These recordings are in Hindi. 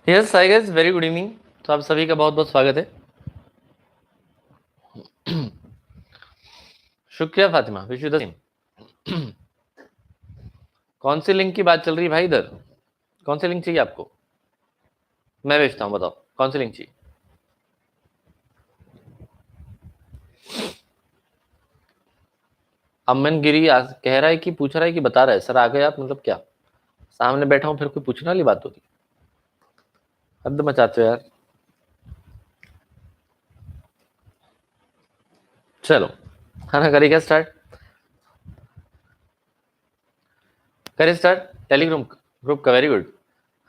Yes I guess very good evening. तो आप सभी का बहुत बहुत स्वागत है। शुक्रिया Fatima, wish you the same. कौन सी लिंक की बात चल रही है भाई इधर? कौन सी लिंक चाहिए आपको? मैं भेजता हूँ, बताओ कौन सी लिंक चाहिए। अमन गिरी कह रहा है कि पूछ रहा है कि बता रहा है सर आ गए आप, मतलब क्या सामने बैठा हूँ फिर कोई पूछने वाली बात होती? हद मचाते हो यार। चलो, है ना, करिए क्या स्टार्ट? करिए स्टार्ट। टेलीग्राम ग्रुप का, वेरी गुड।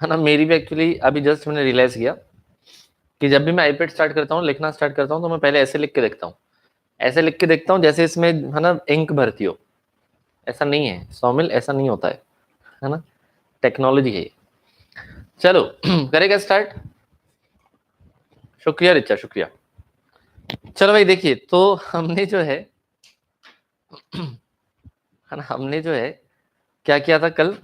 है ना, मेरी भी एक्चुअली अभी जस्ट मैंने रियलाइज किया कि जब भी मैं आईपैड स्टार्ट करता हूँ, लिखना स्टार्ट करता हूँ, तो मैं पहले ऐसे लिख के देखता हूँ। ऐसे लिख के देखता हूँ जैसे इसमें, है ना, इंक भरती हो। ऐसा नहीं है सौमिल, ऐसा नहीं होता है ना, टेक्नोलॉजी है ये। चलो करेगा स्टार्ट। शुक्रिया रिचा, शुक्रिया। चलो भाई देखिए, तो हमने जो है ना, हमने जो है क्या किया था कल।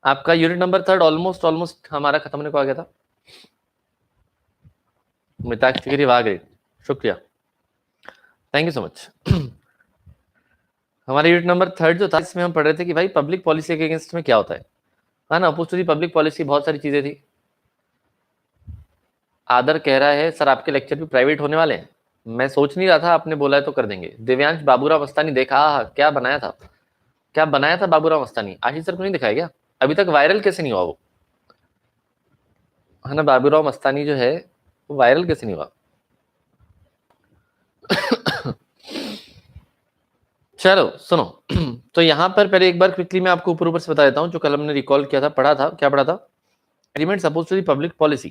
आपका unit number third almost almost हमारा खत्म होने को आ गया था। मिताक्षरी वाह, ग्रेट, शुक्रिया, थैंक यू सो मच। हमारा यूनिट नंबर थर्ड जो था, इसमें हम पढ़ रहे थे कि भाई पब्लिक पॉलिसी के अगेंस्ट में क्या होता है ना, opposed to the public policy बहुत सारी चीजें थी। आदर कह रहा है सर आपके लेक्चर भी प्राइवेट होने वाले हैं। मैं सोच नहीं रहा था, आपने बोला है तो कर देंगे। दिव्यांश बाबूराव मस्तानी देखा? क्या बनाया था, क्या बनाया था बाबूराव मस्तानी? आशीष सर को नहीं दिखाया क्या? अभी तक वायरल कैसे नहीं हुआ वो, है ना? बाबूराव मस्तानी जो है वो वायरल कैसे नहीं हुआ? चलो सुनो। तो यहां पर पहले एक बार क्विकली मैं आपको ऊपर ऊपर से बता देता हूं जो कल हमने रिकॉल किया था, पढ़ा था। क्या पढ़ा था? Agreement suppose to the public policy.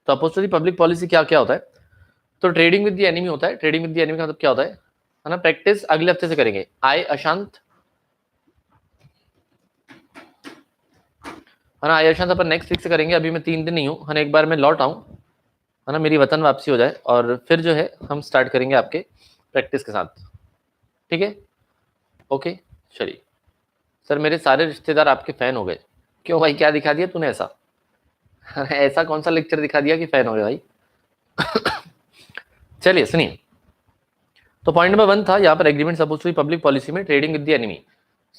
तो oppose to the public policy क्या क्या होता है? तो ट्रेडिंग विद द एनिमी होता है। ट्रेडिंग विद द एनिमी का मतलब क्या होता है ना? प्रैक्टिस अगले हफ्ते से करेंगे। आय अशांत, है ना, आय अशांत अपन नेक्स्ट वीक से करेंगे। अभी मैं 3 दिन नहीं हूँ, है ना, एक बार मैं लौट आऊँ, है ना, मेरी वतन वापसी हो जाए और फिर जो है हम स्टार्ट करेंगे आपके प्रैक्टिस के साथ। ठीक है, ओके, चलिए। सर मेरे सारे रिश्तेदार आपके फैन हो गए। क्यों भाई, क्या दिखा दिया तूने ऐसा? ऐसा कौन सा लेक्चर दिखा दिया कि फैन हो गए भाई? चलिए सुनिए। तो पॉइंट नंबर 1 था यहाँ पर, agreement suppose to public policy में trading with the enemy.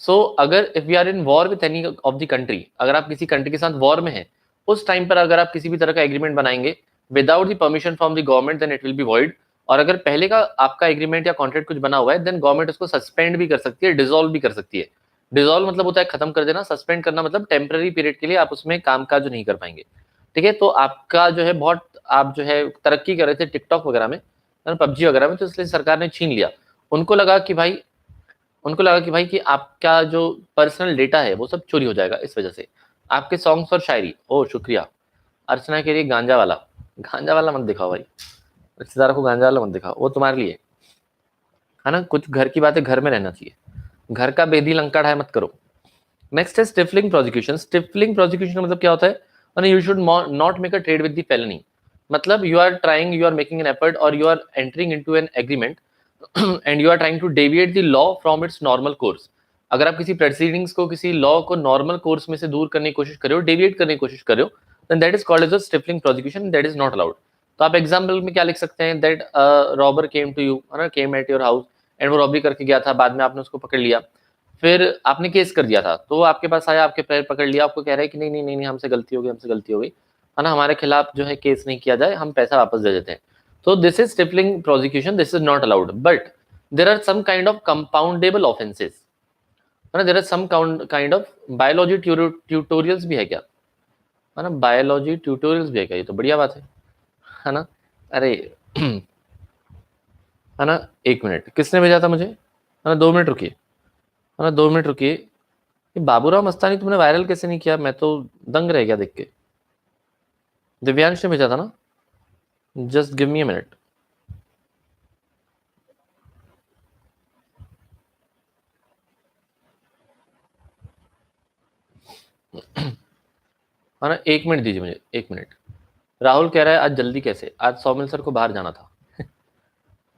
So अगर if we are in war with any of the country, अगर आप किसी कंट्री के साथ वॉर में है, उस टाइम पर अगर आप किसी भी तरह का एग्रीमेंट बनाएंगे without the permission from the government, then it will be void. और अगर पहले का आपका एग्रीमेंट या कॉन्ट्रैक्ट कुछ बना हुआ है, देन गवर्नमेंट उसको सस्पेंड भी कर सकती है, डिसॉल्व भी कर सकती है। डिसॉल्व मतलब होता है खत्म कर देना, सस्पेंड करना मतलब टेम्पररी पीरियड के लिए आप उसमें काम काज नहीं कर पाएंगे। ठीक है, तो आपका जो है बहुत, आप जो है तरक्की कर रहे थे टिकटॉक वगैरह में, पबजी वगैरह में, तो इसलिए सरकार ने छीन लिया। उनको लगा कि भाई, उनको लगा कि भाई कि आपका जो पर्सनल डेटा है वो सब चोरी हो जाएगा, इस वजह से आपके सॉन्ग्स और शायरी। ओ शुक्रिया। अर्चना के लिए गांजा वाला, गांजा वाला मत दिखाओ भाई, रिश्तेदारों को गांजा वाला मत दिखाओ, वो तुम्हारे लिए, है ना, कुछ घर की बातें घर में रहना चाहिए, घर का बेदी लंका ढाई मत करो। नेक्स्ट है स्टिफलिंग प्रोसिक्यूशन। स्टिफलिंग प्रोसिक्यूशन मतलब क्या होता है? You should not make a trade with the felony. मतलब you are trying, you are making an effort और you are entering into an agreement and you are trying to deviate the law from its normal course. अगर आप किसी प्रोसीडिंग्स को, किसी लॉ को नॉर्मल कोर्स में से दूर करने की कोशिश कर रहे हो, डेविएट करने की कोशिश कर रहे हो, then that is called as a stifling prosecution, that is not allowed. तो आप एग्जाम्पल में क्या लिख सकते हैं? That robber came to you, है ना, came at your house and वो रॉबरी करके गया था, बाद में आपने उसको पकड़ लिया, फिर आपने केस कर दिया था, तो वो आपके पास आया, आपके पैर पकड़ लिया, आपको कह रहा है कि नहीं नहीं नहीं नहीं, हमसे गलती हो गई, हमसे गलती हो गई, है ना, हमारे खिलाफ जो है केस नहीं किया जाए, हम पैसा वापस दे देते हैं। तो this is stifling prosecution, this is not allowed. But there are some kind of compoundable offences, है ना, there are some kind of biology tutorials भी है क्या, है ना, बायोलॉजी ट्यूटोरियल्स भी है क्या? ये तो बढ़िया बात है ना। अरे है ना, 1 मिनट, किसने भेजा था मुझे? है ना, 2 मिनट रुकिए, है ना, 2 मिनट रुकिए। ये बाबूराव मस्तानी तुमने वायरल कैसे नहीं किया? मैं तो दंग रह गया देख के। दिव्यांश ने भेजा था ना, just give me a minute. है ना, 1 मिनट दीजिए मुझे, 1 मिनट। राहुल कह रहा है आज जल्दी कैसे? आज सौमिल सर को बाहर जाना था। है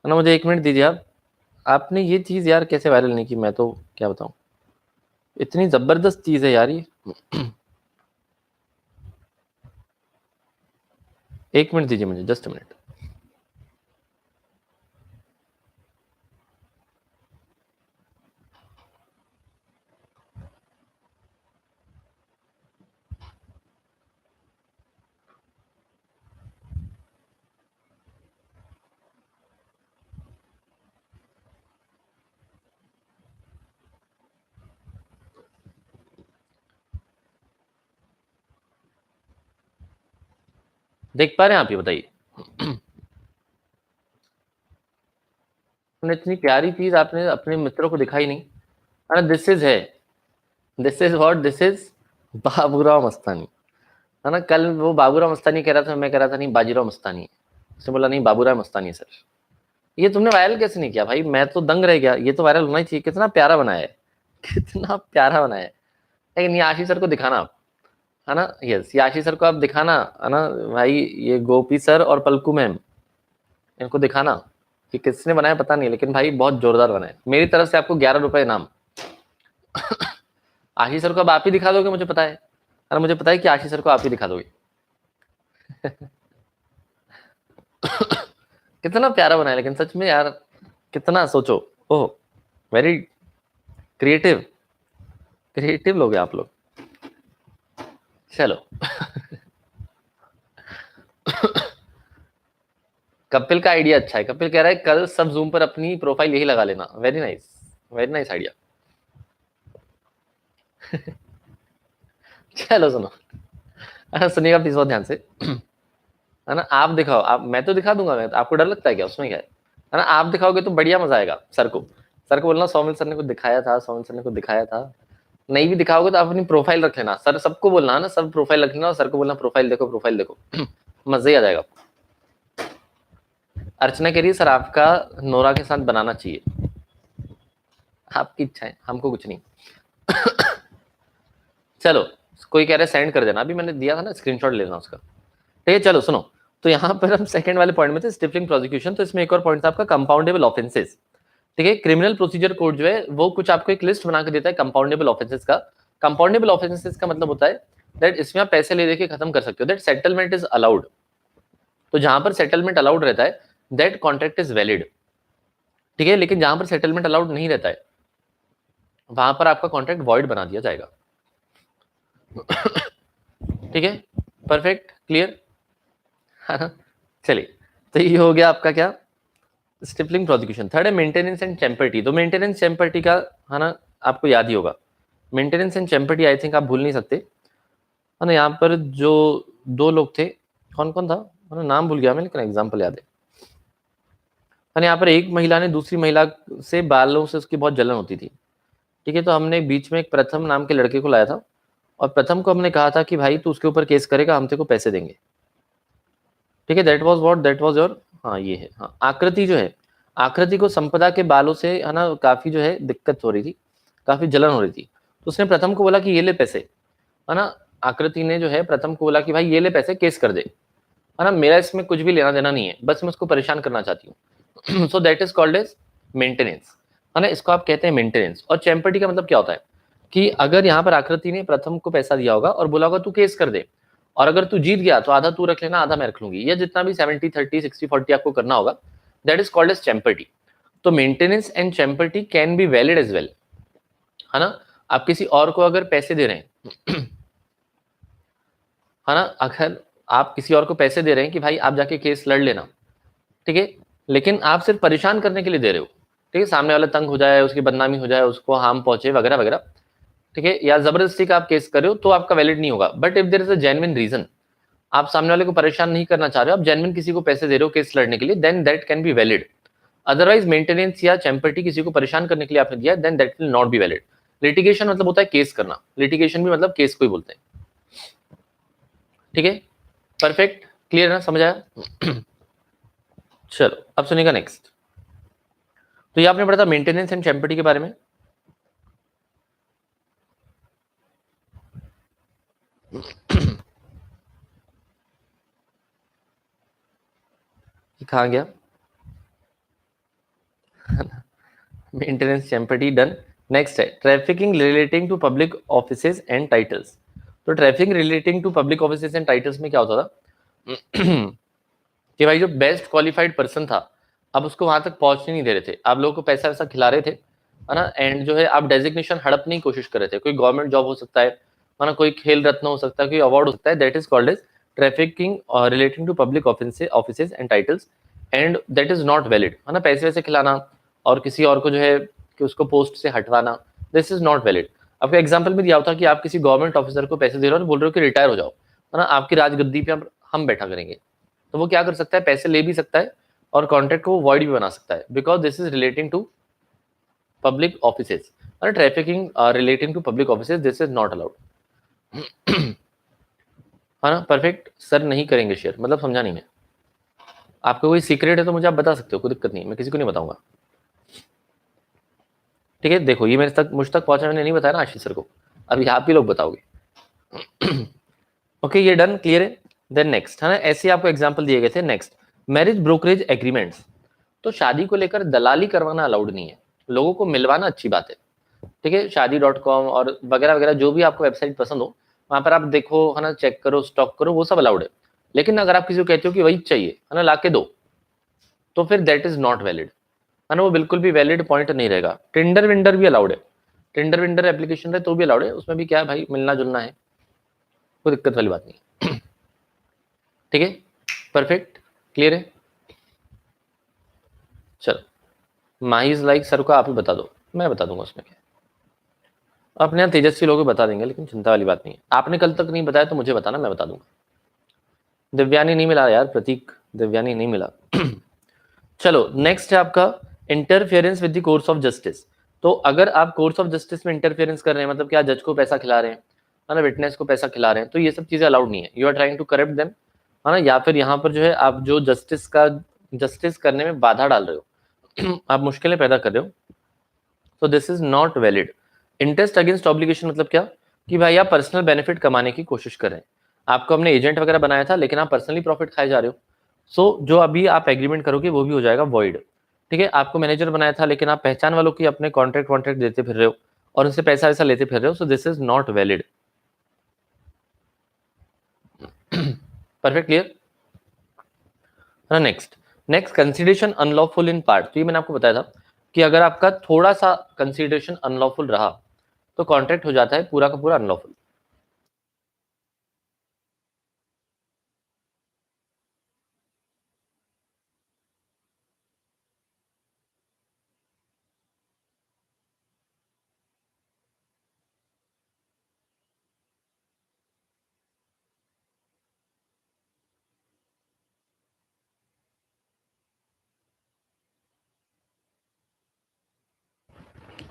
ना, मुझे 1 मिनट दीजिए आप। आपने ये चीज यार कैसे वायरल नहीं की, मैं तो क्या बताऊं, इतनी जबरदस्त चीज है यार ये। एक मिनट दीजिए मुझे, जस्ट अ मिनट। देख पा रहे हैं आप, ये बताइए। इतनी प्यारी चीज आपने अपने मित्रों को दिखाई नहीं। अरे दिस इज है, this is what, this is Baburao Mastani, है ना। कल वो बाबूराव मस्तानी कह रहा था, मैं कह रहा था नहीं बाजीराव मस्तानी है। उसने बोला नहीं बाबूराव मस्तानी है सर। ये तुमने वायरल कैसे नहीं किया भाई, मैं तो दंग रह गया। ये तो वायरल होना ही चाहिए, कितना प्यारा बनाया है, कितना प्यारा बनाया है। लेकिन ये आशीष सर को दिखाना आप, है ना। यस, ये आशीष सर को आप दिखाना, है ना भाई। ये गोपी सर और पलकू मैम, इनको दिखाना कि किसने बनाया पता नहीं, लेकिन भाई बहुत जोरदार बनाया। मेरी तरफ से आपको 11 रुपए इनाम। आशीष सर को अब आप ही दिखा दोगे, मुझे पता है, और मुझे पता है कि आशीष सर को आप ही दिखा दोगे। कितना प्यारा बनाया, लेकिन सच में यार, कितना सोचो। ओह, वेरी क्रिएटिव, क्रिएटिव लोग हैं आप लोग। चलो। कपिल का आइडिया अच्छा है। कपिल कह रहा है कल सब जूम पर अपनी प्रोफाइल यही लगा लेना। Very nice, very nice idea. चलो सुनो, सुनिएगा प्लीज बहुत ध्यान से, है ना। आप दिखाओ, आप, मैं तो दिखा दूंगा। मैं, आपको डर लगता है क्या, उसमें क्या है ना। आप दिखाओगे तो बढ़िया मजा आएगा। सर को, सर को बोलना सौमिल सर ने कुछ दिखाया था, सौमिल सर ने कुछ दिखाया था। नहीं भी दिखाओगे तो आप अपनी प्रोफाइल रख लेना। सर सबको बोलना है ना, सब प्रोफाइल रख लेना, और सर को बोलना प्रोफाइल देखो, प्रोफाइल देखो। मजा ही आ जाएगा। अर्चना कह रही है सर आपका नोरा के साथ बनाना चाहिए। आपकी इच्छा है, हमको कुछ नहीं। चलो, कोई कह रहा है सेंड कर देना, अभी मैंने दिया था ना, स्क्रीनशॉट लेना उसका। ठीक है, चलो सुनो। तो यहाँ पर हम सेकंड वाले पॉइंट में थे, स्टिफलिंग प्रोसिक्यूशन। तो इसमें एक और पॉइंट था आपका कंपाउंडेबल ऑफेंसेस। ठीक है, क्रिमिनल प्रोसीजर कोड जो है वो कुछ आपको एक लिस्ट बना के देता है कंपाउंडेबल ऑफेंसेस का। कंपाउंडेबल ऑफेंसेस का मतलब होता है दैट इसमें आप पैसे ले देके खत्म कर सकते हो, दैट सेटलमेंट इज अलाउड। तो जहां पर सेटलमेंट अलाउड रहता है दैट कॉन्ट्रैक्ट इज वैलिड। ठीक है, लेकिन जहां पर सेटलमेंट अलाउड नहीं रहता है वहां पर आपका कॉन्ट्रैक्ट वॉइड बना दिया जाएगा। ठीक है, परफेक्ट, क्लियर, है ना। चलिए, तो ये हो गया आपका क्या, स्टिफलिंग प्रोसिक्यूशन। थर्ड है मेंटेनेंस एंड चैम्पर्टी। तो मेंटेनेंस चैम्पर्टी का, है ना, आपको याद ही होगा। Maintenance and champerty I think आप भूल नहीं सकते, है ना। यहाँ पर जो दो लोग थे, कौन कौन था, है ना, नाम भूल गया मैं, लेकिन एग्जाम्पल याद है। यहाँ पर एक महिला ने दूसरी महिला से बालों से उसकी बहुत जलन होती थी। ठीक है, तो हमने बीच में एक प्रथम नाम के लड़के को लाया था, और प्रथम को हमने कहा था कि भाई तू उसके ऊपर केस करेगा, हम तेरे को पैसे देंगे। ठीक है, that was what, that was your, हाँ ये है। हाँ, आकृति जो है, आकृति को संपदा के बालों से, है ना, काफी जो है दिक्कत हो रही थी, काफी जलन हो रही थी। तो उसने प्रथम को बोला कि ये ले पैसे, है ना। आकृति ने जो है प्रथम को बोला कि भाई ये ले पैसे, केस कर दे, है ना, मेरा इसमें कुछ भी लेना देना नहीं है, बस मैं उसको परेशान करना चाहती हूँ। So that is called as maintenance, है ना, इसको आप कहते हैं मेंटेनेंस। और चैम्पर्टी का मतलब क्या होता है कि अगर यहाँ पर आकृति ने प्रथम को पैसा दिया होगा और बोला होगा तू केस कर दे, और अगर तू जीत गया तो आधा तू रख लेना, आधा मैं रख लूंगी, या जितना भी 70-30 60-40 आपको करना होगा, that is called as champerty. तो maintenance and champerty can be valid as well, है ना। आप किसी और को अगर पैसे दे रहे हैं, है ना, अगर आप किसी और को पैसे दे रहे हैं कि भाई आप जाके केस लड़ लेना, ठीक है, लेकिन आप सिर्फ परेशान करने के लिए दे रहे हो, ठीक है, सामने वाला तंग हो जाए, उसकी बदनामी हो जाए, उसको हार्म पहुंचे वगैरह वगैरह, ठीक है, या जबरदस्ती का आप केस कर रहे हो, तो आपका वैलिड नहीं होगा। But if there is a genuine reason, आप सामने वाले को परेशान नहीं करना चाह रहे हो, आप जेन्युइन किसी को पैसे दे रहे हो केस लड़ने के लिए, then that can be valid. Otherwise maintenance या चैम्पर्टी किसी को परेशान करने के लिए आपने दिया, then that will not be valid. Litigation मतलब होता है केस करना, लिटिगेशन भी मतलब केस को ही बोलते हैं। ठीक है, परफेक्ट, क्लियर ना, समझ आया। चलो अब सुनिएगा नेक्स्ट। तो ये आपने पढ़ा था मेंटेनेंस एंड चैम्पर्टी के बारे में। कहाँ गया, मेंटेनेंस चैम्पर्टी डन। नेक्स्ट है trafficking relating to public offices and titles. तो trafficking relating to public offices and titles में क्या होता था, कि भाई जो बेस्ट क्वालिफाइड पर्सन था आप उसको वहां तक पहुंचने नहीं दे रहे थे, आप लोगों को पैसा वैसा खिला रहे थे, है ना, एंड जो है आप डेजिग्नेशन हड़पने की कोशिश कर रहे थे। कोई गवर्नमेंट जॉब हो सकता है ना, कोई खेल रत्न हो सकता है, कोई अवार्ड हो सकता है, that is called as trafficking relating to public offices and titles, and that is not valid, है ना। पैसे वैसे खिलाना और किसी और को जो है कि उसको पोस्ट से हटवाना, दिस इज नॉट वैलिड। आपको एग्जाम्पल में दिया था कि आप किसी गवर्नमेंट ऑफिसर को पैसे दे रहे हो और बोल रहे हो कि रिटायर हो जाओ, है ना, आपकी राजगद्दी पे हम बैठा करेंगे, तो वो क्या कर सकता है, पैसे ले भी सकता है और कॉन्ट्रैक्ट को वॉइड भी बना सकता है, because this is relating to public offices, और trafficking relating to public offices, this is not allowed. है ना, परफेक्ट सर नहीं करेंगे शेयर, मतलब समझा नहीं मैं। आपको कोई सीक्रेट है तो मुझे आप बता सकते हो, कोई दिक्कत नहीं, मैं किसी को नहीं बताऊंगा। ठीक है, देखो ये मुझ तक पहुंचा, मैंने नहीं बताया ना आशीष सर को, अभी आप ही लोग बताओगे। ओके ये डन, क्लियर है। देन नेक्स्ट, है ना, ऐसे आपको एग्जांपल दिए गए थे। Next, marriage brokerage agreements. तो शादी को लेकर दलाली करवाना अलाउड नहीं है, लोगों को मिलवाना अच्छी बात है। ठीक है, शादी.com और वगैरह वगैरह जो भी आपको वेबसाइट पसंद हो वहां पर आप देखो, है ना, चेक करो, स्टॉक करो, वो सब अलाउड है। लेकिन अगर आप किसी को कहते हो कि वही चाहिए, है ना, लाके दो, तो फिर दैट इज नॉट वैलिड, है ना, वो बिल्कुल भी वैलिड पॉइंट नहीं रहेगा। टेंडर विंडर भी अलाउड है, टेंडर विंडर एप्लीकेशन है तो भी अलाउड है, उसमें भी क्या है भाई, मिलना जुलना है, कोई दिक्कत वाली बात नहीं। ठीक है, परफेक्ट, क्लियर है। चलो, माइज लाइक सर को आप ही बता दो, मैं बता दूंगा उसमें क्या। अपने यहाँ तेजस्वी लोग बता देंगे, लेकिन चिंता वाली बात नहीं है। आपने कल तक नहीं बताया तो मुझे बताना, मैं बता दूंगा। दिव्यानी नहीं मिला यार, प्रतीक दिव्यानी नहीं मिला। चलो नेक्स्ट है आपका interference with the course of justice. तो अगर आप कोर्स ऑफ जस्टिस में इंटरफेरेंस कर रहे हैं, मतलब क्या जज को पैसा खिला रहे हैं, है ना, विटनेस को पैसा खिला रहे हैं, तो ये सब चीजें अलाउड नहीं है। You are trying to corrupt them, है ना, या फिर यहाँ पर जो है आप जो जस्टिस करने में बाधा डाल रहे हो, आप मुश्किलें पैदा कर रहे हो, तो this is not valid. Interest against obligation मतलब क्या, कि भाई आप पर्सनल बेनिफिट कमाने की कोशिश कर रहे हैं, आपको हमने एजेंट वगैरह बनाया था लेकिन आप पर्सनली प्रॉफिट खाए जा रहे हो, सो जो अभी आप एग्रीमेंट करोगे वो भी हो जाएगा वॉइड। ठीक है, आपको मैनेजर बनाया था लेकिन आप पहचान वालों की अपने कॉन्ट्रैक्ट देते फिर रहे हो और उनसे पैसा वैसा लेते फिर रहे हो, सो this is not valid. Perfect, clear. Next, consideration unlawful in part. तो ये मैंने आपको बताया था कि अगर आपका थोड़ा सा कंसिडरेशन अनलॉफुल रहा तो कॉन्ट्रैक्ट हो जाता है पूरा का पूरा अनलॉफुल।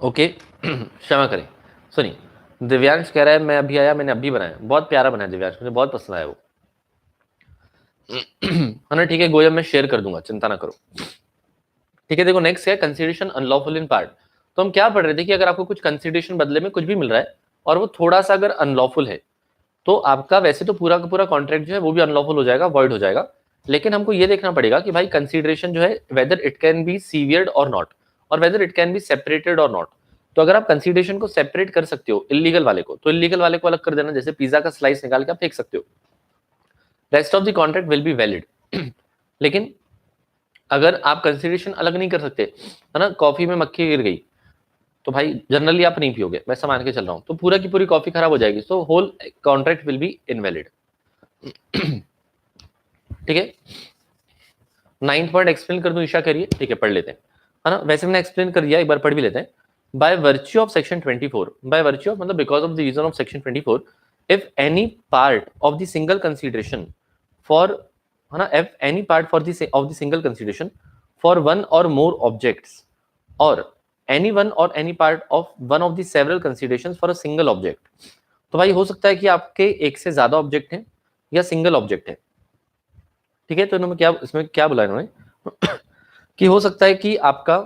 ओके, क्षमा करें, सुनिए, दिव्यांश कह रहा है मैं अभी आया, मैंने अभी बनाया, बहुत प्यारा बनाया दिव्यांश, मुझे बहुत पसंद आया वो। है ना, ठीक है गोयम, मैं शेयर कर दूंगा, चिंता ना करो। ठीक है, देखो नेक्स्ट है कंसिडरेशन अनलॉफुल इन पार्ट। तो हम क्या पढ़ रहे थे कि अगर आपको कुछ कंसिडरेशन बदले में कुछ भी मिल रहा है और वो थोड़ा सा अगर अनलॉफुल है, तो आपका वैसे तो पूरा का पूरा कॉन्ट्रैक्ट जो है वो भी अनलॉफुल हो जाएगा, वॉइड हो जाएगा। लेकिन हमको ये देखना पड़ेगा कि भाई कंसिडरेशन जो है वेदर इट कैन बी सीवियर्ड और नॉट, और whether it can be separated और नॉट। तो अगर आप कंसिडरेशन को सेपरेट कर सकते हो इलीगल वाले को, तो इलीगल वाले को अलग कर देना, जैसे पिज्जा का स्लाइस निकाल के आप फेंक सकते हो, rest of the contract will be valid. लेकिन अगर आप कंसिडरेशन अलग नहीं कर सकते, है ना, कॉफी में मक्खी गिर गई तो भाई जनरली आप नहीं पियोगे, मैं मान के चल रहा हूं, तो पूरा की पूरी कॉफी खराब हो जाएगी, so whole contract will be invalid. ठीक है, 9th पॉइंट एक्सप्लेन कर दूं ईशा करिए, ठीक है पढ़ लेते हैं, है ना, वैसे मैंने एक्सप्लेन कर दिया, एक बार पढ़ भी लेते हैं। By virtue of section 24, by virtue of मतलब because of the reason of section 24, if any part of the single consideration for, है ना, if any part for the of the single consideration for one or more objects, or any one or any part of one of the several considerations for a single object. तो भाई हो सकता है कि आपके एक से ज्यादा ऑब्जेक्ट हैं या सिंगल ऑब्जेक्ट है। ठीक है, तो इन्होंने क्या, इसमें क्या बोला इन्होंने कि हो सकता है कि आपका,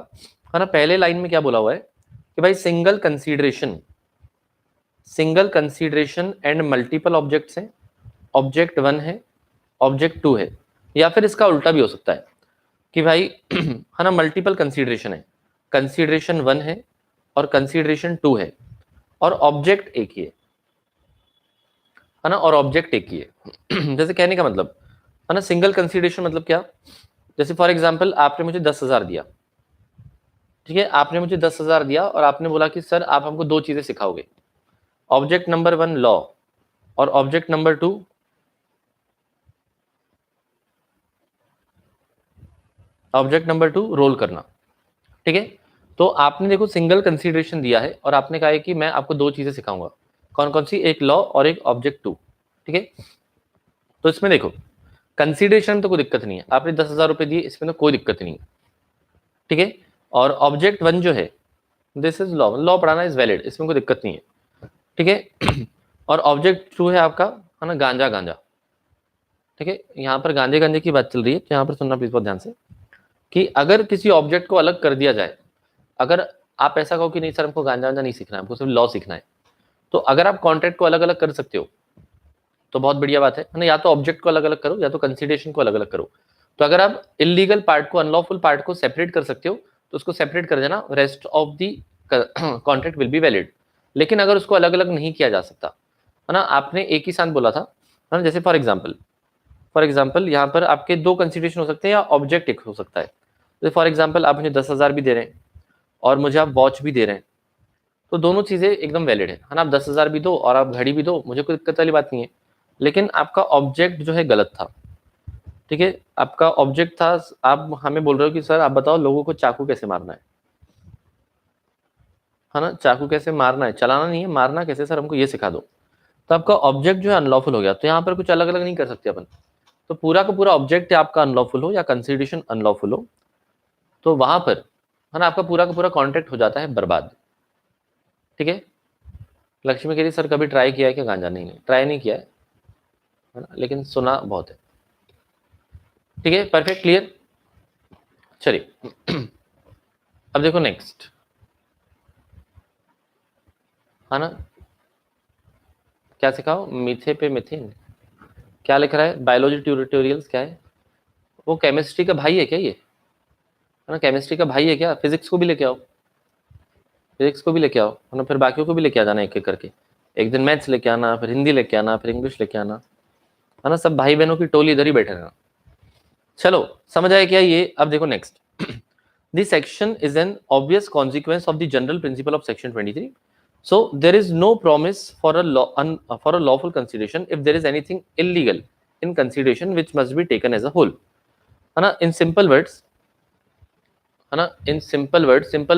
है ना, पहले लाइन में क्या बोला हुआ है कि भाई single consideration and multiple objects हैं, ऑब्जेक्ट 1 है, ऑब्जेक्ट 2 है, या फिर इसका उल्टा भी हो सकता है कि भाई है ना मल्टीपल कंसीडरेशन है, कंसीडरेशन 1 है और कंसीडरेशन 2 है और ऑब्जेक्ट एक ही है ना, और ऑब्जेक्ट एक ही है। जैसे कहने का मतलब है ना। सिंगल कंसीडरेशन मतलब क्या, जैसे फॉर एग्जाम्पल आपने मुझे 10,000 दिया, ठीक है, आपने मुझे 10,000 दिया और आपने बोला कि सर आप हमको दो चीजें सिखाओगे, ऑब्जेक्ट नंबर 1 लॉ और ऑब्जेक्ट नंबर 2 रोल करना, ठीक है। तो आपने देखो सिंगल कंसीडरेशन दिया है और आपने कहा है कि मैं आपको दो चीजें सिखाऊंगा, कौन कौन सी, एक लॉ और एक ऑब्जेक्ट 2, ठीक है। तो इसमें देखो कंसीडरेशन तो कोई दिक्कत नहीं है, आपने 10,000 रुपए दिए, इसमें तो कोई दिक्कत नहीं है, ठीक है। और ऑब्जेक्ट 1 जो है, दिस इज लॉ, लॉ पढ़ाना इज वैलिड, इसमें कोई दिक्कत नहीं है, ठीक है। और ऑब्जेक्ट 2 है आपका, है ना, गांजा गांजा, ठीक है। यहाँ पर गांजे गांजे की बात चल रही है, तो यहाँ पर सुनना प्लीज बहुत ध्यान से, कि अगर किसी ऑब्जेक्ट को अलग कर दिया जाए, अगर आप ऐसा कहो कि नहीं सर हमको गांजा वांजा नहीं सीखना है, हमको सिर्फ लॉ सीखना है, तो अगर आप कॉन्ट्रैक्ट को अलग अलग कर सकते हो तो बहुत बढ़िया बात है ना। या तो ऑब्जेक्ट को अलग अलग करो या तो कंसीडरेशन को अलग अलग करो। तो अगर आप इलीगल पार्ट को, अनलॉफुल पार्ट को सेपरेट कर सकते हो तो उसको सेपरेट कर देना, rest of the contract will be valid. लेकिन अगर उसको अलग अलग नहीं किया जा सकता, है ना, आपने एक ही साथ बोला था, है ना, जैसे फॉर एग्जाम्पल यहाँ पर आपके दो कंसीडरेशन हो सकते हैं या ऑब्जेक्ट एक हो सकता है। जैसे फॉर एग्जाम्पल आप मुझे 10,000 भी दे रहे हैं और मुझे आप वॉच भी दे रहे हैं, तो दोनों चीजें एकदम वैलिड है ना। आप 10,000 भी दो और आप घड़ी भी दो, मुझे कोई दिक्कत वाली बात नहीं है। लेकिन आपका ऑब्जेक्ट जो है गलत था, ठीक है। आपका ऑब्जेक्ट था, आप हमें बोल रहे हो कि सर आप बताओ लोगों को चाकू कैसे मारना है ना, चाकू कैसे मारना है, चलाना नहीं है, मारना कैसे सर हमको ये सिखा दो। तो आपका ऑब्जेक्ट जो है अनलॉफुल हो गया। तो यहाँ पर कुछ अलग अलग नहीं कर सकते अपन। तो पूरा का पूरा ऑब्जेक्ट आपका अनलॉफुल हो या कंसीडरेशन अनलॉफुल हो, तो वहां पर, है ना, आपका पूरा का पूरा कॉन्ट्रैक्ट हो जाता है बर्बाद, ठीक है। लक्ष्मी कह रही सर कभी ट्राई किया है क्या गांजा, नहीं नहीं ट्राई नहीं किया है ना, लेकिन सुना बहुत है, ठीक है, परफेक्ट क्लियर। चलिए अब देखो नेक्स्ट, है ना, क्या सिखाओ, मीथे पे मिथिन, क्या लिख रहा है, बायोलॉजी ट्यूटोरियल्स क्या है, वो केमिस्ट्री का भाई है क्या ये, है ना, केमिस्ट्री का भाई है क्या, फिजिक्स को भी लेके आओ, फिजिक्स को भी लेके आओ, है ना, फिर बाकियों को भी लेके आ जाना एक एक करके, एक दिन मैथ्स लेके आना, फिर हिंदी लेके आना, फिर इंग्लिश लेके आना, है ना, सब भाई बहनों की टोली इधर ही बैठे रहना। चलो समझ आया क्या ये। अब देखो next, this section is an obvious consequence of the general principle of section 23. So there is no promise for a for a lawful consideration if there is anything illegal in consideration which must be taken as a whole, है ना। इन सिंपल वर्ड्स, है ना, इन सिंपल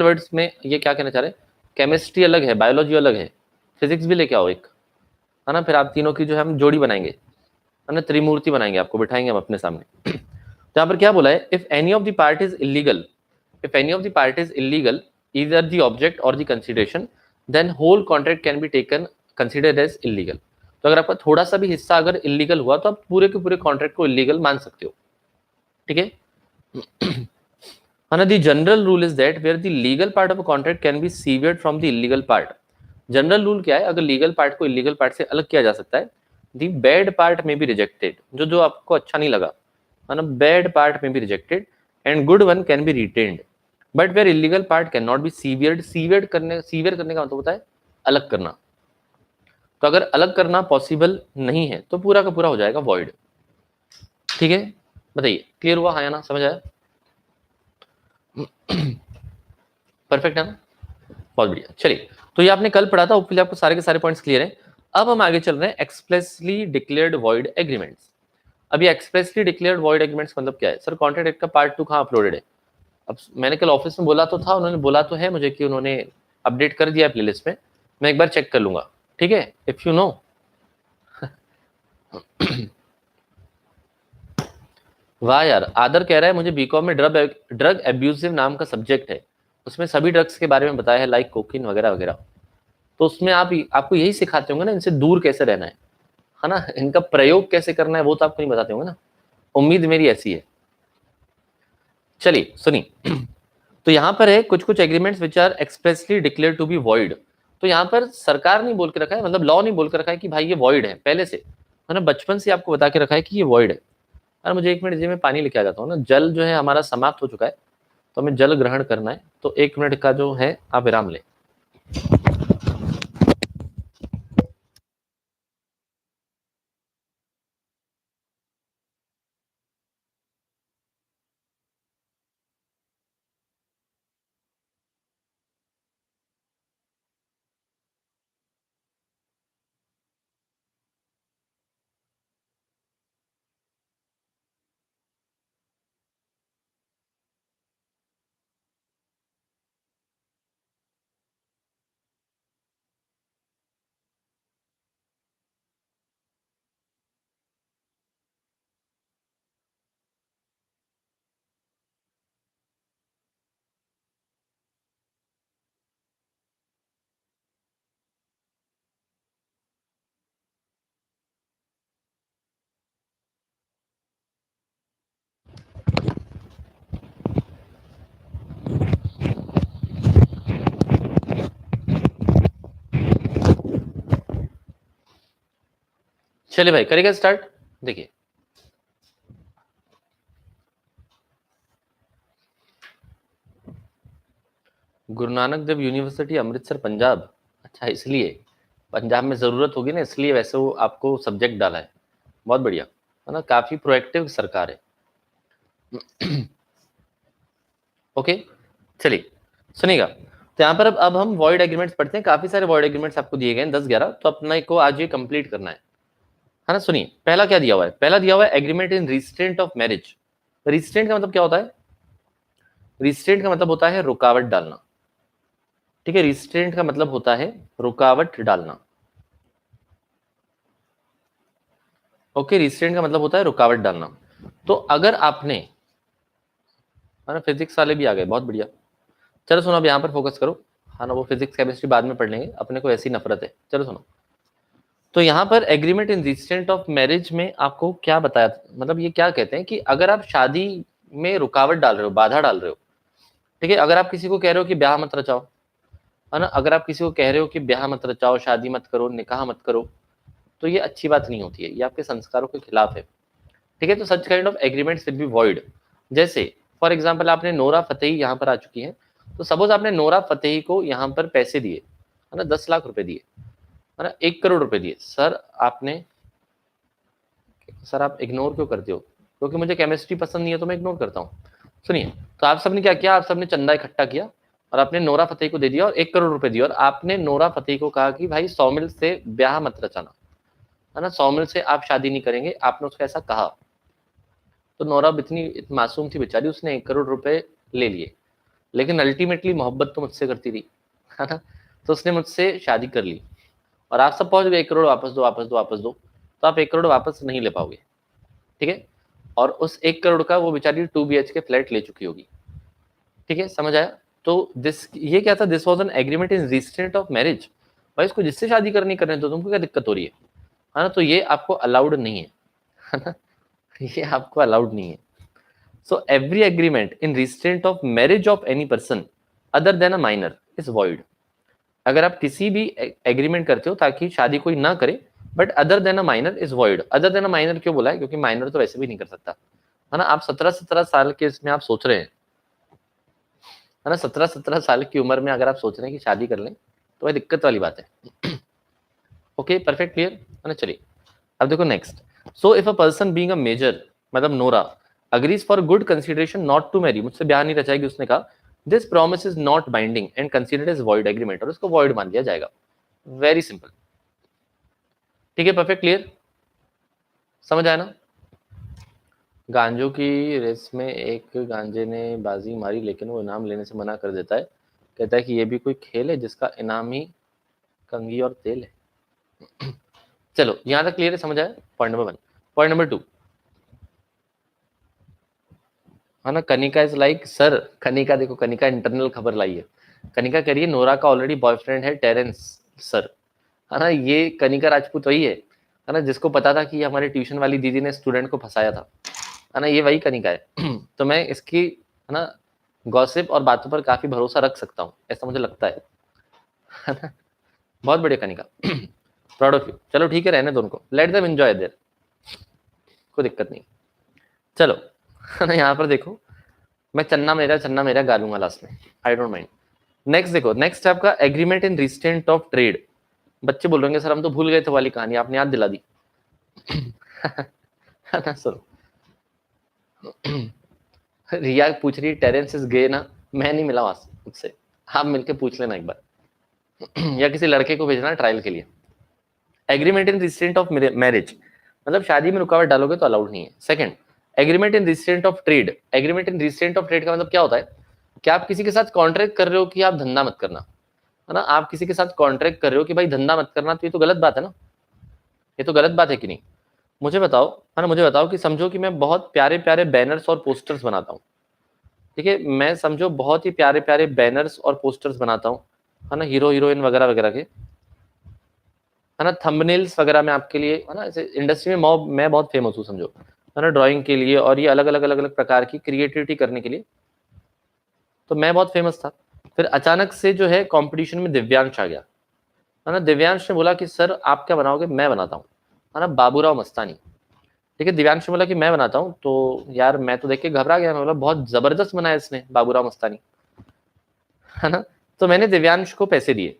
वर्ड्स में ये क्या कहना चाह रहे हैं, केमिस्ट्री अलग है, बायोलॉजी अलग है, फिजिक्स भी लेके आओ एक, है ना, फिर आप तीनों की जो है हम जोड़ी बनाएंगे, है ना, त्रिमूर्ति बनाएंगे, आपको बिठाएंगे हम अपने सामने। तो यहाँ पर क्या बोला है, if any of the part is illegal, if any of the part is illegal, either the object or the consideration, then whole contract can be taken considered as illegal. तो अगर आपका थोड़ा सा भी हिस्सा अगर इलीगल हुआ तो आप पूरे के पूरे कॉन्ट्रैक्ट को इलीगल मान सकते हो, ठीक है। The general rule is that where the legal part of a contract can be severed from the illegal part. General rule क्या है, अगर लीगल पार्ट को इलीगल पार्ट से अलग किया जा सकता है, द बैड पार्ट में बी रिजेक्टेड, जो जो आपको अच्छा नहीं लगा, है ना, बैड पार्ट में be rejected and good one can be retained, but where illegal part can not be सीवियर्ड। Severe करने का मतलब होता है अलग करना। तो अगर अलग करना पॉसिबल नहीं है तो पूरा का पूरा हो जाएगा वॉइड, ठीक है। बताइए क्लियर हुआ, हाँ या ना, समझ आया, परफेक्ट है ना, बहुत बढ़िया। चलिए तो ये आपने कल पढ़ा था, होपफुली आपको सारे के सारे पॉइंट्स क्लियर हैं। अब हम आगे चल रहे हैं एक्सप्रेसली डिक्लेयर्ड वॉइड एग्रीमेंट्स। अभी एक्सप्रेसली डिक्लेयर्ड वॉइड एग्रीमेंट्स मतलब क्या है, सर कॉन्ट्रैक्ट एक्ट का पार्ट 2 कहाँ अपलोडेड है। अब मैंने कल ऑफिस में बोला तो था, उन्होंने बोला तो है मुझे कि उन्होंने अपडेट कर दिया प्लेलिस्ट में, मैं एक बार चेक कर लूंगा, ठीक है, इफ यू नो। वाह यार, आदर कह रहा है मुझे बीकॉम में ड्रग एब्यूजिव नाम का सब्जेक्ट है, उसमें सभी ड्रग्स के बारे में बताया है, लाइक कोकीन वगैरह वगैरह। तो उसमें आपको यही सिखाते होंगे ना, इनसे दूर कैसे रहना है ना, इनका प्रयोग कैसे करना है वो तो आपको नहीं बताते होंगे ना, उम्मीद मेरी ऐसी है। चलिए सुनिए, तो यहाँ पर है कुछ कुछ agreements which are expressly declare to be void. तो यहाँ पर सरकार नहीं बोल के रखा है, मतलब लॉ नहीं बोल के रखा है कि भाई ये वॉइड है, पहले से, है ना, बचपन से आपको बता के रखा है कि ये वॉइड है। अरे मुझे एक मिनट जी, मैं पानी लेके आ जाता हूँ ना, जल जो है हमारा समाप्त हो चुका है, तो हमें जल ग्रहण करना है, तो एक मिनट का जो है आप विराम लें। चलिए भाई करेगा स्टार्ट। देखिए गुरु नानक देव यूनिवर्सिटी अमृतसर पंजाब, अच्छा इसलिए पंजाब में जरूरत होगी ना, इसलिए वैसे वो आपको सब्जेक्ट डाला है। बहुत बढ़िया है ना, काफी प्रोएक्टिव सरकार है। ओके चलिए सुनिएगा, तो यहाँ पर अब हम वॉइड एग्रीमेंट्स पढ़ते हैं। काफी सारे वॉइड एग्रीमेंट्स आपको दिए गए हैं 10-11, तो अपना को आज ये कंप्लीट करना है ना। सुनिए पहला क्या दिया हुआ है, पहला दिया हुआ है agreement in restraint of marriage. Restraint का मतलब क्या होता है, रिस्ट्रेंट का मतलब होता है रुकावट डालना। ठीक है, रिस्ट्रेंट का मतलब होता है रुकावट डालना। ओके, रिस्ट्रेंट का मतलब होता है रुकावट डालना। तो अगर आपने, है ना, फिजिक्स वाले भी आ गए, बहुत बढ़िया। चलो सुनो अब यहाँ पर फोकस करो, हाँ ना, वो फिजिक्स केमिस्ट्री बाद में पढ़ लेंगे, अपने को ऐसी नफरत है। चलो सुनो, तो यहाँ पर agreement in restraint of marriage में आपको क्या बताया, मतलब ये क्या कहते हैं कि अगर आप शादी में रुकावट डाल रहे हो, बाधा डाल रहे हो, ठीक है, अगर आप किसी को कह रहे हो कि ब्याह मत रचाओ, है ना, अगर आप किसी को कह रहे हो कि ब्याह मत रचाओ, शादी मत करो, निकाह मत करो, तो ये अच्छी बात नहीं होती है, ये आपके संस्कारों के खिलाफ है। ठीक है, तो सच kind of agreements will be void. जैसे फॉर एग्जांपल आपने नोरा फतेही यहाँ पर आ चुकी है, तो सपोज आपने नोरा फतेही को यहाँ पर पैसे दिए, है ना, 10 लाख रुपए दिए, है ना, 1 करोड़ रुपए दिए। सर आपने, सर आप इग्नोर क्यों करते हो, क्योंकि मुझे केमिस्ट्री पसंद नहीं है तो मैं इग्नोर करता हूँ। सुनिए, तो आप सबने क्या किया, आप सबने चंदा इकट्ठा किया और आपने नोरा फतेही को दे दिया और 1 करोड़ रुपए दिया, और आपने नोरा फतेही को कहा कि भाई 100 मिल से ब्याह मत रचाना, है ना, 100 मिल से आप शादी नहीं करेंगे, आपने उसको ऐसा कहा। तो नोरा इतनी मासूम थी बेचारी, उसने 1 करोड़ रुपए ले लिए, लेकिन अल्टीमेटली मोहब्बत तो मुझसे करती थी, है ना, तो उसने मुझसे शादी कर ली, और आप सब पहुंच गए 1 करोड़ वापस दो, वापस दो, वापस दो, तो आप 1 करोड़ वापस नहीं ले पाओगे। ठीक है, और उस 1 करोड़ का वो बेचारी 2 BHK फ्लैट ले चुकी होगी। ठीक है, समझ आया। तो दिस, ये क्या था, this was an agreement in restraint of marriage. भाई इसको जिससे शादी करनी करने दो, तुमको क्या दिक्कत हो रही है ना, तो ये आपको अलाउड नहीं है ना, ये आपको अलाउड नहीं है। So every agreement in restraint of marriage of any person other than a minor is void. अगर आप किसी भी एग्रीमेंट करते हो ताकि शादी कोई ना करे, but other than a minor is void. Other than a minor क्यों बोला है, क्योंकि माइनर तो वैसे भी नहीं कर सकता, है ना। आप 17-17 साल के इसमें आप सोच रहे हैं, है ना, 17-17 साल की उम्र में अगर आप सोच रहे हैं कि शादी कर लें, तो वह दिक्कत वाली बात है। ओके परफेक्ट क्लियर, है ना। चलिए अब देखो next. So if a person being a major, मतलब Nora agrees for good consideration not to marry, मुझसे ब्याह नहीं रचाएगी, उसने कहा, this promise is not binding and considered as void agreement, और उसको वॉइड मान लिया जाएगा। Very simple. ठीक है, परफेक्ट क्लियर, समझ आया ना। गांजों की रेस में एक गांजे ने बाजी मारी, लेकिन वो इनाम लेने से मना कर देता है, कहता है कि ये भी कोई खेल है जिसका इनाम ही कंघी और तेल है। चलो यहां तक क्लियर है, समझ आया। Point number 1। पॉइंट नंबर 2, है ना, Kanika is like, sir Kanika देखो, कनिका इंटरनल खबर लाई है। कनिका कह रही है नोरा का ऑलरेडी बॉयफ्रेंड है टेरेंस सर, है ना। ये कनिका राजपूत वही है ना, जिसको पता था कि हमारे ट्यूशन वाली दीदी ने स्टूडेंट को फंसाया था, है ना, ये वही कनिका है। तो मैं इसकी, है ना, गॉसिप और बातों पर काफी भरोसा रख सकता हूँ, ऐसा मुझे लगता है ना। बहुत बढ़िया कनिका, प्राउड ऑफ यू। चलो ठीक है, रहने दो उनको, लेट देम एंजॉय देयर, कोई दिक्कत नहीं। चलो, है ना, यहाँ पर देखो, मैं चन्ना मेरा गा लूंगा लास्ट में, आई डोंट माइंड। नेक्स्ट देखो, नेक्स्ट है आपका agreement in restraint of trade. बच्चे बोल रहे हैं सर हम तो भूल गए थे वाली कहानी, आपने याद दिला दी। है ना, सुनो, रिया पूछ रही टेरेंस इज गे ना, मैं नहीं मिला वहां उससे, आप मिलके पूछ लेना एक बार। या किसी लड़के को भेजना ट्रायल के लिए। Agreement in restraint of marriage, मतलब शादी में रुकावट डालोगे तो अलाउड नहीं है। Second, agreement in restraint of trade. Agreement in restraint of trade का मतलब क्या होता है कि आप किसी के साथ कॉन्ट्रैक्ट कर रहे हो कि आप धंधा मत करना, है ना, आप किसी के साथ कॉन्ट्रैक्ट कर रहे हो कि भाई धंधा मत करना, तो ये तो गलत बात है ना, ये तो गलत बात है कि नहीं। मुझे बताओ, है ना, मुझे बताओ कि समझो कि मैं बहुत प्यारे प्यारे बैनर्स और पोस्टर्स बनाता हूँ, ठीक है, मैं समझो बहुत ही प्यारे प्यारे बैनर्स और पोस्टर्स बनाता हूँ, है ना, हीरो हीरोइन वगैरह वगैरह के, है ना, थंबनेल्स वगैरह में आपके लिए, है ना, ऐसे इंडस्ट्री में मैं बहुत फेमस हूँ समझो, है ना, ड्राइंग के लिए और ये अलग अलग अलग अलग प्रकार की क्रिएटिविटी करने के लिए, तो मैं बहुत फेमस था। फिर अचानक से जो है कंपटीशन में दिव्यांश आ गया, है ना, दिव्यांश ने बोला कि सर आप क्या बनाओगे, मैं बनाता हूँ। है ना, बाबूराव मस्तानी। ठीक है, दिव्यांश ने बोला कि मैं बनाता हूँ, तो यार मैं तो देख के घबरा गया, मैं बोला बहुत जबरदस्त बनाया इसने बाबूराव मस्तानी, है ना। तो मैंने दिव्यांश को पैसे दिए,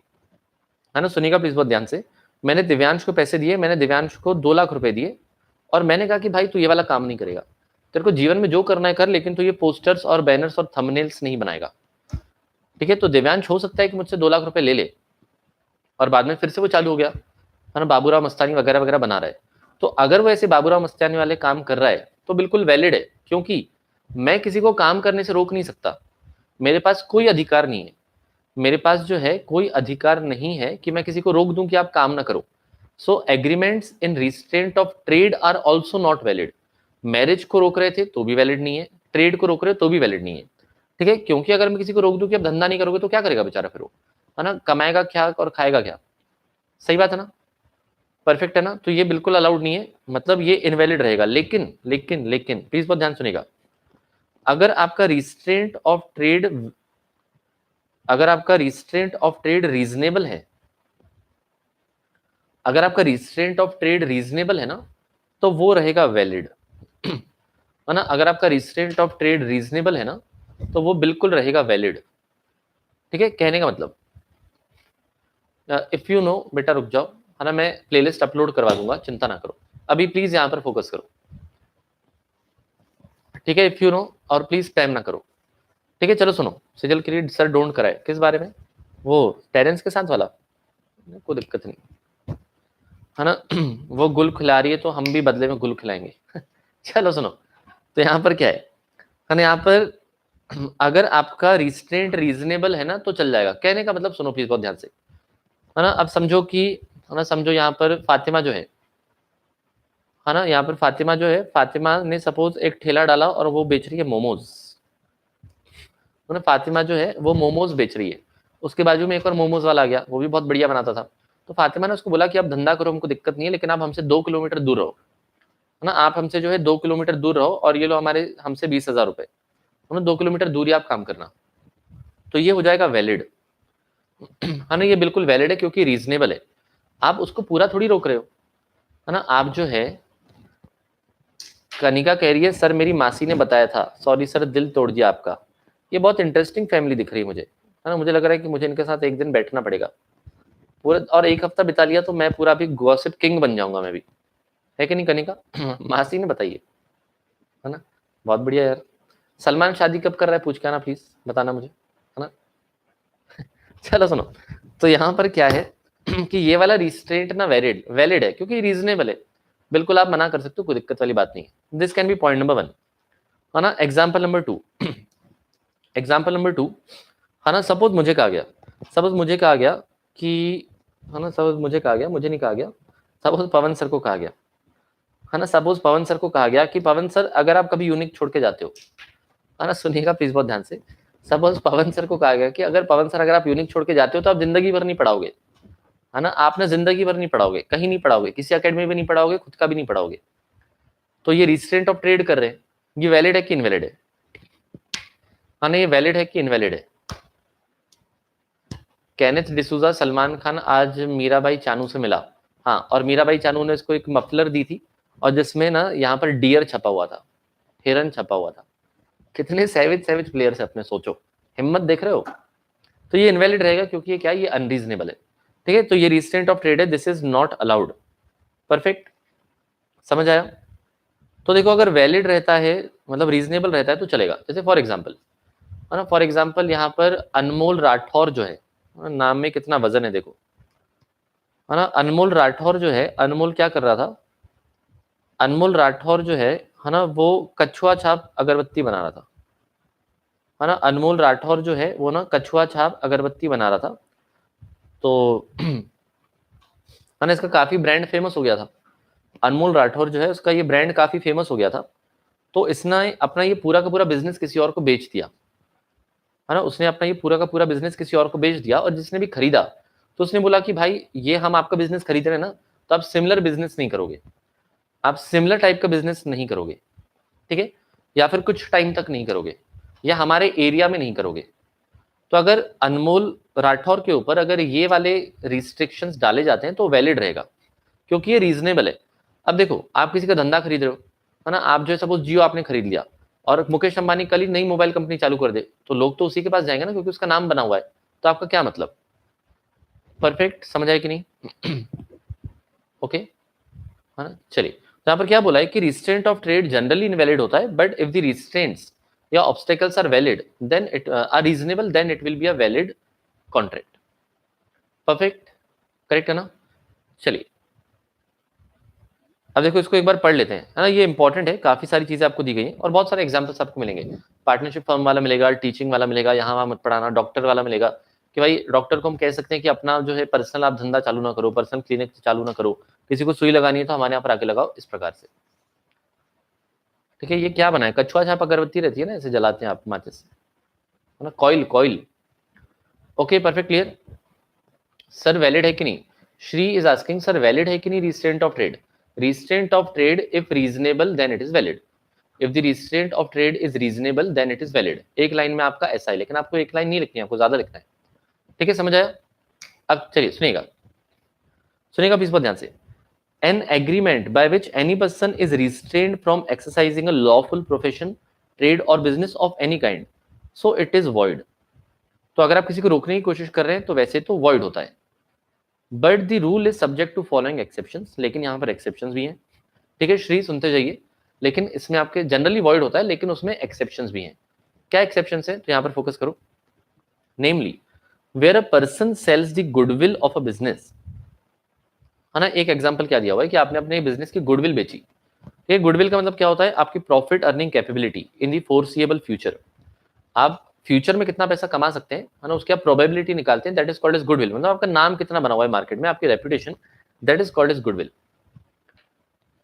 है ना, सुनिएगा प्लीज बहुत ध्यान से। मैंने दिव्यांश को पैसे दिए, मैंने दिव्यांश को 2 लाख रुपए दिए, और मैंने कहा कि भाई तू ये वाला काम नहीं करेगा, तेरे को जीवन में जो करना है कर, लेकिन तू ये पोस्टर्स और बैनर्स और थंबनेल्स नहीं बनाएगा। ठीक है, तो दिव्यांश हो सकता है कि मुझसे 2 लाख रुपए ले ले, और बाद में फिर से वो चालू हो गया, है ना, बाबूराव मस्तानी वगैरह वगैरह बना रहा है। तो अगर वो ऐसे बाबूराव मस्तानी वाले काम कर रहा है तो बिल्कुल वैलिड है, क्योंकि मैं किसी को काम करने से रोक नहीं सकता, मेरे पास कोई अधिकार नहीं है, मेरे पास जो है कोई अधिकार नहीं है कि मैं किसी को रोक दूं कि आप काम ना करो। So agreements in restraint of trade are also not valid. Marriage को रोक रहे थे तो भी वैलिड नहीं है, ट्रेड को रोक रहे तो भी वैलिड नहीं है। ठीक है, क्योंकि अगर मैं किसी को रोक दूं कि आप धंधा नहीं करोगे तो क्या करेगा बेचारा फिर वो, है ना, कमाएगा क्या और खाएगा क्या। सही बात है ना, परफेक्ट है ना। तो ये बिल्कुल अलाउड नहीं है, मतलब ये इनवैलिड रहेगा। लेकिन लेकिन लेकिन प्लीज बहुत ध्यान सुनेगा, अगर आपका रिस्ट्रेंट ऑफ ट्रेड, अगर आपका रिस्ट्रेंट ऑफ ट्रेड रीजनेबल है, अगर आपका रिस्ट्रेंट ऑफ ट्रेड रीजनेबल है ना, तो वो रहेगा वैलिड, है ना। अगर आपका रिस्ट्रेंट ऑफ ट्रेड रीजनेबल है ना, तो वो बिल्कुल रहेगा वैलिड। ठीक है, कहने का मतलब, इफ यू नो, बेटा रुक जाओ, है ना, मैं प्लेलिस्ट अपलोड करवा दूंगा, चिंता ना करो, अभी प्लीज यहां पर फोकस करो। ठीक है, इफ यू नो, और प्लीज टाइम ना करो। ठीक है, चलो सुनो, सिजल क्रिएट सर डोंट कराए, किस बारे में, वो टेरेंस के साथ वाला, कोई दिक्कत नहीं, है ना। वो गुल खिला रही है तो हम भी बदले में गुल खिलाएंगे। चलो सुनो, तो यहाँ पर क्या है ना, यहाँ पर अगर आपका रिस्ट्रेंट रीजनेबल है ना तो चल जाएगा। कहने का मतलब सुनो प्लीज बहुत ध्यान से, है ना। अब समझो कि, है ना, समझो यहाँ पर फातिमा जो है ना, यहाँ पर फातिमा जो है, फातिमा ने सपोज एक ठेला डाला और वो बेच रही है मोमोज, है ना। फातिमा जो है वो मोमोज बेच रही है, उसके बाजू में एक और मोमोज वाला आ गया, वो भी बहुत बढ़िया बनाता था। तो फातिमा ने उसको बोला कि आप धंधा करो, हमको दिक्कत नहीं है, लेकिन आप हमसे 2 किलोमीटर दूर रहो, है ना, आप हमसे जो है 2 किलोमीटर दूर रहो, और ये लो हमारे हमसे 20,000 रुपए, है ना, 2 किलोमीटर दूरी आप काम करना, तो ये हो जाएगा वैलिड, है ना। ये बिल्कुल वैलिड है क्योंकि रीजनेबल है, आप उसको पूरा थोड़ी रोक रहे हो, है ना। आप जो है, कनिका कह रही है सर मेरी मासी ने बताया था, सॉरी सर दिल तोड़ दिया आपका। ये बहुत इंटरेस्टिंग फैमिली दिख रही है मुझे, है ना, मुझे लग रहा है कि मुझे इनके साथ एक दिन बैठना पड़ेगा पूरा, और एक हफ्ता बिता लिया तो मैं पूरा भी गॉसिप किंग बन जाऊंगा मैं भी, है कि नहीं कनिका। मासी ने बताइए, है ना, बहुत बढ़िया यार। सलमान शादी कब कर रहा है पूछ के आना प्लीज, बताना मुझे, है ना। चलो सुनो, तो यहाँ पर क्या है कि ये वाला रिस्ट्रेंट ना वैलिड वैलिड है क्योंकि रीजनेबल है, बिल्कुल आप मना कर सकते हो, कोई दिक्कत वाली बात नहीं है। This can be point number 1, है ना। एग्जाम्पल नंबर 2, एग्जाम्पल नंबर 2, है ना, सपोज मुझे कहा गया, सपोज मुझे कहा गया कि, है ना, सपोज मुझे कहा गया, मुझे नहीं कहा गया, सपोज पवन सर को कहा गया, है ना, सपोज पवन सर को कहा गया कि पवन सर अगर आप कभी यूनिक छोड़ के जाते हो, है ना, सुनिएगा प्लीज बहुत ध्यान से, सपोज पवन सर को कहा गया कि अगर पवन सर अगर आप यूनिक छोड़ के जाते हो तो आप जिंदगी भर नहीं पढ़ाओगे, है ना, आपने जिंदगी भर नहीं पढ़ाओगे, कहीं नहीं पढ़ाओगे, किसी अकेडमी में नहीं पढ़ाओगे, खुद का भी नहीं पढ़ाओगे, तो ये रिस्ट्रेंट ऑफ ट्रेड कर रहे हैं, ये वैलिड है कि इनवैलिड है, हाँ ये वैलिड है कि इनवैलिड है। केनेथ डिसूजा, सलमान खान आज मीराबाई चानू से मिला, हाँ, और मीराबाई चानू ने इसको एक मफलर दी थी, और जिसमें ना यहाँ पर डियर छपा हुआ था, हिरन छपा हुआ था। कितने सैविज सैविज प्लेयर्स है अपने, सोचो, हिम्मत देख रहे हो। तो ये इनवैलिड रहेगा क्योंकि ये क्या है, ये अनरीजनेबल है। ठीक है, तो ये रिस्ट्रेंट ऑफ ट्रेड है, this is not allowed. Perfect, समझ आया। तो देखो अगर वैलिड रहता है, मतलब रीजनेबल रहता है तो चलेगा। जैसे फॉर एग्जाम्पल, है ना, फॉर एग्जाम्पल यहाँ पर अनमोल राठौर जो है, नाम में कितना वजन है देखो, है ना, अनमोल राठौर जो है, अनमोल क्या कर रहा था, अनमोल राठौर जो है ना, वो कछुआ छाप अगरबत्ती बना रहा था, है ना, अनमोल राठौर जो है वो ना कछुआ छाप अगरबत्ती बना रहा था। तो है ना, इसका काफी ब्रांड फेमस हो गया था, अनमोल राठौर जो है उसका ये ब्रांड काफी फेमस हो गया था। तो इसने अपना ये पूरा का पूरा बिजनेस किसी और को बेच दिया, है ना, उसने अपना ये पूरा का पूरा बिजनेस किसी और को बेच दिया, और जिसने भी खरीदा तो उसने बोला कि भाई ये हम आपका बिजनेस खरीद रहे हैं ना, तो आप सिमिलर बिजनेस नहीं करोगे, आप सिमिलर टाइप का बिजनेस नहीं करोगे, ठीक है, या फिर कुछ टाइम तक नहीं करोगे, या हमारे एरिया में नहीं करोगे। तो अगर अनमोल राठौर के ऊपर अगर ये वाले रिस्ट्रिक्शंस डाले जाते हैं तो वैलिड रहेगा क्योंकि ये रीजनेबल है। अब देखो, आप किसी का धंधा खरीद रहे हो, है ना, आप जो है सपोज जियो आपने खरीद लिया और मुकेश अंबानी कल ही नई मोबाइल कंपनी चालू कर दे, तो लोग तो उसी के पास जाएंगे ना, क्योंकि उसका नाम बना हुआ है। तो आपका क्या मतलब? परफेक्ट, समझ आए कि नहीं? ओके, है ना। चलिए, तो यहाँ पर क्या बोला है कि restraint of trade generally invalid होता है, बट इफ द रिस्ट्रेंट्स या obstacles are valid then it are reasonable, then it will be a valid contract. Perfect, correct है ना। चलिए, अब देखो इसको एक बार पढ़ लेते हैं, है ना, ये इंपॉर्टेंट है, काफी सारी चीजें आपको दी गई हैं और बहुत सारे एग्जांपल्स आपको मिलेंगे। पार्टनरशिप फर्म वाला मिलेगा, टीचिंग वाला मिलेगा, यहाँ वहाँ मत पढ़ाना, डॉक्टर वाला मिलेगा कि भाई डॉक्टर को हम कह सकते हैं कि अपना जो है पर्सनल आप धंधा चालू ना करो, पर्सनल क्लिनिक चालू ना करो, किसी को सुई लगानी है तो हमारे यहाँ पर आके लगाओ, इस प्रकार से। ठीक है, ये क्या बना है, कछुआ छाप अगरबत्ती रहती है ना, ऐसे जलाते हैं आप माचिस, है ना, coil coil. Okay, perfect, clear. Sir valid है कि नहीं? Shri is asking sir valid है कि नहीं restraint of trade? Restraint of trade if reasonable then it is valid, if the restraint of trade is reasonable then it is valid. एक लाइन में आपका ऐसा है, लेकिन आपको एक लाइन नहीं लिखनी है, आपको ज्यादा लिखना है। ठीक है, समझ आया? अब चलिए सुनिएगा, सुनिएगा प्लीज बहुत ध्यान से। An agreement by which any person is restrained from exercising a lawful profession, trade or business of any kind, so it is void. तो अगर आप किसी को रोकने की कोशिश कर रहे हैं तो वैसे तो वॉइड होता है, but the rule is subject to following exceptions, लेकिन यहाँ पर एक्सेप्शंस भी हैं। ठीक है श्री, सुनते जाइए, लेकिन इसमें आपके जनरली वॉइड होता है, लेकिन उसमें एक्सेप्शंस भी हैं। क्या एक्सेप्शंस है, तो यहाँ पर फोकस करो। Namely where a person sells the goodwill of a business, है ना। एक एग्जांपल क्या दिया हुआ है कि आपने अपने बिजनेस की गुडविल बेची। ये गुडविल का मतलब क्या होता है, आपकी प्रॉफिट अर्निंग कैपेबिलिटी इन दी फोर्सिएबल फ्यूचर। आप फ्यूचर में कितना पैसा कमा सकते हैं, है ना, उसकी आप प्रोबेबिलिटी निकालते हैं, that is called as goodwill. मतलब आपका नाम कितना बना हुआ है मार्केट में, आपकी reputation, that is called as goodwill.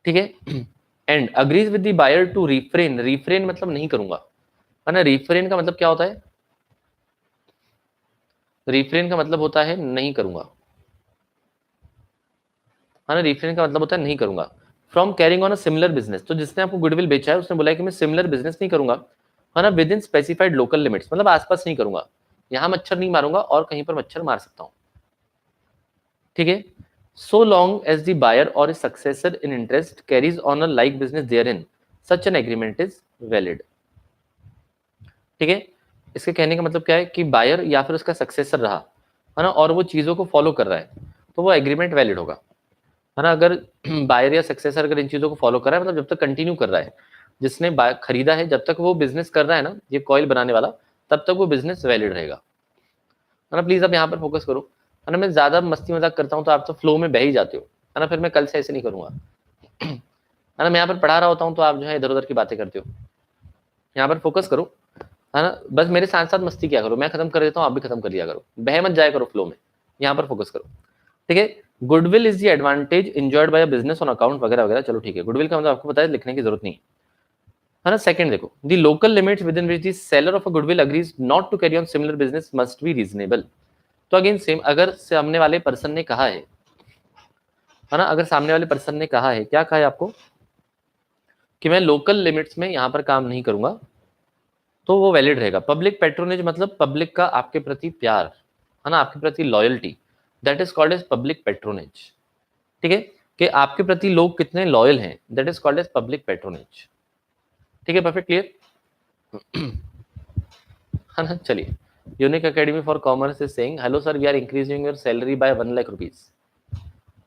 ठीक है, and agrees with the buyer to refrain, refrain मतलब नहीं करूंगा, है ना। रिफ्रेन का मतलब क्या होता है, रिफ्रेन का मतलब होता है नहीं करूंगा, है ना। रिफ्रेन का मतलब होता है नहीं करूंगा। From carrying on a similar business, तो जिसने आपको गुडविल बेचा है उसने बोला है कि मैं सिमिलर बिजनेस नहीं करूंगा, है ना, with in specified local limits, मतलब आसपास नहीं करूंगा, यहां मच्छर नहीं मारूंगा और कहीं पर मच्छर मार सकता हूं। ठीक है, so long as the buyer or a successor in interest carries on a like business therein, such an agreement is valid। ठीक है, इसके कहने का मतलब क्या है कि बायर या फिर उसका सक्सेसर रहा, है ना, और वो चीजों को फॉलो कर रहा है, तो वो एग्रीमेंट वैलिड होगा, है ना। अगर बायर या सक्सेसर अगर इन चीजों को फॉलो कर रहा है, मतलब जब तक कंटिन्यू कर रहा है, जिसने खरीदा है जब तक वो बिजनेस कर रहा है ना, ये कॉइल बनाने वाला, तब तक वो बिजनेस वैलिड रहेगा, है ना। प्लीज अब यहाँ पर फोकस करो, है ना। मैं ज्यादा मस्ती मजाक करता हूँ तो आप तो फ्लो में बह ही जाते हो, है ना, फिर मैं कल से ऐसे नहीं करूंगा, है ना। मैं यहाँ पर पढ़ा रहा होता हूँ तो आप जो है इधर उधर की बातें करते हो, यहाँ पर फोकस करो, है ना। बस मेरे साथ साथ मस्ती क्या करो, मैं खत्म कर देता हूँ, आप भी खत्म कर दिया करो, बह मत जाया करो फ्लो में, यहाँ पर फोकस करो। ठीक है, goodwill is the advantage enjoyed by a business on account वगैरह वगैरह, चलो ठीक है, गुडविल का मतलब आपको पता है, लिखने की जरूरत नहीं है ना। सेकंड देखो, the local limits within which the seller of a goodwill agrees not to carry on similar business must be reasonable. तो अगेन सेम, अगर सामने वाले पर्सन ने कहा है ना, अगर सामने वाले पर्सन ने कहा है, क्या कहा है आपको, कि मैं लोकल लिमिट्स में यहां पर काम नहीं करूंगा, तो वो वैलिड रहेगा। पब्लिक पेट्रोनेज मतलब पब्लिक का आपके प्रति प्यार, है ना, आपके प्रति loyalty, that is called as public patronage. ठीक है, कि आपके प्रति लोग कितने लॉयल हैं, that is called as public patronage. ठीक है, परफेक्ट, क्लियर, है ना। चलिए, Unacademy for commerce is saying hello sir, we are increasing your salary by 1 lakh rupees,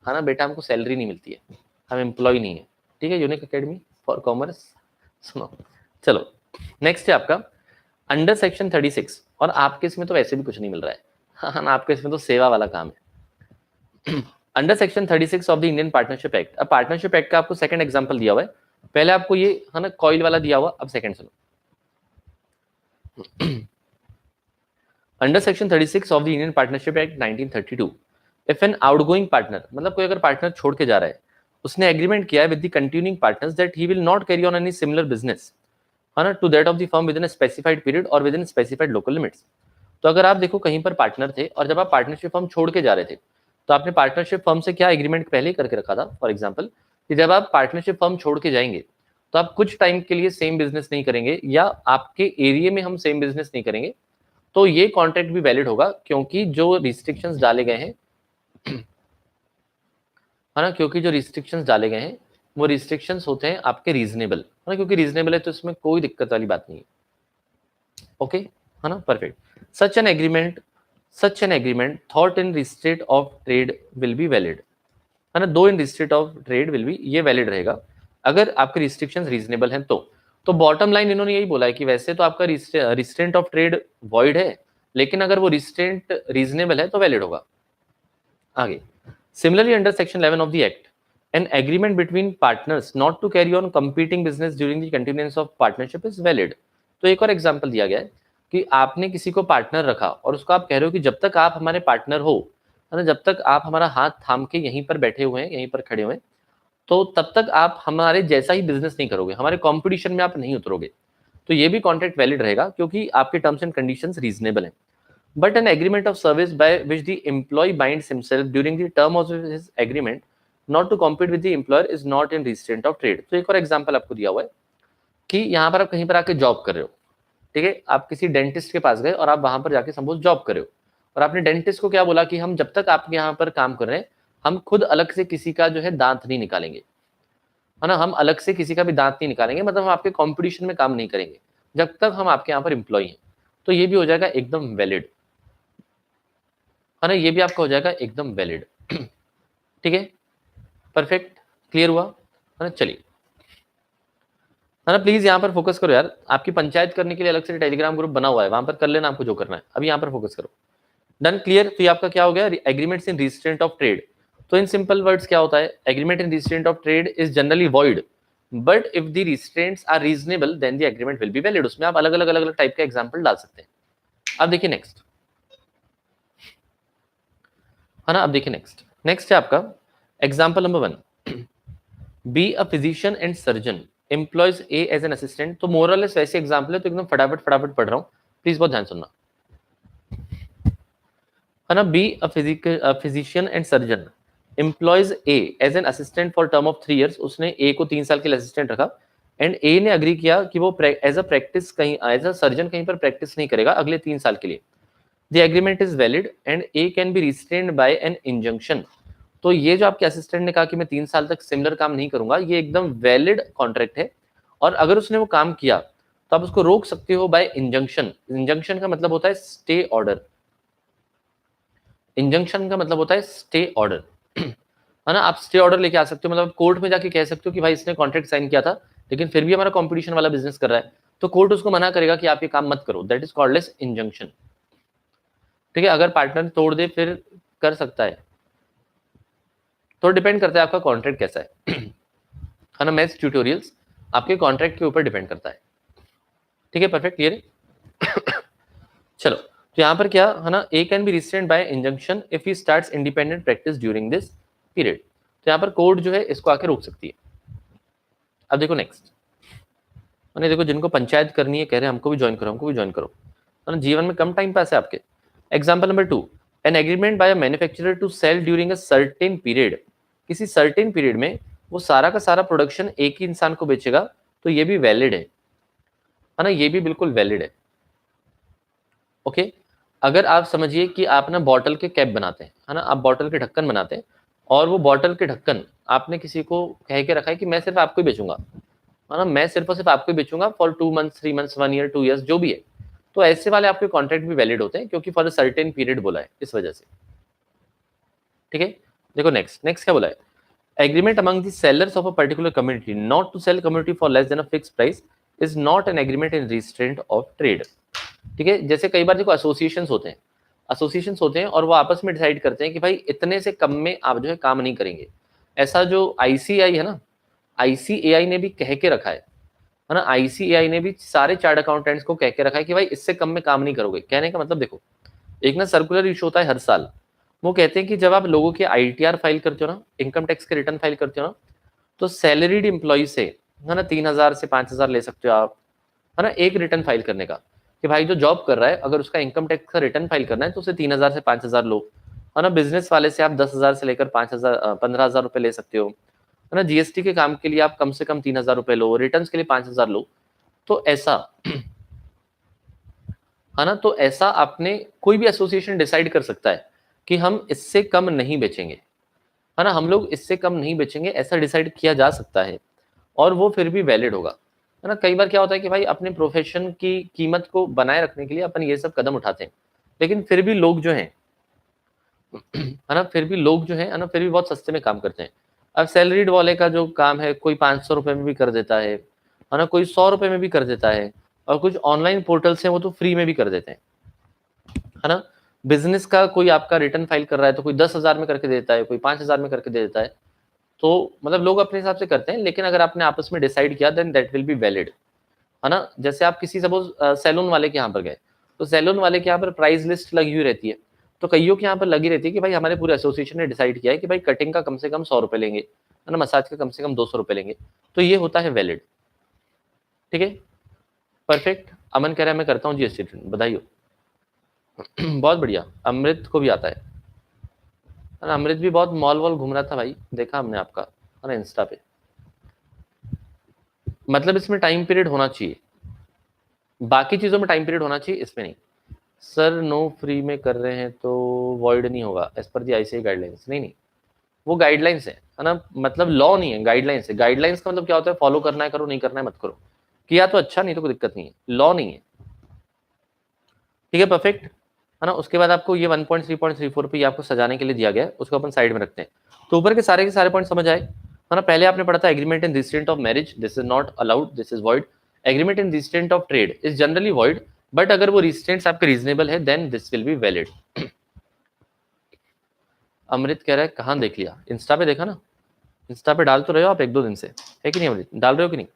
है ना। बेटा हमको सैलरी नहीं मिलती है, हम एम्प्लॉय नहीं है। ठीक है, यूनिक एकेडमी फॉर कॉमर्स, सुनो। चलो, नेक्स्ट है आपका अंडर सेक्शन 36, और आपके इसमें तो वैसे भी कुछ नहीं मिल रहा है, हाँ ना, आपके इसमें तो सेवा वाला काम है। Under section 36 of the Indian Partnership act, अब पार्टनरशिप एक्ट का आपको सेकंड एग्जांपल दिया हुआ है, पहले आपको ये, है ना, कॉइल वाला दिया हुआ, अब सेकंड सुनो। Under section 36 of the Indian Partnership Act 1932, if an outgoing partner, मतलब कोई अगर पार्टनर छोड़ के जा रहा है, उसने एग्रीमेंट किया है with the continuing partners that he will not carry on any similar business, है ना, to that of the firm within specified period or within specified local limits. तो अगर आप देखो कहीं पर पार्टनर थे और जब आप पार्टनरशिप फर्म छोड़ के जा रहे थे, तो आपने पार्टनरशिप फर्म से क्या एग्रीमेंट पहले ही करके रखा था, फॉर एग्जाम्पल, कि जब आप पार्टनरशिप फर्म छोड़ के जाएंगे तो आप कुछ टाइम के लिए सेम बिजनेस नहीं करेंगे, या आपके एरिया में हम सेम बिजनेस नहीं करेंगे, तो ये कॉन्ट्रैक्ट भी वैलिड होगा, क्योंकि जो रिस्ट्रिक्शंस डाले गए हैं, है ना, क्योंकि जो रिस्ट्रिक्शंस डाले गए हैं वो रिस्ट्रिक्शंस होते हैं आपके रीजनेबल, है ना, क्योंकि रीजनेबल है तो इसमें कोई दिक्कत वाली बात नहीं है। ओके, है ना, perfect. Such an agreement thought in restraint of trade will be valid, है ना, though in restraint of trade will be, ये वैलिड रहेगा अगर आपके रिस्ट्रिक्शंस रीजनेबल हैं तो बॉटम लाइन इन्होंने यही बोला है कि वैसे तो आपका रिस्ट्रेंट ऑफ ट्रेड वॉइड है, लेकिन अगर वो रिस्ट्रेंट रीजनेबल है तो वैलिड होगा। आगे, similarly under section 11 of the act, an agreement between partners not to carry on competing business during the continuance of partnership is valid। तो एक और एग्जांपल दिया गया है कि आपने किसी को पार्टनर रखा और उसको आप कह रहे हो कि जब तक आप हमारे पार्टनर हो, है ना, जब तक आप हमारा हाथ थाम के यहीं पर बैठे हुए हैं, यहीं पर खड़े हुए हैं, तो तब तक आप हमारे जैसा ही बिजनेस नहीं करोगे, हमारे कंपटीशन में आप नहीं उतरोगे, तो ये भी कॉन्ट्रैक्ट वैलिड रहेगा क्योंकि आपके टर्म्स एंड कंडीशंस रीजनेबल हैं। But an agreement of service by which the employee binds himself during the term of his agreement not to compete with the employer is not in restraint of trade। तो एक और एग्जांपल आपको दिया हुआ है कि यहाँ पर आप कहीं पर आके जॉब कर रहे हो, ठीक है, आप किसी डेंटिस्ट के पास गए और आप वहां पर जाके सपोज जॉब कर रहे हो, और आपने डेंटिस्ट को क्या बोला कि हम जब तक आप यहाँ पर काम कर रहे हैं हम खुद अलग से किसी का जो है दांत नहीं निकालेंगे, है ना, हम अलग से किसी का भी दांत नहीं निकालेंगे, मतलब हम आपके कॉम्पिटिशन में काम नहीं करेंगे जब तक हम आपके यहाँ पर एम्प्लॉय हैं, तो ये भी हो जाएगा एकदम वैलिड, है ना, ये भी आपका हो जाएगा एकदम वैलिड। ठीक है, परफेक्ट, क्लियर हुआ, है ना। चलिए, है ना, प्लीज यहाँ पर फोकस करो यार, आपकी पंचायत करने के लिए अलग से टेलीग्राम ग्रुप बना हुआ है, वहां पर कर लेना आपको जो करना है, अभी यहाँ पर फोकस करो। Done, clear. तो ये आपका क्या हो गया, agreements in restraint of trade. तो इन सिंपल वर्ड्स क्या होता है, agreement in restraint of trade is generally void, but if the restraints are reasonable then the agreement will be valid. उसमें आप अलग अलग टाइप का एग्जांपल डाल सकते हैं। अब देखिए नेक्स्ट, है ना, अब देखिए नेक्स्ट है आपका example number 1, B a physician and surgeon employs A as an assistant. तो मोरलेस वैसे एग्जांपल है, तो एकदम फटाफट पढ़ रहा हूं, प्लीज बहुत ध्यान सुनना, है ना। B a physician and surgeon employs A as an assistant for term of 3 years। उसने ए को 3 साल के लिए असिस्टेंट रखा एंड ए ने अग्री किया कि वो एज अ प्रैक्टिस कहीं एज अ सर्जन कहीं पर प्रैक्टिस नहीं करेगा अगले 3 साल के लिए। The agreement is valid and A can be restrained by an injunction. तो ये जो आपके असिस्टेंट ने कहा कि मैं 3 साल तक सिमिलर काम नहीं करूंगा, ये एकदम वैलिड कॉन्ट्रैक्ट है, और अगर उसने वो काम किया तो आप उसको रोक सकते हो बाय इंजंक्शन। इंजंक्शन का मतलब होता है स्टे ऑर्डर, इंजंक्शन का मतलब होता है स्टे ऑर्डर, है ना। आप स्टे ऑर्डर लेके आ सकते हो, मतलब कोर्ट में जाके कह सकते हो कि भाई इसने कॉन्ट्रैक्ट साइन किया था लेकिन फिर भी हमारा कंपटीशन वाला बिजनेस कर रहा है, तो कोर्ट उसको मना करेगा कि आप ये काम मत करो, that is called as injunction. ठीक है, अगर पार्टनर तोड़ दे फिर कर सकता है, तो डिपेंड करता है आपका कॉन्ट्रैक्ट कैसा है ना। मैथ्स ट्यूटोरियल्स आपके कॉन्ट्रैक्ट के ऊपर डिपेंड करता है। ठीक है, परफेक्ट, क्लियर है। चलो, तो यहाँ पर क्या है ना, A can be restrained by injunction if he starts independent practice during this period. तो यहाँ पर कोर्ट जो है इसको आके रोक सकती है। अब देखो नेक्स्ट, मैंने देखो जिनको पंचायत करनी है कह रहे हैं हमको भी ज्वाइन करो, हमको भी ज्वाइन करो, है ना, जीवन में कम टाइम पास है आपके। Example number 2, an agreement by a manufacturer to sell during a certain period. किसी सर्टेन पीरियड में वो सारा का सारा प्रोडक्शन एक ही इंसान को बेचेगा, तो ये भी वैलिड है ना, ये भी बिल्कुल वैलिड है। ओके, अगर आप समझिए कि आप ना बॉटल के कैप बनाते हैं, है ना, आप बॉटल के ढक्कन बनाते हैं, और वो बॉटल के ढक्कन आपने किसी को कह के रखा है कि मैं सिर्फ आपको ही बेचूंगा, है ना, मैं सिर्फ और सिर्फ आपको ही बेचूंगा for 2 months 3 months 1 year 2 years जो भी है, तो ऐसे वाले आपके कॉन्ट्रैक्ट भी वैलिड होते हैं क्योंकि फॉर अ सर्टेन पीरियड बोला है इस वजह से। ठीक है, देखो नेक्स्ट क्या बोला है, agreement among the sellers of a particular community not to sell community for less than a fix price is not an agreement in restraint of trade. ठीक है, जैसे कई बार देखो एसोसिएशंस होते हैं और वो आपस में डिसाइड करते हैं कि भाई इतने से कम में आप जो है काम नहीं करेंगे। ऐसा जो आईसीआई है ना, आईसीएआई ने भी कह के रखा है ना, आईसीएआई ने भी सारे चार्ट अकाउंटेंट्स को कह के रखा है कि भाई इससे कम में काम नहीं करोगे। कहने का मतलब देखो, एक ना सर्कुलर इशू होता है हर साल, वो कहते हैं कि जब आप लोगों के आईटीआर फाइल करते हो ना, इनकम टैक्स के रिटर्न फाइल करते हो ना, तो सैलरीड एम्प्लॉय से, है ना, 3,000 से 5,000 ले सकते हो आप, है ना, एक रिटर्न फाइल करने का, कि भाई जो जॉब कर रहा है अगर उसका इनकम टैक्स का रिटर्न फाइल करना है तो उसे 3,000 से 5,000 लो, है ना। बिजनेस वाले से आप 10,000 से लेकर 5,000 15,000 रुपए ले सकते हो, है ना। जीएसटी के काम के लिए आप कम से कम 3,000 रुपए लो, रिटर्न के लिए 5,000 लो। तो ऐसा, है ना, तो ऐसा आपने कोई भी एसोसिएशन डिसाइड कर सकता है कि हम इससे कम नहीं बेचेंगे, है ना, हम लोग इससे कम नहीं बेचेंगे, ऐसा डिसाइड किया जा सकता है और वो फिर भी वैलिड होगा, है ना। कई बार क्या होता है कि भाई अपने प्रोफेशन की कीमत को बनाए रखने के लिए अपन ये सब कदम उठाते हैं, लेकिन फिर भी लोग जो हैं, है ना, फिर भी लोग जो है ना, फिर भी बहुत सस्ते में काम करते हैं। अब सैलरीड वाले का जो काम है, कोई 500 रुपए में भी कर देता है ना, कोई 100 रुपए में भी कर देता है, और कुछ ऑनलाइन पोर्टल्स हैं वो तो फ्री में भी कर देते हैं, है ना। बिजनेस का कोई आपका रिटर्न फाइल कर रहा है तो कोई 10,000 में करके देता है, कोई 5,000 में करके दे देता है। तो मतलब लोग अपने हिसाब से करते हैं, लेकिन अगर आपने आपस में डिसाइड किया then that will be valid, है ना। जैसे आप किसी सपोज सैलून वाले के यहाँ पर गए, तो सैलून वाले के यहाँ पर प्राइस लिस्ट लगी हुई रहती है, तो कईयों के यहाँ पर लगी रहती है कि भाई हमारे पूरे एसोसिएशन ने डिसाइड किया है कि भाई कटिंग का कम से कम 100 रुपए लेंगे, है ना, मसाज का कम से कम 200 रुपए लेंगे, तो ये होता है वैलिड। ठीक है, परफेक्ट। अमन कह रहा है मैं करता हूँ जीएसटी रिटर्न, बधाई हो। बहुत बढ़िया, अमृत को भी आता है ना। अमृत भी बहुत मॉल वॉल घूम रहा था भाई, देखा हमने आपका, है ना, इंस्टा पे। मतलब इसमें टाइम पीरियड होना चाहिए, बाकी चीजों में टाइम पीरियड होना चाहिए, इसमें नहीं। सर नो फ्री में कर रहे हैं तो वॉइड नहीं होगा एज पर दी आईसीआई गाइडलाइंस? नहीं नहीं, वो गाइडलाइंस है ना, मतलब लॉ नहीं है, गाइडलाइंस है। गाइडलाइंस का मतलब क्या होता है, फॉलो करना है करो, नहीं करना है मत करो, किया तो अच्छा, नहीं तो कोई दिक्कत नहीं है, लॉ नहीं है। ठीक है, परफेक्ट, है ना। उसके बाद आपको ये 1.3.34 पे आपको सजाने के लिए दिया गया है, उसको अपन साइड में रखते हैं। तो ऊपर के सारे पॉइंट समझ आए, है ना। पहले आपने पढ़ा था agreement in restraint of marriage, this is not allowed, this is void. Agreement in restraint of trade is generally void, but अगर वो रिस्ट्रेंट्स आपके रीजनेबल है then this will be valid. Amrit कह रहा है कहाँ देख लिया, इंस्टा पे देखा ना, इंस्टा पे डाल तो रहे हो आप 1-2 दिन से, है कि नहीं अमृत, डाल रहे हो कि नहीं?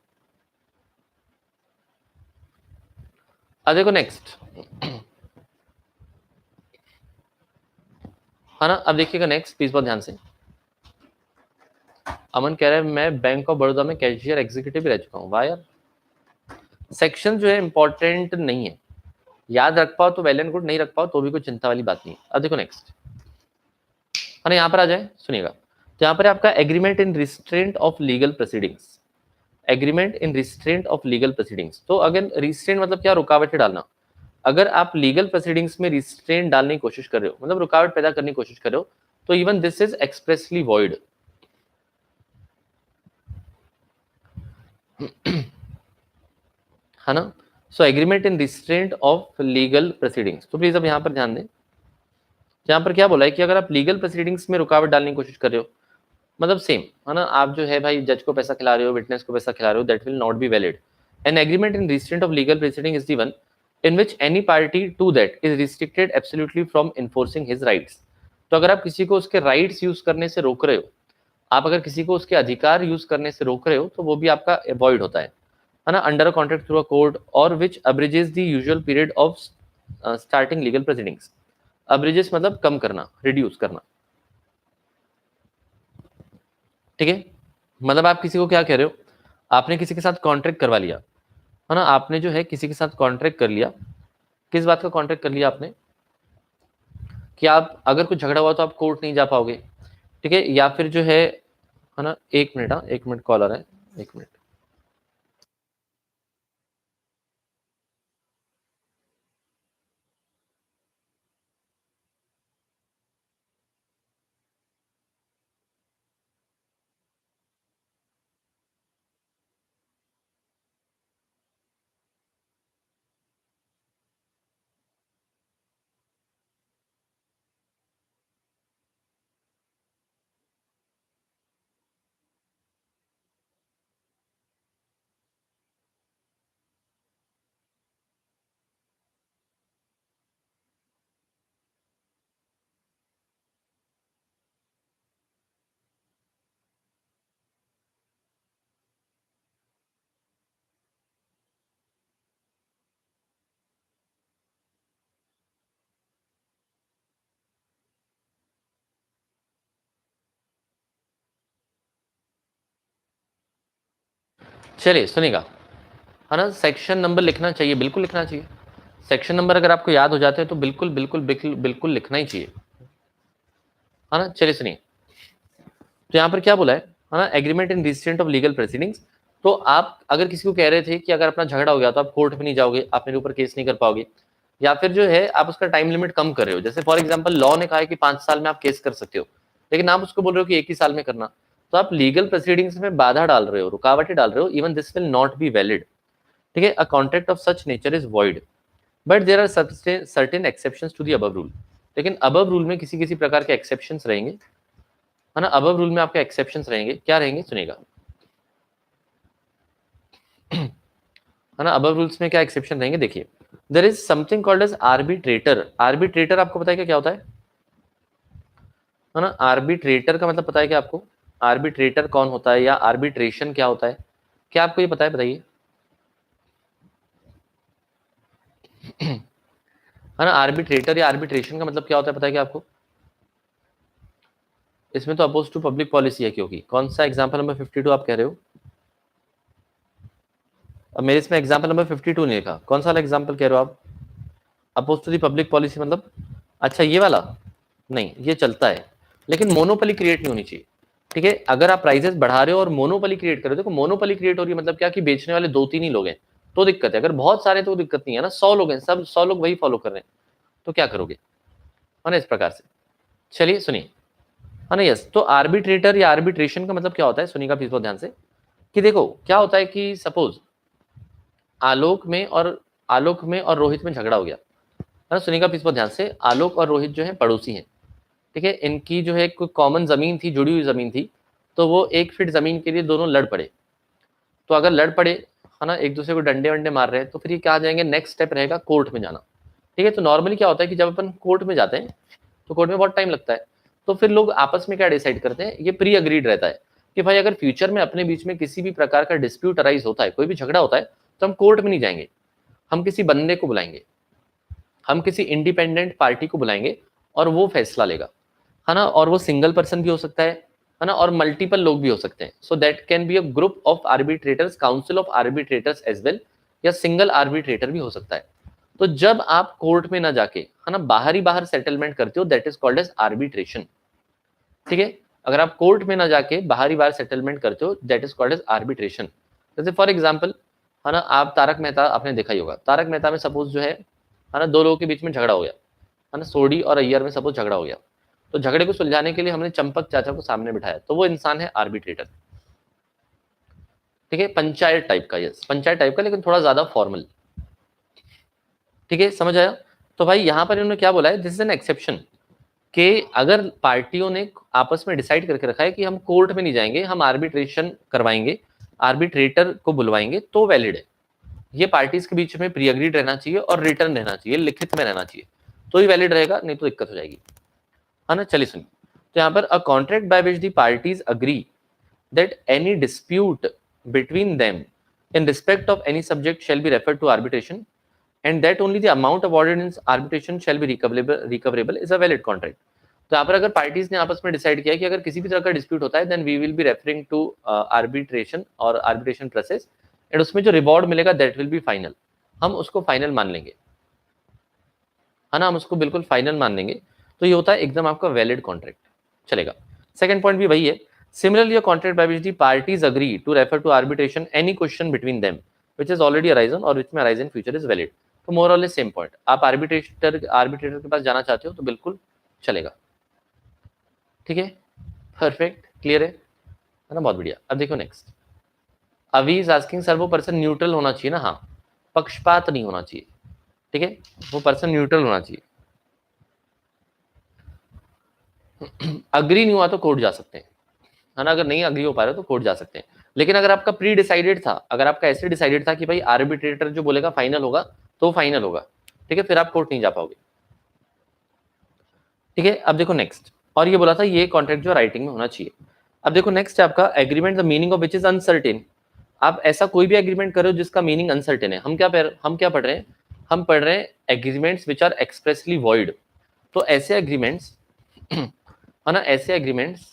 देखो नेक्स्ट, है ना। अब देखिएगा नेक्स्ट प्लीज बहुत ध्यान से। अमन कह रहा है मैं बैंक ऑफ बड़ौदा में कैशियर एग्जीक्यूटिव भी रह चुका हूँ, वाह यार। सेक्शन जो है इंपॉर्टेंट नहीं है, याद रख पाओ तो वेल एंड गुड, नहीं रख पाओ तो भी कोई चिंता वाली बात नहीं। अब देखो नेक्स्ट, है ना, यहाँ पर आ जाए, सुनिएगा। तो यहाँ पर आपका agreement in restraint of legal proceedings, agreement in restraint of legal proceedings. तो अगर रिस्ट्रेंट मतलब क्या, रुकावटें डालना। अगर आप लीगल प्रोसीडिंग्स में रिस्ट्रेंट डालने की कोशिश कर रहे हो, मतलब रुकावट पैदा करने की कोशिश कर रहे हो, तो even this is expressly void. है ना। So agreement in restraint of legal proceedings, तो प्लीज अब यहाँ पर ध्यान दें, यहाँ पर क्या बोला है कि अगर आप लीगल प्रोसीडिंग्स में रुकावट डालने की कोशिश कर रहे हो, मतलब सेम, है ना, आप जो है भाई जज को पैसा खिला रहे हो, विटनेस को पैसा खिला रहे हो, that will not be valid. An agreement in restraint of legal proceeding is the one in which any party to that is restricted absolutely from enforcing his rights. तो अगर आप किसी को उसके राइट्स यूज करने से रोक रहे हो, आप अगर किसी को उसके अधिकार यूज करने से रोक रहे हो, तो वो भी आपका अवॉइड होता है ना, under a contract through a court or which abridges the usual period of starting legal proceedings. Abridges मतलब कम करना, रिड्यूस करना। ठीक है, मतलब आप किसी को क्या कह रहे हो, आपने किसी के साथ कॉन्ट्रैक्ट करवा लिया, है ना, आपने जो है किसी के साथ कॉन्ट्रैक्ट कर लिया, किस बात का कॉन्ट्रैक्ट कर लिया आपने, कि आप अगर कुछ झगड़ा हुआ तो आप कोर्ट नहीं जा पाओगे। ठीक है, या फिर जो है ना, 1 मिनट, हाँ 1 मिनट कॉल आ रहा है, 1 मिनट। चलिए सुनिएगा, है ना, सेक्शन नंबर लिखना चाहिए, बिल्कुल लिखना चाहिए। सेक्शन नंबर अगर आपको याद हो जाते हैं तो बिल्कुल बिल्कुल बिल्कुल बिल्कुल लिखना ही चाहिए, है ना। चलिए सुनिए, तो यहाँ पर क्या बोला है ना, agreement in restraint of legal proceedings. तो आप अगर किसी को कह रहे थे कि अगर अपना झगड़ा हो गया तो आप कोर्ट में नहीं जाओगे, आप मेरे ऊपर केस नहीं कर पाओगे, या फिर जो है आप उसका टाइम लिमिट कम कर रहे हो, जैसे फॉर एग्जांपल लॉ ने कहा है कि 5 साल में आप केस कर सकते हो, लेकिन आप उसको बोल रहे हो कि 1 ही साल में करना, तो आप लीगल प्रोसीडिंग्स में बाधा डाल रहे हो, रुकावटें डाल रहे हो। Even this will not be valid, ठीक है। A contract of such nature is void, but there are certain exceptions to the above rule. लेकिन अबव रूल में किसी किसी प्रकार के एक्सेप्शंस रहेंगे, है ना। अबव रूल में आपके एक्सेप्शंस रहेंगे, क्या रहेंगे सुनिएगा, है ना। अबव रूल्स में क्या एक्सेप्शन रहेंगे, देखिए। There is something called as arbitrator. Arbitrator आपको पता है क्या क्या होता है ना। आर्बिट्रेटर का मतलब पता है क्या आपको, आर्बिट्रेटर कौन होता है या आर्बिट्रेशन क्या होता है, क्या आपको ये पता है, बताइए, है ना। आर्बिट्रेटर या आर्बिट्रेशन का मतलब क्या होता है, पता है क्या आपको। इसमें तो अपोज टू पब्लिक पॉलिसी है, क्योंकि कौन सा एग्जाम्पल नंबर 52 आप कह रहे हो। अब मेरे इसमें एग्जाम्पल नंबर 52 नहीं लिखा, कौन सा वाला एग्जाम्पल कह रहे हो आप, opposed to the public policy मतलब, अच्छा ये वाला, नहीं ये चलता है, लेकिन मोनोपोली क्रिएट नहीं होनी चाहिए, ठीक है। अगर आप प्राइसेस बढ़ा रहे हो और मोनोपोली क्रिएट कर रहे हो, देखो मोनोपोली क्रिएट हो रही है मतलब क्या, कि बेचने वाले 2-3 ही लोग हैं तो दिक्कत है। अगर बहुत सारे तो दिक्कत नहीं है ना, 100 लोग हैं, सब 100 लोग वही फॉलो कर रहे हैं, तो क्या करोगे, है ना, इस प्रकार से। चलिए सुनिए, है ना। यस, तो आर्बिट्रेटर या आर्बिट्रेशन का मतलब क्या होता है, सुनिएगा प्लीज बहुत ध्यान से, कि देखो क्या होता है कि सपोज आलोक में और रोहित में झगड़ा हो गया, है ना। सुनिएगा प्लीज बहुत ध्यान से, आलोक और रोहित जो है पड़ोसी हैं, ठीक है। इनकी जो है कोई कॉमन जमीन थी, जुड़ी हुई जमीन थी, तो वो 1 फीट जमीन के लिए दोनों लड़ पड़े। तो अगर लड़ पड़े, है ना, एक दूसरे को डंडे वंडे मार रहे हैं, तो फिर ये क्या आ जाएंगे, नेक्स्ट स्टेप रहेगा कोर्ट में जाना, ठीक है। तो नॉर्मली क्या होता है कि जब अपन कोर्ट में जाते हैं तो कोर्ट में बहुत टाइम लगता है, तो फिर लोग आपस में क्या डिसाइड करते हैं, ये प्री अग्रीड रहता है कि भाई अगर फ्यूचर में अपने बीच में किसी भी प्रकार का डिस्प्यूट अराइज होता है, कोई भी झगड़ा होता है, तो हम कोर्ट में नहीं जाएंगे, हम किसी बंदे को बुलाएंगे, हम किसी इंडिपेंडेंट पार्टी को बुलाएंगे और वो फैसला लेगा, है ना। और वो सिंगल पर्सन भी हो सकता है ना, और मल्टीपल लोग भी हो सकते हैं। So that can be a group of arbitrators, council of arbitrators as well, या सिंगल आर्बिट्रेटर भी हो सकता है। तो जब आप कोर्ट में ना जाके, है ना, बाहर सेटलमेंट करते हो, that is called as arbitration, ठीक है। अगर आप कोर्ट में ना जाके बाहर सेटलमेंट करते हो, that is called as arbitration. जैसे फॉर एग्जाम्पल, है ना, आप तारक मेहता आपने देखा ही होगा, तारक मेहता में सपोज जो है ना, 2 लोगों के बीच में झगड़ा हो गया, है ना, सोडी और अय्यर में सपोज झगड़ा हो गया, तो झगड़े को सुलझाने के लिए हमने चंपक चाचा को सामने बिठाया, तो वो इंसान है आर्बिट्रेटर, ठीक है। पंचायत टाइप का, यस पंचायत टाइप का, लेकिन थोड़ा ज्यादा फॉर्मल, ठीक है, समझ आया। तो भाई यहाँ पर इन्होंने क्या बोला है, दिस इज एन एक्सेप्शन, कि अगर पार्टियों ने आपस में डिसाइड करके रखा है कि हम कोर्ट में नहीं जाएंगे, हम आर्बिट्रेशन करवाएंगे, आर्बिट्रेटर को बुलवाएंगे, तो वैलिड है। ये पार्टीज के बीच में प्री अग्रीड रहना चाहिए और रिटर्न रहना चाहिए, लिखित में रहना चाहिए, तो ही वैलिड रहेगा, नहीं तो दिक्कत हो जाएगी, है ना। चलिए सुनिए, तो यहाँ पर अ contract by which the parties agree that any dispute between them in respect of any subject shall be referred to arbitration, and that only the amount awarded in arbitration shall be recoverable is a valid contract. तो यहाँ पर अगर पार्टीज ने आपस में डिसाइड किया कि अगर किसी भी तरह का डिस्प्यूट होता है, then we will be referring to arbitration और आर्बिट्रेशन प्रोसेस, एंड उसमें जो रिवॉर्ड मिलेगा दैट विल बी फाइनल, हम उसको फाइनल मान लेंगे, है ना, हम उसको बिल्कुल फाइनल मान लेंगे। तो ये होता है एकदम आपका वैलिड कॉन्ट्रैक्ट, चलेगा। सेकंड पॉइंट भी वही है, similarly a contract by which the parties agree to refer to arbitration any question between them which is already arisen or which may arise in future is valid. तो more or less same point, आप आर्बिट्रेटर के पास जाना चाहते हो तो बिल्कुल चलेगा, ठीक है, परफेक्ट, क्लियर है ना, बहुत बढ़िया। अब देखो नेक्स्ट, अभी इज आस्किंग सर वो पर्सन न्यूट्रल होना चाहिए ना, हाँ, पक्षपात नहीं होना चाहिए, ठीक है, वो पर्सन न्यूट्रल होना चाहिए। अग्री नहीं हुआ तो कोर्ट जा सकते हैं, है ना, अगर नहीं अग्री हो पा रहे तो कोर्ट जा सकते हैं। लेकिन अगर आपका प्री डिसाइडेड था, अगर आपका ऐसे डिसाइडेड था कि भाई आर्बिट्रेटर जो बोलेगा फाइनल होगा तो फाइनल होगा, ठीक है, फिर आप कोर्ट नहीं जा पाओगे, ठीक है। अब देखो नेक्स्ट, और ये बोला था ये कॉन्ट्रैक्ट जो राइटिंग में होना चाहिए। अब देखो नेक्स्ट है आपका agreement the meaning of which is uncertain. आप ऐसा कोई भी एग्रीमेंट करो जिसका मीनिंग अनसर्टेन है। हम क्या पढ़ रहे हैं, हम पढ़ रहे हैं agreements which are expressly void. तो ऐसे एग्रीमेंट्स, है ना, ऐसे एग्रीमेंट्स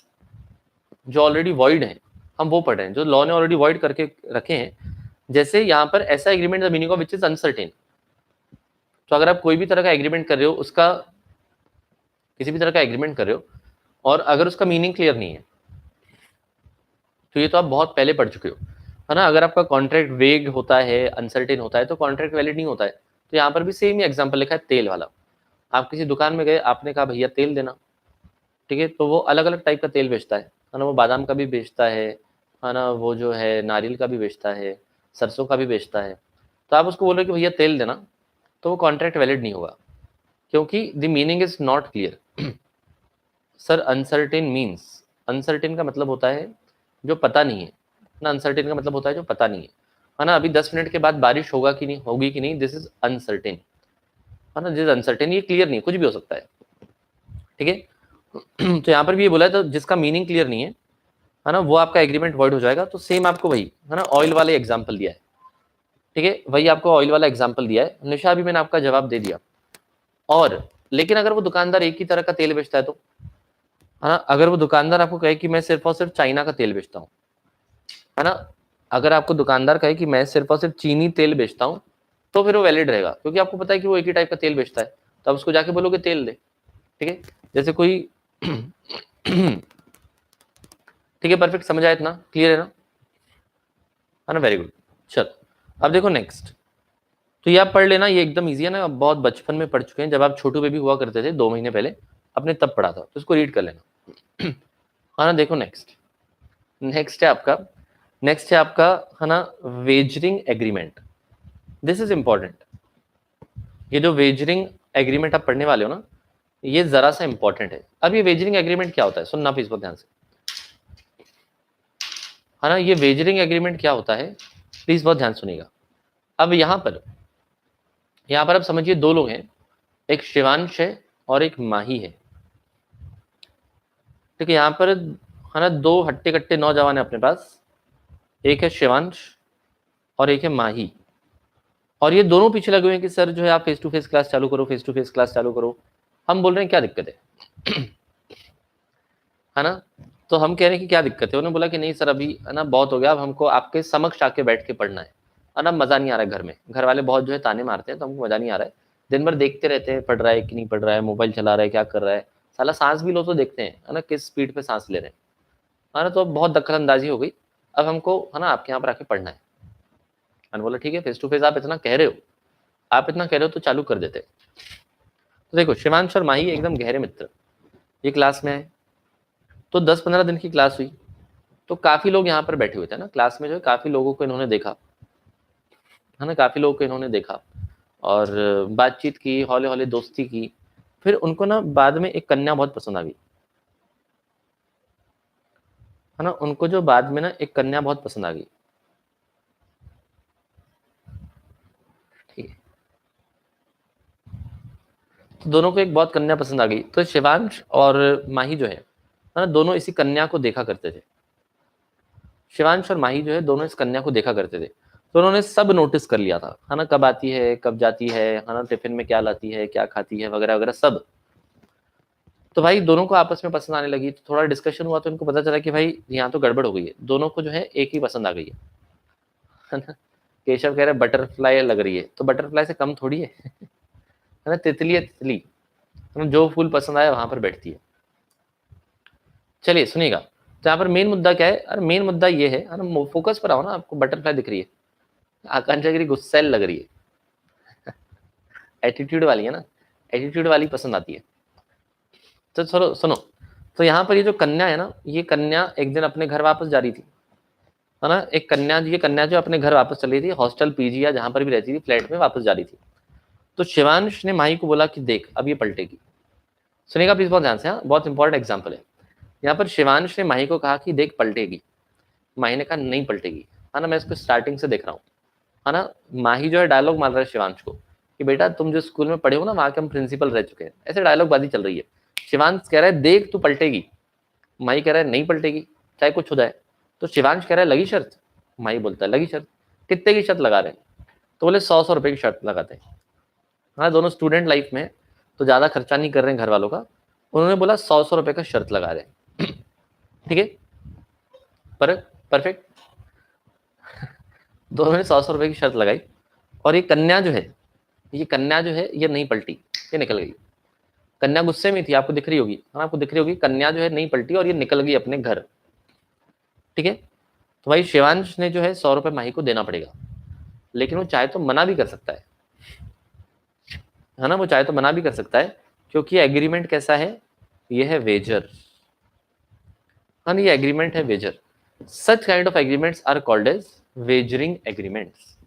जो ऑलरेडी वॉइड हैं, हम वो पढ़ रहे हैं, जो लॉ ने ऑलरेडी वॉइड करके रखे हैं। जैसे यहाँ पर ऐसा agreement the meaning of which is uncertain, तो अगर आप कोई भी तरह का एग्रीमेंट कर रहे हो, उसका किसी भी तरह का एग्रीमेंट कर रहे हो और अगर उसका मीनिंग क्लियर नहीं है, तो ये तो आप बहुत पहले पढ़ चुके हो, है ना। अगर आपका कॉन्ट्रैक्ट वेग होता है, अनसर्टेन होता है, तो कॉन्ट्रैक्ट वैलिड नहीं होता है। तो यहाँ पर भी सेम ही एग्जाम्पल लिखा है, तेल वाला। आप किसी दुकान में गए, आपने कहा भैया तेल देना, ठीक है, तो वो अलग अलग टाइप का तेल बेचता है ना, वो बादाम का भी बेचता है ना, वो जो है नारियल का भी बेचता है, सरसों का भी बेचता है। तो आप उसको बोल रहे हो कि भैया तेल देना, तो वो कॉन्ट्रैक्ट वैलिड नहीं होगा, क्योंकि the meaning is not clear. Sir uncertain means, uncertain का मतलब होता है जो पता नहीं है ना, अनसर्टेन का मतलब होता है जो पता नहीं है ना, अभी 10 मिनट के बाद बारिश होगा कि नहीं, होगी कि नहीं, दिस इज अनसर्टेन है ना, दिस इज अनसर्टेन, ये क्लियर नहीं, कुछ भी हो सकता है। ठीक है, तो यहाँ पर भी ये बोला है, तो जिसका मीनिंग क्लियर नहीं है ना, वो आपका एग्रीमेंट वॉइड हो जाएगा। तो सेम आपको वही है ना, ऑयल वाले एग्जाम्पल दिया है। ठीक है, वही आपको ऑयल वाला एग्जाम्पल दिया है। निशा, अभी मैंने आपका जवाब दे दिया। और लेकिन अगर वो दुकानदार एक ही तरह का तेल बेचता है तो, है ना, अगर वो दुकानदार आपको कहे कि मैं सिर्फ और सिर्फ चाइना का तेल बेचता हूँ, है ना, अगर आपको दुकानदार कहे कि मैं सिर्फ और सिर्फ चीनी तेल बेचता हूँ, तो फिर वो वैलिड रहेगा, क्योंकि आपको पता है कि वो एक ही टाइप का तेल बेचता है। तो आप उसको जाके बोलोगे तेल दे। ठीक है, जैसे कोई ठीक है, परफेक्ट, समझ आया, इतना क्लियर है ना, वेरी गुड। चल, अब देखो नेक्स्ट, तो ये आप पढ़ लेना, ये एकदम इजी है ना, बहुत बचपन में पढ़ चुके हैं, जब आप छोटू बेबी हुआ करते थे 2 महीने पहले, अपने तब पढ़ा था, तो इसको रीड कर लेना। है ना, देखो नेक्स्ट, नेक्स्ट है आपका, नेक्स्ट है आपका, है ना, wagering agreement. This is important. ये जो वेजरिंग एग्रीमेंट आप पढ़ने वाले हो ना, ये जरा सा इंपॉर्टेंट है। अब ये वेजरिंग एग्रीमेंट क्या होता है, सुनना प्लीज बहुत ध्यान से, है ना, ये वेजरिंग एग्रीमेंट क्या होता है, प्लीज बहुत ध्यान सुनिएगा। अब यहाँ पर अब समझिए, दो लोग हैं, एक शिवांश है और एक माही है। ठीक है, यहाँ पर है ना, दो हट्टे कट्टे नौजवान है अपने पास, एक है शिवांश और एक है माही, और ये दोनों पीछे लगे हुए हैं कि सर जो है आप फेस टू फेस क्लास चालू करो, फेस टू फेस क्लास चालू करो। हम बोल रहे हैं क्या दिक्कत है ना, तो हम कह रहे हैं कि क्या दिक्कत है, उन्होंने बोला कि नहीं सर अभी है ना बहुत हो गया, अब हमको आपके समक्ष आके बैठ के पढ़ना है ना, मजा नहीं आ रहा है, घर में घर वाले बहुत जो है ताने मारते हैं, तो हमको मजा नहीं आ रहा है, दिन भर देखते रहते हैं पढ़ रहा है कि नहीं पढ़ रहा है, मोबाइल चला रहा है, क्या कर रहा है, साला सांस भी लो तो देखते हैं है ना, किस स्पीड पे सांस ले रहे हैं, है ना, तो अब बहुत दखल अंदाजी हो गई, अब हमको है ना आपके यहाँ पर आके पढ़ना है। मैंने बोला ठीक है, फेस टू फेस आप इतना कह रहे हो, आप इतना कह रहे हो तो चालू कर देते। तो देखो, शिवांश और माही एकदम गहरे मित्र, ये क्लास में आए, तो 10-15 दिन की क्लास हुई, तो काफी लोग यहाँ पर बैठे हुए थे ना क्लास में, जो है काफी लोगों को इन्होंने देखा, है ना, काफी लोगों को इन्होंने देखा और बातचीत की, हौले हौले दोस्ती की। फिर उनको ना बाद में एक कन्या बहुत पसंद आ गई, है ना, उनको जो बाद में ना एक कन्या बहुत पसंद आ गई। ठीक है, तो दोनों को एक बहुत कन्या पसंद आ गई, तो शिवांश और माही जो है ना, दोनों इसी कन्या को देखा करते थे। शिवांश और माही जो है दोनों इस कन्या को देखा करते थे, तो उन्होंने सब नोटिस कर लिया था, है ना, कब आती है, कब जाती है ना, टिफिन में क्या लाती है, क्या खाती है, वगैरह वगैरह सब। तो भाई दोनों को आपस में पसंद आने लगी, तो थोड़ा डिस्कशन हुआ, तो इनको पता चला कि भाई यहाँ तो गड़बड़ हो गई है, दोनों को जो है एक ही पसंद आ गई है ना। केशव कह रहे बटरफ्लाई लग रही है, तो बटरफ्लाई से कम थोड़ी है ना, तितली है तितली, तो जो फूल पसंद आया वहां पर बैठती है। चलिए सुनिएगा, तो यहाँ पर मेन मुद्दा क्या है, अरे मेन मुद्दा ये है ना, फोकस पर आओ ना, आपको बटरफ्लाई दिख रही है, आकांक्षा गिरी गुस्सैल लग रही है, एटीट्यूड वाली है ना, एटीट्यूड वाली पसंद आती है। तो चलो सुनो, तो यहाँ पर ये जो कन्या है ना, ये कन्या एक दिन अपने घर वापस जा रही थी, है ना, एक कन्या, ये कन्या जो अपने घर वापस चली थी, हॉस्टल पीजी या जहां पर भी रहती थी, फ्लैट में वापस जा रही थी। तो शिवांश ने माही को बोला कि देख अब ये पलटेगी। सुनिएगा प्लीज बहुत ध्यान से, हाँ, बहुत इंपॉर्टेंट एग्जाम्पल है। यहाँ पर शिवांश ने माही को कहा कि देख पलटेगी, माही ने कहा नहीं पलटेगी, है ना, मैं इसको स्टार्टिंग से देख रहा हूँ, है ना। माही जो है डायलॉग मार रहा है शिवांश को कि बेटा तुम जो स्कूल में पढ़े हो ना, वहां के हम प्रिंसिपल रह चुके हैं, ऐसे डायलॉग बाजी चल रही है। शिवांश कह रहा है देख तू पलटेगी, माही कह रहा है नहीं पलटेगी, चाहे कुछ हो जाए। तो शिवांश कह रहा है लगी शर्त, माही बोलता है लगी शर्त, कितने की शर्त लगा रहे हैं, तो बोले 100 रुपए की शर्त लगाते हैं। हाँ, दोनों स्टूडेंट लाइफ में, तो ज्यादा खर्चा नहीं कर रहे हैं घर वालों का, उन्होंने बोला 100 रुपए का शर्त लगा रहे हैं। ठीक है, पर परफेक्ट, दोनों ने 100 रुपए की शर्त लगाई, और ये कन्या जो है, ये कन्या जो है ये नहीं पलटी, ये निकल गई। कन्या गुस्से में थी, आपको दिख रही होगी, हाँ आपको दिख रही होगी, कन्या जो है नहीं पलटी और ये निकल गई अपने घर। ठीक है, तो भाई शिवांश ने जो है 100 रुपए माही को देना पड़ेगा, लेकिन वो चाहे तो मना भी कर सकता है ना, वो चाहे तो मना भी कर सकता है, क्योंकि एग्रीमेंट कैसा है, ये है वेजर, हाँ ये एग्रीमेंट है wager. Such kind of agreements are called as wagering agreements.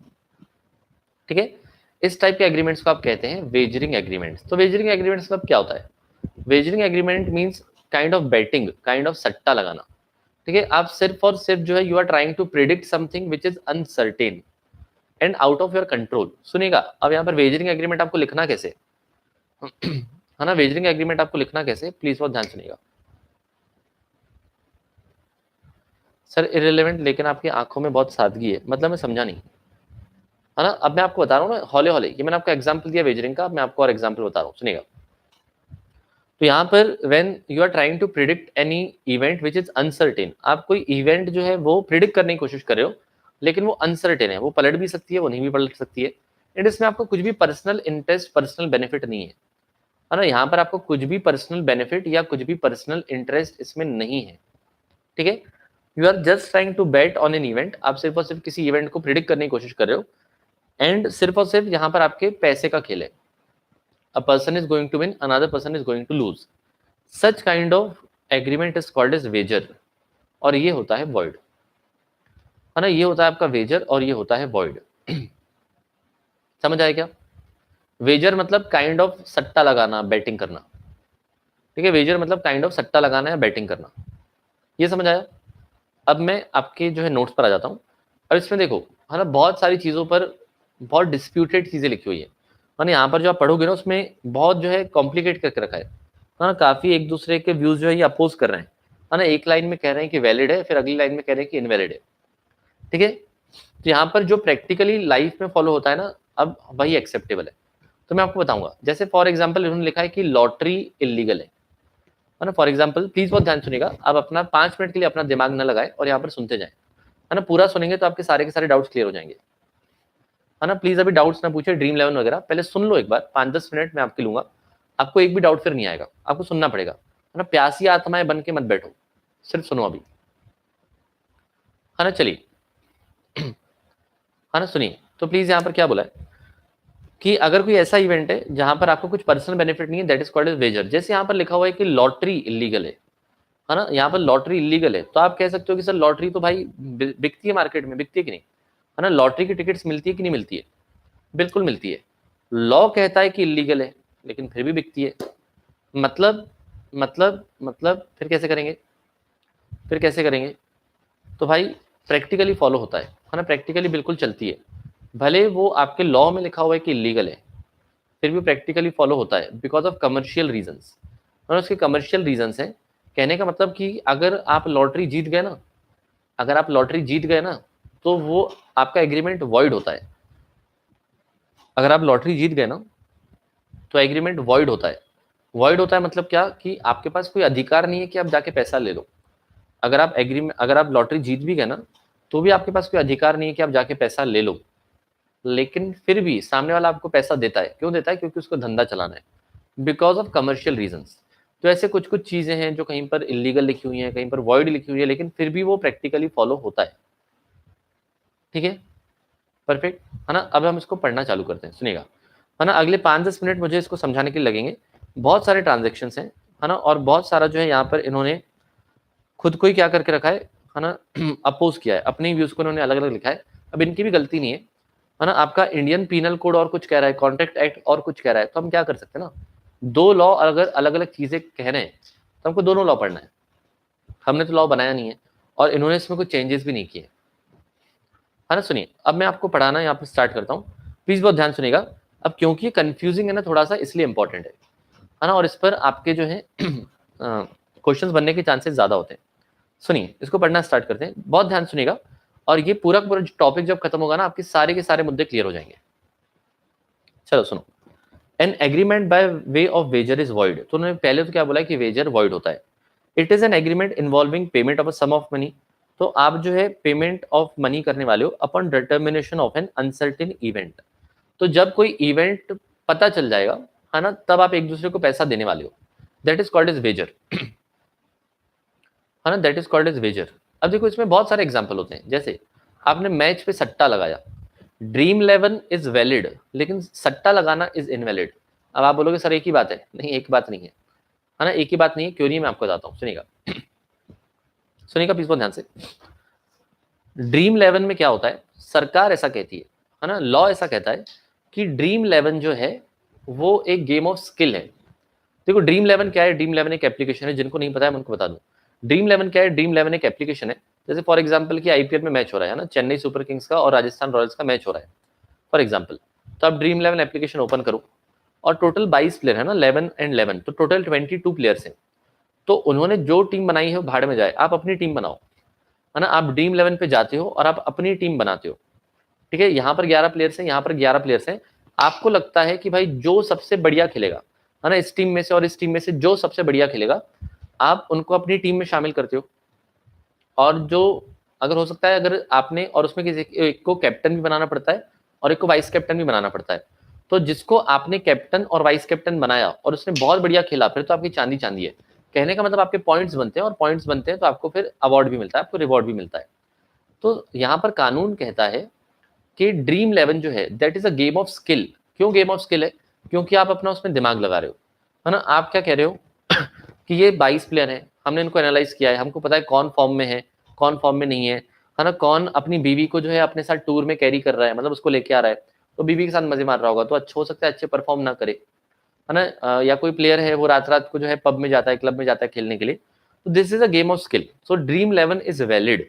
ठीक है, इस टाइप के एग्रीमेंट्स को आप कहते हैं वेजरिंग एग्रीमेंट्स। तो वेजरिंग एग्रीमेंट्स मतलब क्या होता है? Wagering agreement means kind of betting, kind of सट्टा लगाना। ठीक है, आप सिर्फ और सिर्फ जो है you are trying to predict something which is uncertain and out of your control. सुनिएगा, अब यहाँ पर वेजरिंग एग्रीमेंट आपको लिखना कैसे है ना, वेजरिंग एग्रीमेंट आपको लिखना कैसे, प्लीज बहुत ध्यान सुनिएगा। सर इरेलीवेंट, लेकिन आपकी आंखों में बहुत सादगी है, मतलब मैं समझा नहीं, है ना। अब मैं आपको बता रहा हूँ ना हौले हौले, ये मैंने आपको एग्जांपल दिया वेजरिंग का, मैं आपको और एग्जांपल बता रहा हूँ, सुनिएगा। तो यहाँ पर when you are trying to predict any event which is uncertain, आप कोई इवेंट जो है वो प्रिडिक्ट करने की कोशिश कर रहे हो, लेकिन वो अनसर्टेन है, वो पलट भी सकती है, वो नहीं भी पलट सकती है, एंड इसमें आपको कुछ भी पर्सनल इंटरेस्ट, पर्सनल बेनिफिट नहीं है ना। यहाँ पर आपको कुछ भी पर्सनल बेनिफिट या कुछ भी पर्सनल इंटरेस्ट इसमें नहीं है। ठीक है, you are just trying to bet on an event, आप सिर्फ और सिर्फ किसी इवेंट को प्रिडिक्ट करने की कोशिश कर रहे हो, एंड सिर्फ और सिर्फ यहाँ पर आपके पैसे का खेल है। A person is going to win, another person is going to lose. Such kind of agreement is called as wager, और ये होता है वॉइड, है ना। ये होता है आपका वेजर और ये होता है वॉइड। समझ आया क्या? वेजर मतलब काइंड ऑफ सट्टा लगाना, बैटिंग करना। ठीक है, वेजर मतलब काइंड ऑफ सट्टा लगाना या बैटिंग करना, ये समझ आया। अब मैं आपके जो है नोट्स पर आ जाता हूँ। अब इसमें देखो, है ना, बहुत सारी चीजों पर बहुत डिस्प्यूटेड चीजें लिखी हुई है ना। यहाँ पर जो आप पढ़ोगे ना उसमें बहुत जो है कॉम्प्लिकेट करके रखा है ना, काफी एक दूसरे के व्यूज जो है ये अपोज कर रहे हैं, है ना। एक लाइन में कह रहे हैं कि वैलिड है, फिर अगली लाइन में कह रहे हैं कि इनवैलिड है। ठीक है, तो यहाँ पर जो प्रैक्टिकली लाइफ में फॉलो होता है ना, अब वही एक्सेप्टेबल है। तो मैं आपको बताऊंगा, जैसे फॉर एग्जाम्पल इन्होंने लिखा है कि लॉटरी इलीगल है ना। फॉर एग्जाम्पल प्लीज बहुत ध्यान सुनिएगा, आप अपना 5 मिनट के लिए अपना दिमाग न लगाए और यहाँ पर सुनते जाए, है ना। पूरा सुनेंगे तो आपके सारे के सारे डाउट्स क्लियर हो जाएंगे, है ना। प्लीज अभी डाउट्स ना पूछे, ड्रीम 11 वगैरह, पहले सुन लो एक बार, 5-10 मिनट मैं आपके लूंगा, आपको एक भी डाउट फिर नहीं आएगा, आपको सुनना पड़ेगा, है ना। प्यासी आत्माएं बन के मत बैठो, सिर्फ सुनो अभी, है ना। चलिए, है ना, सुनिए। तो प्लीज यहाँ पर क्या बोला है कि अगर कोई ऐसा इवेंट है जहां पर आपको कुछ पर्सनल बेनिफिट नहीं है, that is called as wager. जैसे यहाँ पर लिखा हुआ है कि लॉटरी इलीगल है ना, यहाँ पर लॉटरी इलीगल है, तो आप कह सकते हो कि सर लॉटरी तो भाई बिकती है मार्केट में, बिकती है कि नहीं, है ना। लॉटरी की टिकट्स मिलती है कि नहीं मिलती है? बिल्कुल मिलती है। लॉ कहता है कि इलीगल है, लेकिन फिर भी बिकती है। मतलब फिर कैसे करेंगे, फिर कैसे करेंगे? तो भाई प्रैक्टिकली फॉलो होता है ना, प्रैक्टिकली बिल्कुल चलती है। भले वो आपके लॉ में लिखा हुआ है कि इलीगल है, फिर भी प्रैक्टिकली फॉलो होता है बिकॉज ऑफ कमर्शियल रीजंस, और उसके कमर्शियल रीजंस हैं। कहने का मतलब कि अगर आप लॉटरी जीत गए ना, अगर आप लॉटरी जीत गए ना, तो वो आपका एग्रीमेंट वॉइड होता है। अगर आप लॉटरी जीत गए ना, तो एग्रीमेंट वॉइड होता है। वॉइड होता है मतलब क्या, कि आपके पास कोई अधिकार नहीं है कि आप जाके पैसा ले लो। अगर आप लॉटरी जीत भी गए ना, तो भी आपके पास कोई अधिकार नहीं है कि आप जाके पैसा ले लो, लेकिन फिर भी सामने वाला आपको पैसा देता है। क्यों देता है? क्योंकि उसको धंधा चलाना है, बिकॉज ऑफ कमर्शियल रीजंस। तो ऐसे कुछ कुछ चीजें हैं जो कहीं पर इलीगल लिखी हुई हैं, कहीं पर वॉइड लिखी हुई है, लेकिन फिर भी वो प्रैक्टिकली फॉलो होता है। ठीक है, परफेक्ट, है ना। अब हम इसको पढ़ना चालू करते हैं, सुनिएगा, है ना। अगले 5-10 मिनट मुझे इसको समझाने के लिए लगेंगे। बहुत सारे ट्रांजेक्शन हैं, है ना, और बहुत सारा जो है यहाँ पर इन्होंने खुद को ही क्या करके रखा है ना, अपोज किया है, अपने व्यूज को इन्होंने अलग अलग लिखा है। अब इनकी भी गलती नहीं है ना। आपका इंडियन पीनल कोड और कुछ कह रहा है, कॉन्ट्रैक्ट एक्ट और कुछ कह रहा है, तो हम क्या कर सकते हैं ना, दो लॉ अगर अलग अलग चीजें कह रहे हैं तो हमको दोनों लॉ पढ़ना है। हमने तो लॉ बनाया नहीं है, और इन्होंने इसमें कुछ चेंजेस भी नहीं किए, है ना। सुनिए, अब मैं आपको पढ़ाना यहाँ पे स्टार्ट करता हूँ, प्लीज बहुत ध्यान सुनिएगा। अब क्योंकि कंफ्यूजिंग है ना थोड़ा सा, इसलिए इंपॉर्टेंट है ना, और इस पर आपके जो है क्वेश्चंस बनने के चांसेस ज्यादा होते हैं। सुनिए, इसको पढ़ना स्टार्ट करते हैं, बहुत ध्यान सुनिएगा, और ये पूरा पूरा टॉपिक जब खत्म होगा ना, आपके सारे के सारे मुद्दे क्लियर हो जाएंगे। चलो सुनो, an agreement by way of wager is void. तो उन्होंने पहले तो क्या बोला कि वेजर वॉइड होता है। It is an agreement involving payment of a sum of money. तो आप जो है पेमेंट ऑफ मनी करने वाले हो upon determination of N uncertain event. तो जब कोई इवेंट पता चल जाएगा, है ना, तब आप एक दूसरे को पैसा देने वाले हो, that is called as wager, है ना, that is called as wager. अब देखो, इसमें बहुत सारे एग्जाम्पल होते हैं, जैसे आपने मैच पे सट्टा लगाया, ड्रीम 11 इज वैलिड, लेकिन सट्टा लगाना इज इनवैलिड। अब आप बोलोगे सर एक ही बात है, नहीं, एक बात नहीं है, है ना, एक ही बात नहीं है, क्यों नहीं, मैं आपको बताता हूँ, सुनिएगा सुनिएगा प्लीज बहुत ध्यान से। ड्रीम 11 में क्या होता है, सरकार ऐसा कहती है ना, लॉ ऐसा कहता है कि ड्रीम 11 जो है वो एक गेम ऑफ स्किल है। देखो ड्रीम 11 क्या है, ड्रीम 11 एक एप्लीकेशन है, जिनको नहीं पता है मैं उनको बता दूं। ड्रीम 11 क्या है, ड्रीम 11 एक एप्लीकेशन है। जैसे फॉर एग्जांपल कि आईपीएल में मैच हो रहा है ना, चेन्नई सुपर किंग्स का और राजस्थान रॉयल्स का मैच हो रहा है फॉर एग्जांपल, तो आप ड्रीम 11 एप्लीकेशन ओपन करो और टोटल 22 प्लेयर है ना, 11 एंड 11, तो टोटल 22 प्लेयर्स हैं। तो उन्होंने जो टीम बनाई है वो भाड़ में जाए, आप अपनी टीम बनाओ, है ना, आप ड्रीम 11 पे जाते हो और आप अपनी टीम बनाते हो। ठीक है, यहाँ पर 11 प्लेयर्स हैं, यहाँ पर 11 प्लेयर्स हैं। आपको लगता है कि भाई जो सबसे बढ़िया खेलेगा, है ना, इस टीम में से और इस टीम में से जो सबसे बढ़िया खेलेगा, आप उनको अपनी टीम में शामिल करते हो। और जो अगर हो सकता है, अगर आपने, और उसमें किसी एक को कैप्टन भी बनाना पड़ता है और एक को वाइस कैप्टन भी बनाना पड़ता है। तो जिसको आपने कैप्टन और वाइस कैप्टन बनाया और उसने बहुत बढ़िया खेला, फिर तो आपकी चांदी चांदी है। कहने का मतलब आपके पॉइंट्स बनते हैं, और पॉइंट्स बनते हैं तो आपको फिर अवार्ड भी मिलता है, आपको रिवॉर्ड भी मिलता है। तो यहाँ पर कानून कहता है कि ड्रीम 11 जो है that is a game of skill. क्यों गेम ऑफ स्किल है, क्योंकि आप अपना उसमें दिमाग लगा रहे हो, है ना। आप क्या कह रहे हो कि ये 22 प्लेयर हैं, हमने इनको एनालाइज किया है, हमको पता है कौन फॉर्म में है, कौन फॉर्म में नहीं है ना, कौन अपनी बीवी को जो है अपने साथ टूर में कैरी कर रहा है, मतलब उसको लेके आ रहा है, तो बीवी के साथ मजे मार रहा होगा, तो अच्छा हो सकता है अच्छे परफॉर्म ना करे, है ना। या कोई प्लेयर है वो रात रात को जो है पब में जाता है, क्लब में जाता है खेलने के लिए, तो this is a game of skill. So dream 11 is valid,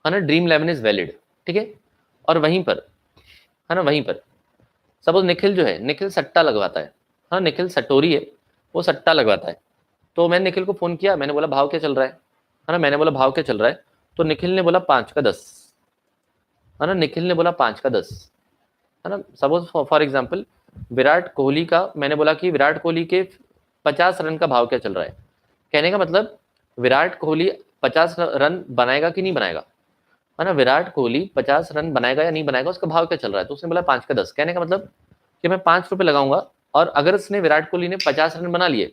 है ना, ड्रीम 11 इज वैलिड। ठीक है, और वहीं पर, है ना, वहीं पर सपोज निखिल जो है, निखिल सट्टा लगवाता है, हाँ निखिल सटोरी है, वो सट्टा लगवाता है। तो मैंने निखिल को फोन किया, मैंने बोला भाव क्या चल रहा है ना, मैंने बोला भाव क्या चल रहा है, तो निखिल ने बोला 5 का 10, है ना, निखिल ने बोला 5 का 10, है ना। Suppose for example Virat Kohli का, मैंने बोला कि विराट कोहली के 50 रन का भाव क्या चल रहा है। कहने का मतलब विराट कोहली 50 रन बनाएगा कि नहीं बनाएगा, है ना, विराट कोहली 50 रन बनाएगा या नहीं बनाएगा, उसका भाव क्या चल रहा है। तो उसने बोला 5 का 10। कहने का मतलब कि मैं 5 रुपए लगाऊंगा, और अगर उसने विराट कोहली ने 50 रन बना लिए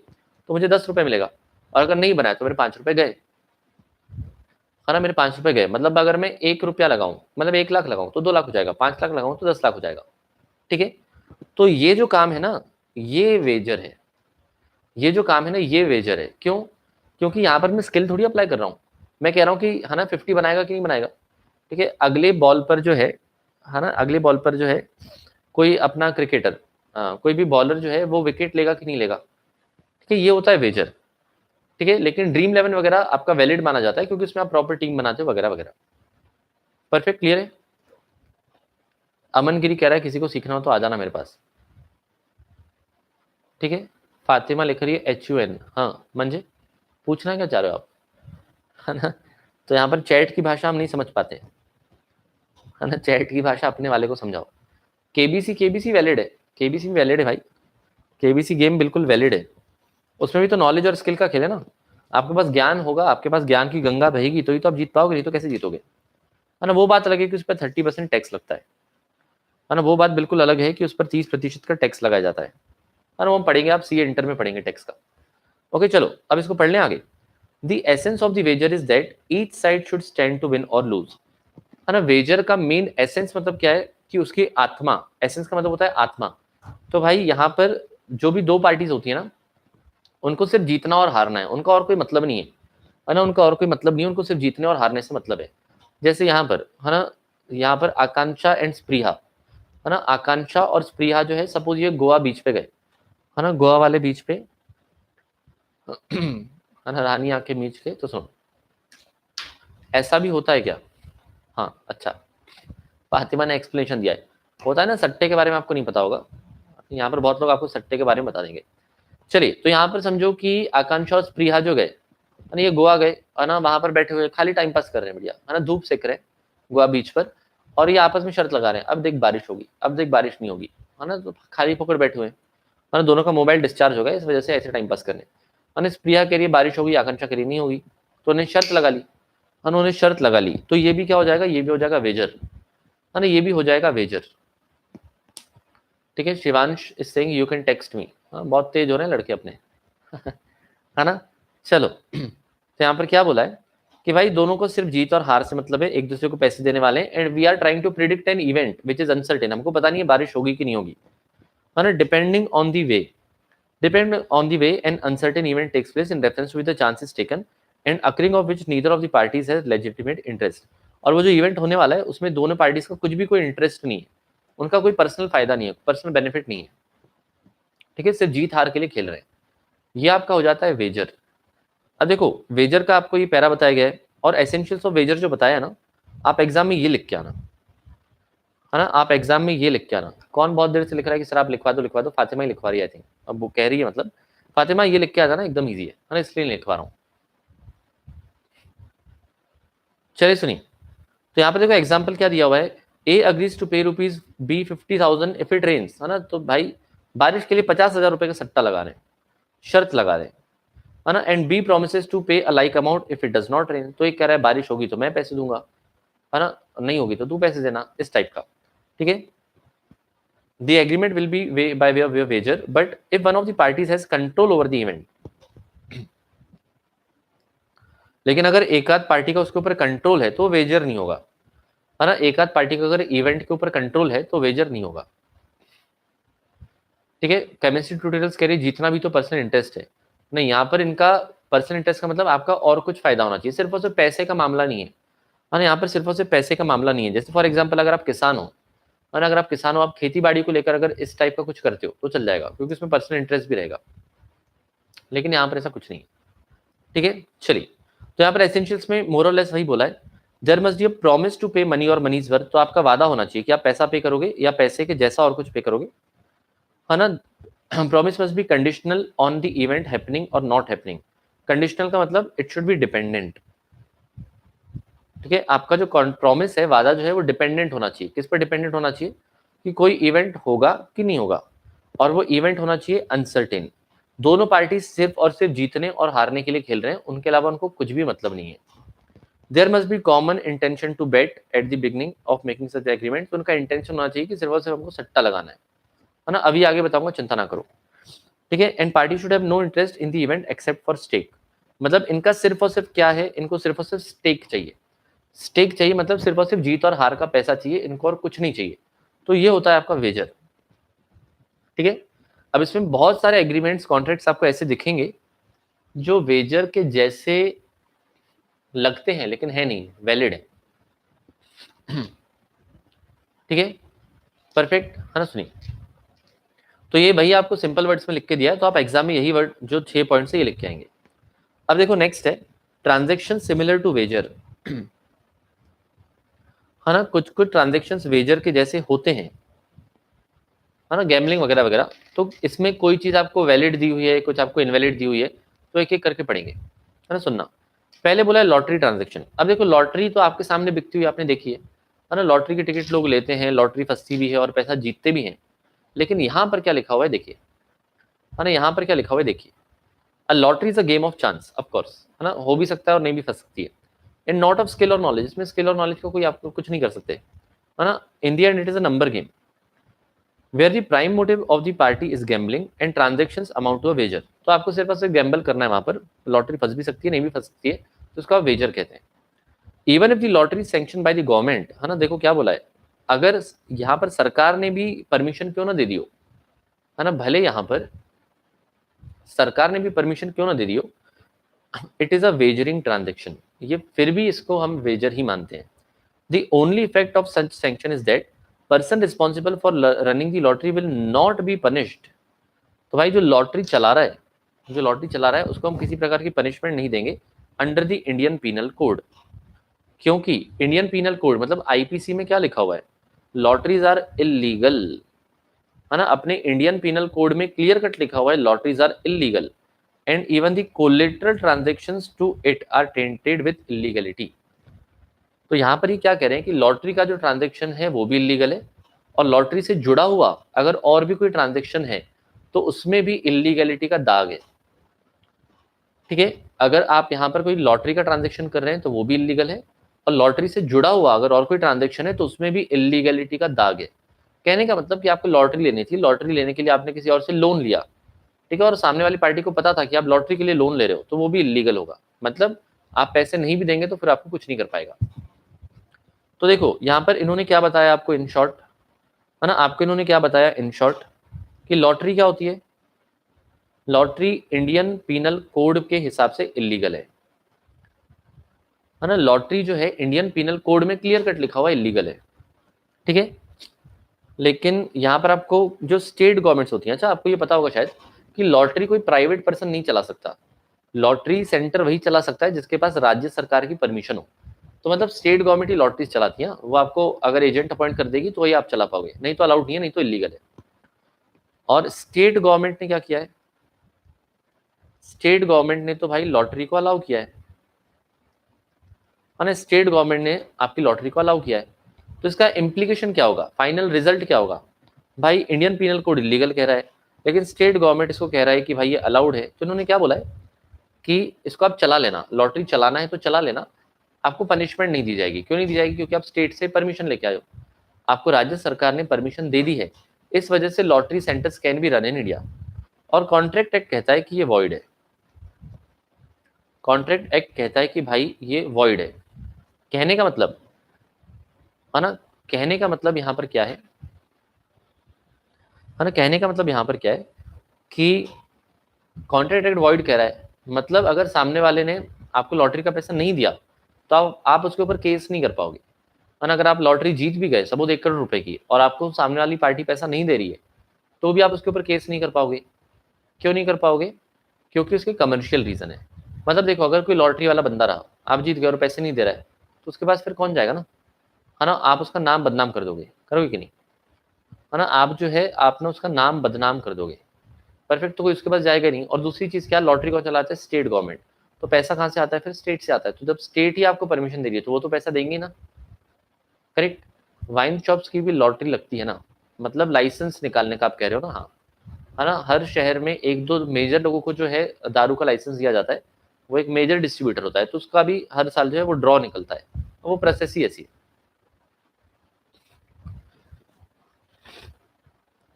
तो मुझे 10 रुपए मिलेगा, और अगर नहीं बनाया तो मेरे 5 रुपए गए, है ना, मेरे 5 रुपए गए। मतलब अगर मैं 1 रुपया लगाऊं, मतलब 1 लाख लगाऊं तो 2 लाख हो जाएगा, 5 लाख लगाऊं तो 10 लाख हो जाएगा। ठीक है, तो ये जो काम है ना, ये वेजर है, ये जो काम है ना, ये वेजर है। क्यों, क्योंकि यहाँ पर मैं स्किल थोड़ी अप्लाई कर रहा हूँ, मैं कह रहा हूँ कि है ना 50 बनाएगा कि नहीं बनाएगा। ठीक है, अगले बॉल पर जो है ना, अगले बॉल पर जो है कोई अपना क्रिकेटर, कोई भी बॉलर जो है वो विकेट लेगा कि नहीं लेगा। ठीक है, ये होता है वेजर। ठीक है, लेकिन ड्रीम 11 वगैरह आपका वैलिड माना जाता है, क्योंकि उसमें आप प्रॉपर टीम बनाते हो वगैरह वगैरह। परफेक्ट, क्लियर है। अमन गिरी कह रहा है किसी को सीखना हो तो आ जाना मेरे पास। ठीक है, फातिमा लिख रही है HUN, हाँ मंजे पूछना क्या चाह रहे हो आप, है ना। तो यहाँ पर चैट की भाषा हम नहीं समझ पाते, है ना, चैट की भाषा अपने वाले को समझाओ। केबीसी वैलिड है, केबीसी भी वैलिड है भाई, केबीसी गेम बिल्कुल वैलिड है। उसमें भी तो नॉलेज और स्किल का खेल है ना, आपके पास ज्ञान होगा, आपके पास ज्ञान की गंगा बहेगी तो ही तो आप जीत पाओगे, नहीं तो कैसे जीतोगे, है ना। वो बात अलग है कि उस पर 30% टैक्स लगता है ना, वो बात बिल्कुल अलग है कि उस पर 30% का टैक्स लगाया जाता है ना। वो हम पढ़ेंगे, आप सीए इंटर में पढ़ेंगे टैक्स का। ओके चलो अब इसको पढ़ लें आगे। The essence of the wager is that each side should stand to win और लूज, है ना। वेजर का मेन एसेंस मतलब क्या है कि उसकी आत्मा, एसेंस का मतलब होता है आत्मा। तो भाई यहाँ पर जो भी दो पार्टीज होती है ना, उनको सिर्फ जीतना और हारना है, उनका और कोई मतलब नहीं है ना, उनका और कोई मतलब नहीं है, उनको सिर्फ जीतने और हारने से मतलब है। जैसे यहाँ पर, है ना, यहाँ पर आकांक्षा एंड स्प्रिया, है ना, आकांक्षा और स्प्रिया जो है, सपोज ये गोवा बीच पे गए, है ना, गोवा वाले बीच पे, है ना, रानी आके बीच के, तो सुनो ऐसा भी होता है क्या, हाँ अच्छा, फातिमा ने एक्सप्लेनेशन दिया है, होता है ना सट्टे के बारे में आपको नहीं पता होगा, यहाँ पर बहुत लोग आपको सट्टे के बारे में बता देंगे। चलिए तो यहाँ पर समझो कि आकांक्षा और स्प्रिया जो गए, है ना, ये गोवा गए, है ना, वहां पर बैठे हुए खाली टाइम पास कर रहे हैं बढ़िया, है ना, धूप सेक रहे हैं गोवा बीच पर, और ये आपस में शर्त लगा रहे हैं अब देख बारिश होगी, अब देख बारिश नहीं होगी, है ना, तो खाली पकड़ बैठे हुए हैं, है ना, दोनों का मोबाइल डिस्चार्ज हो गया, इस वजह से ऐसे टाइम पास करने, है ना। स्प्रिया कह रही है बारिश होगी, आकांक्षा कह रही नहीं होगी, तो उन्हें शर्त लगा ली, उन्होंने शर्त लगा ली, तो ये भी क्या हो जाएगा, ये भी हो जाएगा वेजर, है ना, ये भी हो जाएगा वेजर। ठीक है, Shivansh is saying you can text me, बहुत तेज हो रहे हैं लड़के अपने, है ना। चलो तो यहाँ पर क्या बोला है कि भाई दोनों को सिर्फ जीत और हार से मतलब है, एक दूसरे को पैसे देने वाले हैं, and we are trying to predict an event which is uncertain, हमको पता नहीं है बारिश होगी कि नहीं होगी, है ना, depending on the way depend on the way an uncertain event takes place in reference with the chances taken and occurring of which neither of the parties has legitimate interest। और वो जो इवेंट होने वाला है उसमें दोनों पार्टीज का कुछ भी कोई इंटरेस्ट नहीं है, उनका कोई पर्सनल फायदा नहीं है, पर्सनल बेनिफिट नहीं है, ठीक है, सिर्फ जीत हार के लिए खेल रहे हैं। ये आपका हो जाता है वेजर। अब देखो वेजर का आपको ये पैरा बताया गया है और एसेंशियल्स ऑफ वेजर जो बताया ना, आप एग्जाम में ये लिख के आना, है ना, आप एग्जाम में ये लिख के आना। कौन बहुत देर से लिख रहा है कि सर आप लिखवा दो, फातिमा ही लिखवा रही है आई थिंक, अब वो कह रही है मतलब फातिमा ये लिख के आ जाना, एकदम ईजी है ना, इसलिए लिखवा रहा हूँ। चलिए सुनिए, तो यहाँ पे देखो एग्जाम्पल क्या दिया हुआ है, A agrees to pay rupees B 50,000 if it rains, है ना, तो भाई बारिश के लिए 50,000 रुपए का सट्टा लगा रहे हैं, शर्त लगा रहे हैं, है ना, एंड बी प्रोमिसेस टू पे a like amount if it does not rain, तो एक कह रहा है बारिश होगी तो मैं पैसे दूंगा, है ना, नहीं होगी तो तू पैसे देना, इस टाइप का, ठीक है। The agreement will be by way of wager, but if one of the parties has control over the event, लेकिन अगर एक आध पार्टी का उसके ऊपर कंट्रोल है तो वेजर नहीं होगा, है ना, एक आध पार्टी का अगर इवेंट के ऊपर कंट्रोल है तो वेजर नहीं होगा, ठीक है। केमिस्ट्री ट्यूटोरियल्स कह रही जीतना भी तो पर्सनल इंटरेस्ट है, नहीं, यहाँ पर इनका पर्सनल इंटरेस्ट का मतलब आपका और कुछ फायदा होना चाहिए, सिर्फ और सिर्फ पैसे का मामला नहीं है, ना, यहाँ पर सिर्फ और सिर्फ पैसे का मामला नहीं है। जैसे फॉर एग्जाम्पल अगर आप किसान हो, और अगर आप किसान हो, आप खेती बाड़ी को लेकर अगर इस टाइप का कुछ करते हो तो चल जाएगा, क्योंकि उसमें पर्सनल इंटरेस्ट भी रहेगा, लेकिन यहाँ पर ऐसा कुछ नहीं, ठीक है। चलिए, तो यहाँ पर एसेंशियल्स में मोर और लेस वही बोला है, there must be a promise to pay money और मनीज वर्थ, तो आपका वादा होना चाहिए कि आप पैसा पे करोगे या पैसे के जैसा और कुछ पे करोगे, है ना। Promise must be conditional on the event happening और नॉट हैपनिंग। कंडीशनल का मतलब इट शुड बी डिपेंडेंट, ठीक है। आपका जो प्रॉमिस है, वादा जो है वो डिपेंडेंट होना चाहिए, किस पर डिपेंडेंट होना चाहिए, कि कोई इवेंट होगा कि नहीं होगा, और वो इवेंट होना चाहिए अनसर्टेन, दोनों पार्टी सिर्फ और सिर्फ जीतने और हारने के लिए खेल रहे हैं, उनके अलावा उनको कुछ भी मतलब नहीं है। There must be common intention to bet at the beginning of making such agreement, तो उनका इंटेंशन होना चाहिए कि सिर्फ और सिर्फ हमको सट्टा लगाना है ना, अभी आगे बताऊंगा, चिंता ना करो, ठीक है। And party should have no interest in the event except for stake, मतलब इनका सिर्फ और सिर्फ क्या है, इनको सिर्फ और सिर्फ स्टेक चाहिए, स्टेक चाहिए मतलब सिर्फ और सिर्फ जीत और हार का पैसा चाहिए, इनको और कुछ नहीं चाहिए, तो ये होता है आपका वेजर, ठीक है। अब इसमें बहुत सारे एग्रीमेंट्स कॉन्ट्रैक्ट्स आपको ऐसे दिखेंगे जो वेजर के जैसे लगते हैं लेकिन है नहीं, वैलिड है, ठीक है, परफेक्ट, है ना। सुनिए, तो ये भाई आपको सिंपल वर्ड्स में लिख के दिया है, तो आप एग्जाम में यही वर्ड जो 6 पॉइंट से ये लिख के आएंगे। अब देखो नेक्स्ट है ट्रांजेक्शन सिमिलर टू वेजर, है ना, कुछ कुछ ट्रांजेक्शन वेजर के जैसे होते हैं, है ना, गैमलिंग वगैरह वगैरह, तो इसमें कोई चीज आपको वैलिड दी हुई है, कुछ आपको इनवैलिड दी हुई है, तो एक एक करके पढ़ेंगे, है ना। सुनना, पहले बोला है लॉटरी ट्रांजेक्शन। अब देखो लॉटरी तो आपके सामने बिकती हुई आपने देखी है ना, लॉटरी की टिकट लोग लेते हैं, लॉटरी फंसती भी है और पैसा जीतते भी हैं, लेकिन यहाँ पर क्या लिखा हुआ है देखिए, है ना, यहाँ पर क्या लिखा हुआ है देखिए, a lottery is a game of chance, of course, है ना, हो भी सकता है और नहीं भी फंस सकती है, एंड नॉट ऑफ स्किल और नॉलेज, इसमें स्किल और नॉलेज को कोई आपको कुछ नहीं कर सकते, है ना। In the end it is a number game where the prime motive of the party is gambling and transactions amount to a wager, तो आपको सिर्फ और सिर्फ गैम्बल करना है, वहां पर लॉटरी फंस भी सकती है, नहीं भी फंस सकती है, तो उसका वेजर कहते हैं। Even if the lottery sanction by the government, है ना, देखो क्या बोला है, अगर यहाँ पर सरकार ने भी परमिशन क्यों ना दे दियो, है ना, भले यहाँ पर सरकार ने भी परमिशन क्यों ना दे दियो, it is a wagering transaction, ये फिर भी इसको हम वेजर ही मानते हैं। The only effect of such sanction is that person responsible for running the lottery will not be punished, तो भाई जो लॉटरी चला रहा है, जो लॉटरी चला रहा है उसको हम किसी प्रकार की पनिशमेंट नहीं देंगे under the Indian penal code, क्योंकि इंडियन पीनल कोड मतलब आईपीसी में क्या लिखा हुआ है, लॉटरीज आर इलीगल, है ना, अपने इंडियन पीनल कोड में क्लियर कट लिखा हुआ है lotteries are illegal and even the collateral transactions to it are tainted with illegality, तो यहाँ पर ही क्या कह रहे हैं कि लॉटरी का जो ट्रांजेक्शन है वो भी इलीगल है, और लॉटरी से जुड़ा हुआ अगर और भी कोई ट्रांजेक्शन है तो उसमें भी इलीगलिटी का दाग है, ठीक है। अगर आप यहाँ पर कोई लॉटरी का ट्रांजेक्शन कर रहे हैं तो वो भी इलीगल है, और लॉटरी से जुड़ा हुआ अगर और कोई ट्रांजेक्शन है तो उसमें भी इलीगलिटी का दाग है। कहने का मतलब कि आपको लॉटरी लेनी थी, लॉटरी लेने के लिए आपने किसी और से लोन लिया, ठीक है, और सामने वाली पार्टी को पता था कि आप लॉटरी के लिए लोन ले रहे हो, तो वो भी इलीगल होगा, मतलब आप पैसे नहीं भी देंगे तो फिर आपको कुछ नहीं कर पाएगा। तो देखो यहाँ पर इन्होंने क्या बताया आपको इन शॉर्ट, है ना, आपको इन्होंने क्या बताया इन शॉर्ट कि लॉटरी क्या होती है, लॉटरी इंडियन पीनल कोड के हिसाब से इलीगल है ना। लॉटरी जो है इंडियन पीनल कोड में क्लियर कट लिखा हुआ इलीगल है, ठीक है। लेकिन यहाँ पर आपको जो स्टेट गवर्नमेंट्स होती हैं, अच्छा आपको ये पता होगा शायद कि लॉटरी कोई प्राइवेट पर्सन नहीं चला सकता, लॉटरी सेंटर वही चला सकता है जिसके पास राज्य सरकार की परमिशन हो। तो मतलब स्टेट गवर्नमेंट ही लॉटरीज चलाती है, वो आपको अगर एजेंट अपॉइंट कर देगी तो वही आप चला पाओगे, नहीं तो अलाउड नहीं है, नहीं तो इलीगल है। और स्टेट गवर्नमेंट ने क्या किया है, स्टेट गवर्नमेंट ने तो भाई लॉटरी को अलाउ किया है ना, स्टेट गवर्नमेंट ने आपकी लॉटरी को अलाउ किया है। तो इसका इम्प्लीकेशन क्या होगा, फाइनल रिजल्ट क्या होगा, भाई इंडियन पीनल कोड इलीगल कह रहा है, लेकिन स्टेट गवर्नमेंट इसको कह रहा है कि भाई ये अलाउड है। तो इन्होंने क्या बोला है कि इसको आप चला लेना, लॉटरी चलाना है तो चला लेना, आपको पनिशमेंट नहीं दी जाएगी। क्यों नहीं दी जाएगी, क्योंकि आप स्टेट से परमिशन लेके आए हो, आपको राज्य सरकार ने परमिशन दे दी है, इस वजह से lottery centres can be run in India. और कॉन्ट्रैक्ट एक्ट कहता है कि ये वॉइड है, कॉन्ट्रैक्ट एक्ट कहता है कि भाई ये वॉइड है। कहने का मतलब है ना, कहने का मतलब यहाँ पर क्या है ना, कहने का मतलब यहाँ पर क्या है कि कॉन्ट्रैक्ट एक्ट वॉइड कह रहा है, मतलब अगर सामने वाले ने आपको लॉटरी का पैसा नहीं दिया तो आप उसके ऊपर केस नहीं कर पाओगे। और अगर आप लॉटरी जीत भी गए, सपोज 1 करोड़ रुपए की, और आपको सामने वाली पार्टी पैसा नहीं दे रही है, तो भी आप उसके ऊपर केस नहीं कर पाओगे। क्यों नहीं कर पाओगे, क्योंकि उसके कमर्शियल रीजन है। मतलब देखो, अगर कोई लॉटरी वाला बंदा रहा, आप जीत गए और पैसे नहीं दे रहा है, तो उसके पास फिर कौन जाएगा ना, है ना, आप उसका नाम बदनाम कर दोगे, करोगे कि नहीं, है ना, आप जो है आपने उसका नाम बदनाम कर दोगे। परफेक्ट, तो कोई उसके पास जाएगा नहीं। और दूसरी चीज क्या, लॉटरी को चलाता है स्टेट गवर्नमेंट, तो पैसा कहाँ से आता है, फिर स्टेट से आता है। तो जब स्टेट ही आपको परमिशन दे रही है तो वो तो पैसा देंगे ना, करेक्ट। वाइन शॉप्स की भी लॉटरी लगती है ना, मतलब लाइसेंस निकालने का आप कह रहे हो ना, हाँ, है ना। हर शहर में 1-2 मेजर लोगों को जो है दारू का लाइसेंस दिया जाता है, वो एक मेजर डिस्ट्रीब्यूटर होता है, तो उसका भी हर साल जो है वो ड्रॉ निकलता है, तो वो प्रोसेस ही ऐसी है,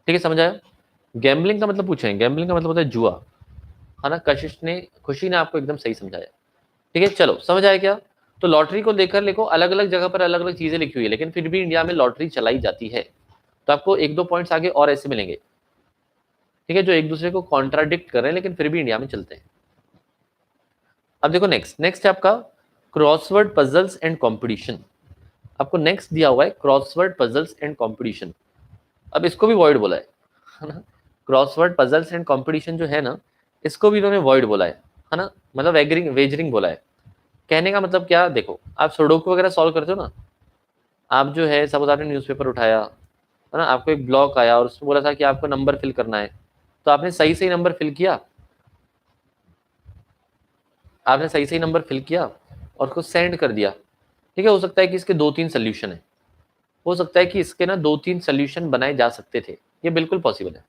ठीक है, समझ आया। गैम्बलिंग का मतलब पूछें, गैम्बलिंग का मतलब होता है जुआ, है ना। खुशी ने आपको एकदम सही समझाया, ठीक है। चलो समझ आया क्या। तो लॉटरी को लेकर देखो, अलग अलग जगह पर अलग अलग चीजें लिखी हुई है, लेकिन फिर भी इंडिया में लॉटरी चलाई जाती है। तो आपको 1-2 पॉइंट्स आगे और ऐसे मिलेंगे, ठीक है, जो एक दूसरे को कॉन्ट्राडिक्ट कर रहे हैं, लेकिन फिर भी इंडिया में चलते हैं। अब देखो नेक्स्ट है आपका क्रॉसवर्ड पजल्स एंड कॉम्पिटिशन। आपको नेक्स्ट दिया हुआ है क्रॉसवर्ड पजल्स एंड कॉम्पिटिशन। अब इसको भी वॉइड बोला है ना, क्रॉसवर्ड पजल्स एंड कॉम्पिटिशन जो है ना, इसको भी इन्होंने वॉइड बोला है ना, मतलब वेजरिंग बोला है। कहने का मतलब क्या, देखो आप सुडोकू वगैरह सॉल्व करते हो ना, आप जो है सपोज आपने न्यूज़पेपर उठाया, है ना, आपको एक ब्लॉक आया और उसमें बोला था कि आपको नंबर फिल करना है, तो आपने सही सही नंबर फिल किया, आपने सही सही नंबर फिल किया और उसको सेंड कर दिया, ठीक है। हो सकता है कि इसके 2-3 सोल्यूशन है, हो सकता है कि इसके ना 2-3 सोल्यूशन बनाए जा सकते थे, ये बिल्कुल पॉसिबल है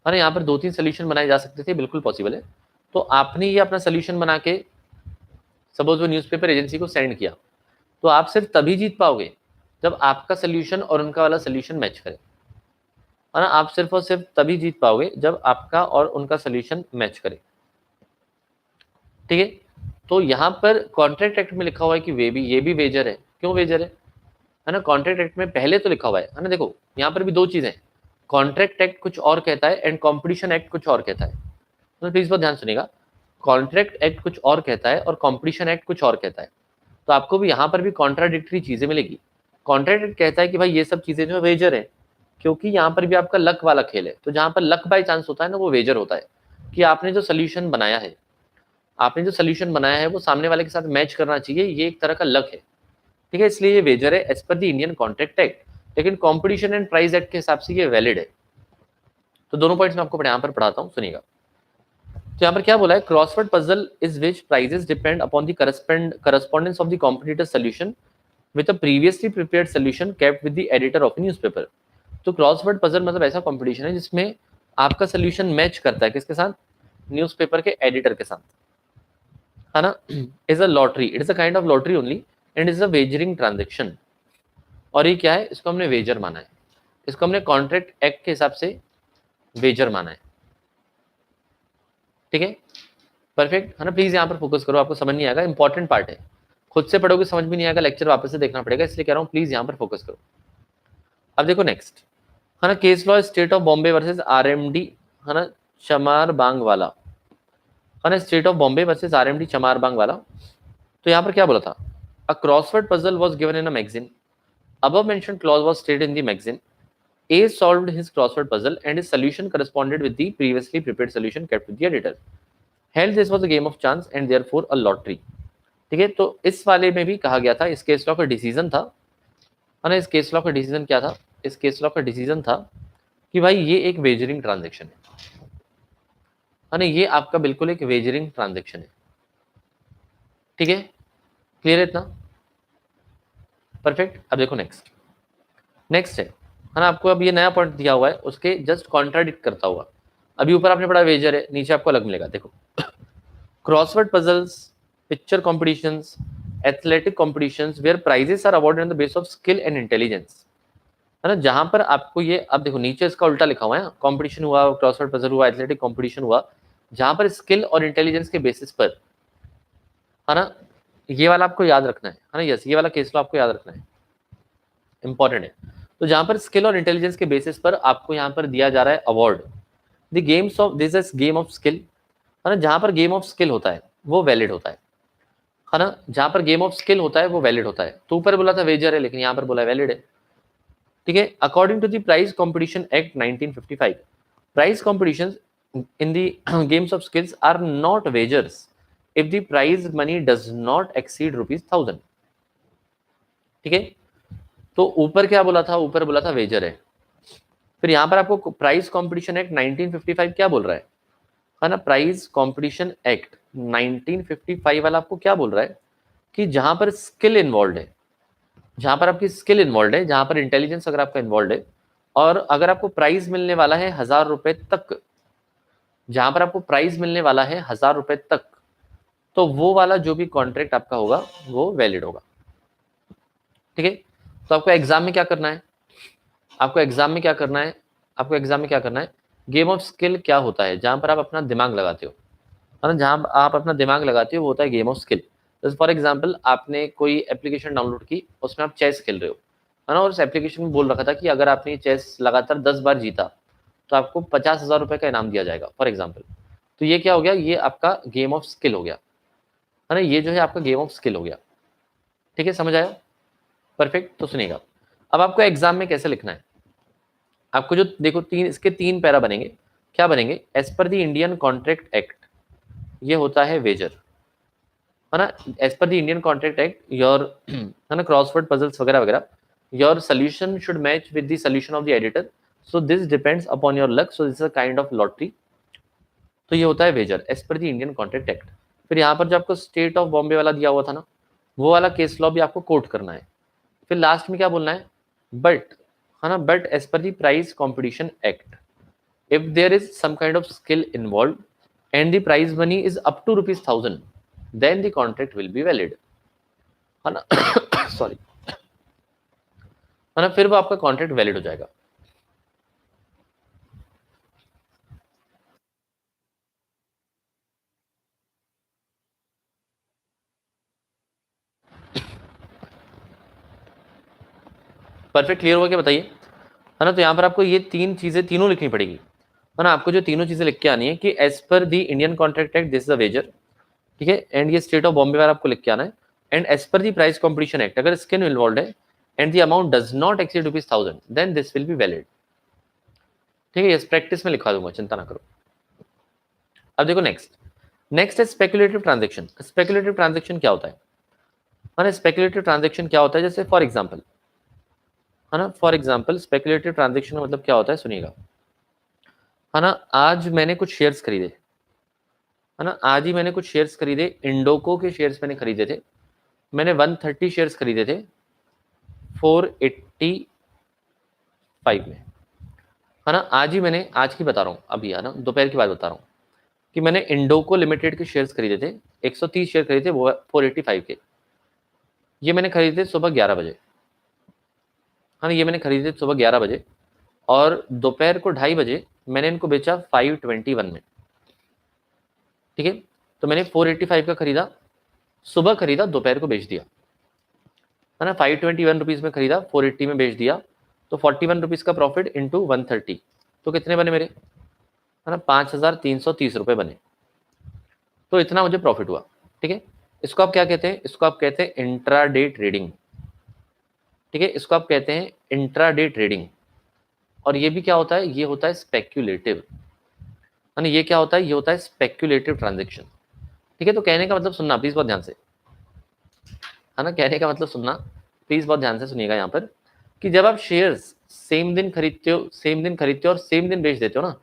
ना, यहाँ पर 2-3 सोल्यूशन बनाए जा सकते थे, बिल्कुल पॉसिबल है। तो आपने ये अपना सोल्यूशन बना के सपोज वो न्यूज़पेपर एजेंसी को सेंड किया, तो आप सिर्फ तभी जीत पाओगे जब आपका सोल्यूशन और उनका वाला सोल्यूशन मैच करे, है ना। आप सिर्फ और सिर्फ तभी जीत पाओगे जब आपका और उनका सोल्यूशन मैच करे, ठीक है। तो यहाँ पर कॉन्ट्रैक्ट एक्ट में लिखा हुआ है कि ये भी वेजर है। क्यों वेजर है ना, कॉन्ट्रैक्ट एक्ट में पहले तो लिखा हुआ है ना, देखो यहाँ पर भी 2 चीजें, कॉन्ट्रैक्ट एक्ट कुछ और कहता है एंड कॉम्पिटिशन एक्ट कुछ और कहता है, तो प्लीज बहुत ध्यान सुनिएगा। कॉन्ट्रैक्ट एक्ट कुछ और कहता है और कॉम्पिटिशन एक्ट कुछ और कहता है, तो आपको भी यहाँ पर भी कॉन्ट्राडिक्टरी चीजें मिलेगी। कॉन्ट्रैक्ट एक्ट कहता है कि भाई ये सब चीजें जो वेजर है, क्योंकि यहाँ पर भी आपका लक वाला खेल है, तो जहाँ पर लक बाय चांस होता है ना, वो वेजर होता है कि आपने जो सोल्यूशन बनाया है, वो सामने वाले के साथ मैच करना चाहिए, ये एक तरह का लक है, ठीक है, इसलिए ये वेजर है as per the Indian contract act. लेकिन कॉम्पिटिशन एंड प्राइस एक्ट के हिसाब से ये वैलिड है। तो दोनों पॉइंट्स मैं आपको यहाँ पर पढ़ाता हूँ, सुनिएगा। तो यहाँ पर क्या बोला है, crossword puzzle is which prizes depend upon the correspondence of the competitor solution with a previously prepared solution kept with the editor of newspaper. तो क्रॉसवर्ड पजल मतलब ऐसा कॉम्पिटिशन है जिसमें आपका सोल्यूशन मैच करता है किसके साथ, न्यूज़पेपर के एडिटर के साथ, है ना। Is a lottery, it is a kind of lottery only and is a wagering transaction. और ये क्या है, इसको हमने वेजर माना है, इसको हमने कॉन्ट्रैक्ट एक्ट के हिसाब से वेजर माना है, ठीक है, परफेक्ट, है ना। प्लीज यहाँ पर फोकस करो, आपको समझ नहीं आएगा, इंपॉर्टेंट पार्ट है, खुद से पढ़ोगे समझ भी नहीं आएगा, लेक्चर वापस से देखना पड़ेगा, इसलिए कह रहा हूँ प्लीज यहाँ पर फोकस करो। अब देखो नेक्स्ट, है ना, case law state of Bombay versus RMD, है ना, चमारबांग वाला, है ना, state of Bombay versus RMD Chamarbaugwala. तो यहाँ पर क्या बोला था, a crossword puzzle was given in a magazine, above mentioned clause was stated in the magazine. A solved his crossword puzzle and his solution corresponded with the previously prepared solution kept with the editor. Hence this was a game of chance and therefore a lottery. ठीक है, तो इस वाले में भी कहा गया था, इस केस लॉ का डिसीजन था, है ना, इस केस लॉ का डिसीजन क्या था, इस केस लॉ का डिसीजन था कि भाई ये एक वेजरिंग ट्रांजेक्शन है ना, ये आपका बिल्कुल एक वेजरिंग ट्रांजेक्शन है। ठीक है, क्लियर है इतना, परफेक्ट। अब देखो नेक्स्ट, नेक्स्ट है ना, आपको अब ये नया पॉइंट दिया हुआ है, उसके जस्ट कॉन्ट्राडिक्ट करता हुआ। अभी ऊपर आपने पढ़ा वेजर है, नीचे आपको अलग मिलेगा। देखो, crossword puzzles, picture competitions, athletic competitions where prizes are awarded on the base of skill and intelligence, है ना, जहां पर आपको ये, अब देखो नीचे इसका उल्टा लिखा हुआ है, कॉम्पिटिशन हुआ, क्रॉसवर्ड पजल हुआ, एथलेटिक कॉम्पिटिशन हुआ, जहां पर स्किल और इंटेलिजेंस के बेसिस पर, है ना, ये वाला आपको याद रखना है ना, यस, ये वाला केस लो आपको याद रखना है, इंपॉर्टेंट है। तो जहां पर स्किल और इंटेलिजेंस के बेसिस पर आपको यहाँ पर दिया जा रहा है award, the games of this is game of skill, है ना, जहां पर गेम ऑफ स्किल होता है वो वैलिड होता है ना, जहां पर गेम ऑफ स्किल होता है वो वैलिड होता है। तो ऊपर बोला था वेजर है, लेकिन यहाँ पर बोला वैलिड है। ठीक है, according to the prize competition act 1955, prize competition in the games of skills are not wagers if the prize money does not exceed ₹1000। ठीक है, तो ऊपर क्या बोला था, ऊपर बोला था वेजर है, फिर यहाँ पर आपको प्राइस कंपटीशन एक्ट 1955 क्या बोल रहा है ना, प्राइस कंपटीशन एक्ट 1955 वाला आपको क्या बोल रहा है कि जहां पर स्किल इन्वॉल्व है, जहां पर आपकी स्किल इन्वॉल्व है, जहां पर इंटेलिजेंस अगर आपका इन्वॉल्व है, और अगर आपको प्राइज मिलने वाला है 1000 रुपए तक, जहां पर आपको प्राइज मिलने वाला है 1000 रुपए तक, तो वो वाला जो भी कॉन्ट्रैक्ट आपका होगा वो वैलिड होगा। ठीक है, तो आपको एग्जाम में क्या करना है, आपको एग्जाम में क्या करना है, आपको एग्जाम में क्या करना है, गेम ऑफ स्किल क्या होता है, जहां पर आप अपना दिमाग लगाते हो, है ना, जहां आप अपना दिमाग लगाते हो वो होता है गेम ऑफ स्किल। जैसे फॉर एग्जांपल आपने कोई एप्लीकेशन डाउनलोड की, उसमें आप चेस खेल रहे हो, है ना, और उस एप्लीकेशन में बोल रखा था कि अगर आपने चेस लगातार 10 बार जीता तो आपको 50,000 रुपए का इनाम दिया जाएगा फॉर एग्जाम्पल। तो ये क्या हो गया, ये आपका गेम ऑफ स्किल हो गया, है ना, ये जो है आपका गेम ऑफ स्किल हो गया। ठीक है, समझ आया, परफेक्ट। तो सुनिएगा, अब आपको एग्जाम में कैसे लिखना है, आपको जो देखो इसके तीन पैरा बनेंगे, क्या बनेंगे, as per the Indian contract act, ये होता है वेजर, है ना, as per the Indian contract act your, है ना, क्रॉसवर्ड पजल्स वगैरह वगैरह, your solution should match with the solution of the editor, so this depends upon your luck, so this is a kind of lottery. तो ये होता है wager as per the Indian contract act. फिर यहाँ पर जो आपको स्टेट ऑफ बॉम्बे वाला दिया हुआ था ना, वो वाला केस लॉ भी आपको कोट करना है। फिर लास्ट में क्या बोलना है, बट, है ना, but as per the prize competition act, if there is some kind of skill involved and the prize money is up to ₹1000, then the contract will be valid, है ना, सॉरी, है ना, फिर वो आपका कॉन्ट्रैक्ट वैलिड हो जाएगा। परफेक्ट, क्लियर हो गया, बताइए, है ना। तो यहाँ पर आपको ये तीन चीजें तीनों लिखनी पड़ेगी, है ना, आपको जो तीनों चीजें लिख के आनी है कि as per the Indian contract act this is a wager, ठीक है, एंड ये स्टेट ऑफ बॉम्बे वाला आपको लिख के आना है, and as per the prize competition act, अगर स्किल इन्वॉल्व है and the amount does not exceed ₹1000, then this will be valid. ठीक है, ये प्रैक्टिस में लिखा दूंगा, चिंता ना करो। अब देखो नेक्स्ट, नेक्स्ट है स्पेकुलेटिव ट्रांजेक्शन। स्पेकुलेटिव ट्रांजेक्शन क्या होता है, ना, स्पेकुलेटिव ट्रांजेक्शन क्या होता है, जैसे फॉर एग्जांपल, है ना, फॉर एग्जांपल स्पेकुलेटिव ट्रांजेक्शन का मतलब क्या होता है, सुनिएगा, है ना, आज मैंने कुछ शेयर्स खरीदे, है ना, आज ही मैंने कुछ शेयर्स खरीदे, इंडोको के शेयर्स मैंने खरीदे थे, मैंने 130 शेयर्स खरीदे थे 485 में, है ना, आज ही मैंने, आज की बता रहा हूँ अभी, है ना, दोपहर की बात बता रहा हूँ कि मैंने इंडोको लिमिटेड के शेयर्स खरीदे थे, 130 शेयर खरीदे थे, वो 485 के, ये मैंने खरीदे सुबह 11 बजे, हाँ, ये मैंने खरीदे सुबह 11 बजे, और दोपहर को 2:30 बजे मैंने इनको बेचा 521 में। ठीक है, तो मैंने 485 का खरीदा, सुबह खरीदा, दोपहर को बेच दिया, है ना, 521 रुपीज में खरीदा, 480 में बेच दिया, तो 41 रुपीज का प्रॉफिट इंटू 130, तो कितने बने मेरे, है ना, 5,330 रुपए बने, तो इतना मुझे प्रॉफिट हुआ। ठीक है, इसको आप क्या कहते हैं, इसको आप कहते हैं इंट्राडे ट्रेडिंग। ठीक है, इसको आप कहते हैं इंट्राडे ट्रेडिंग। और ये भी क्या होता है, ये होता है स्पेक्यूलेटिव, है ना, ये क्या होता है, ये होता है स्पेक्यूलेटिव ट्रांजेक्शन। ठीक है, तो कहने का मतलब सुनना प्लीज बहुत ध्यान से, है ना, कहने का मतलब सुनना प्लीज बहुत ध्यान से सुनिएगा यहाँ पर, कि जब आप शेयर्स सेम दिन खरीदते हो, सेम दिन खरीदते हो और सेम दिन बेच देते हो ना,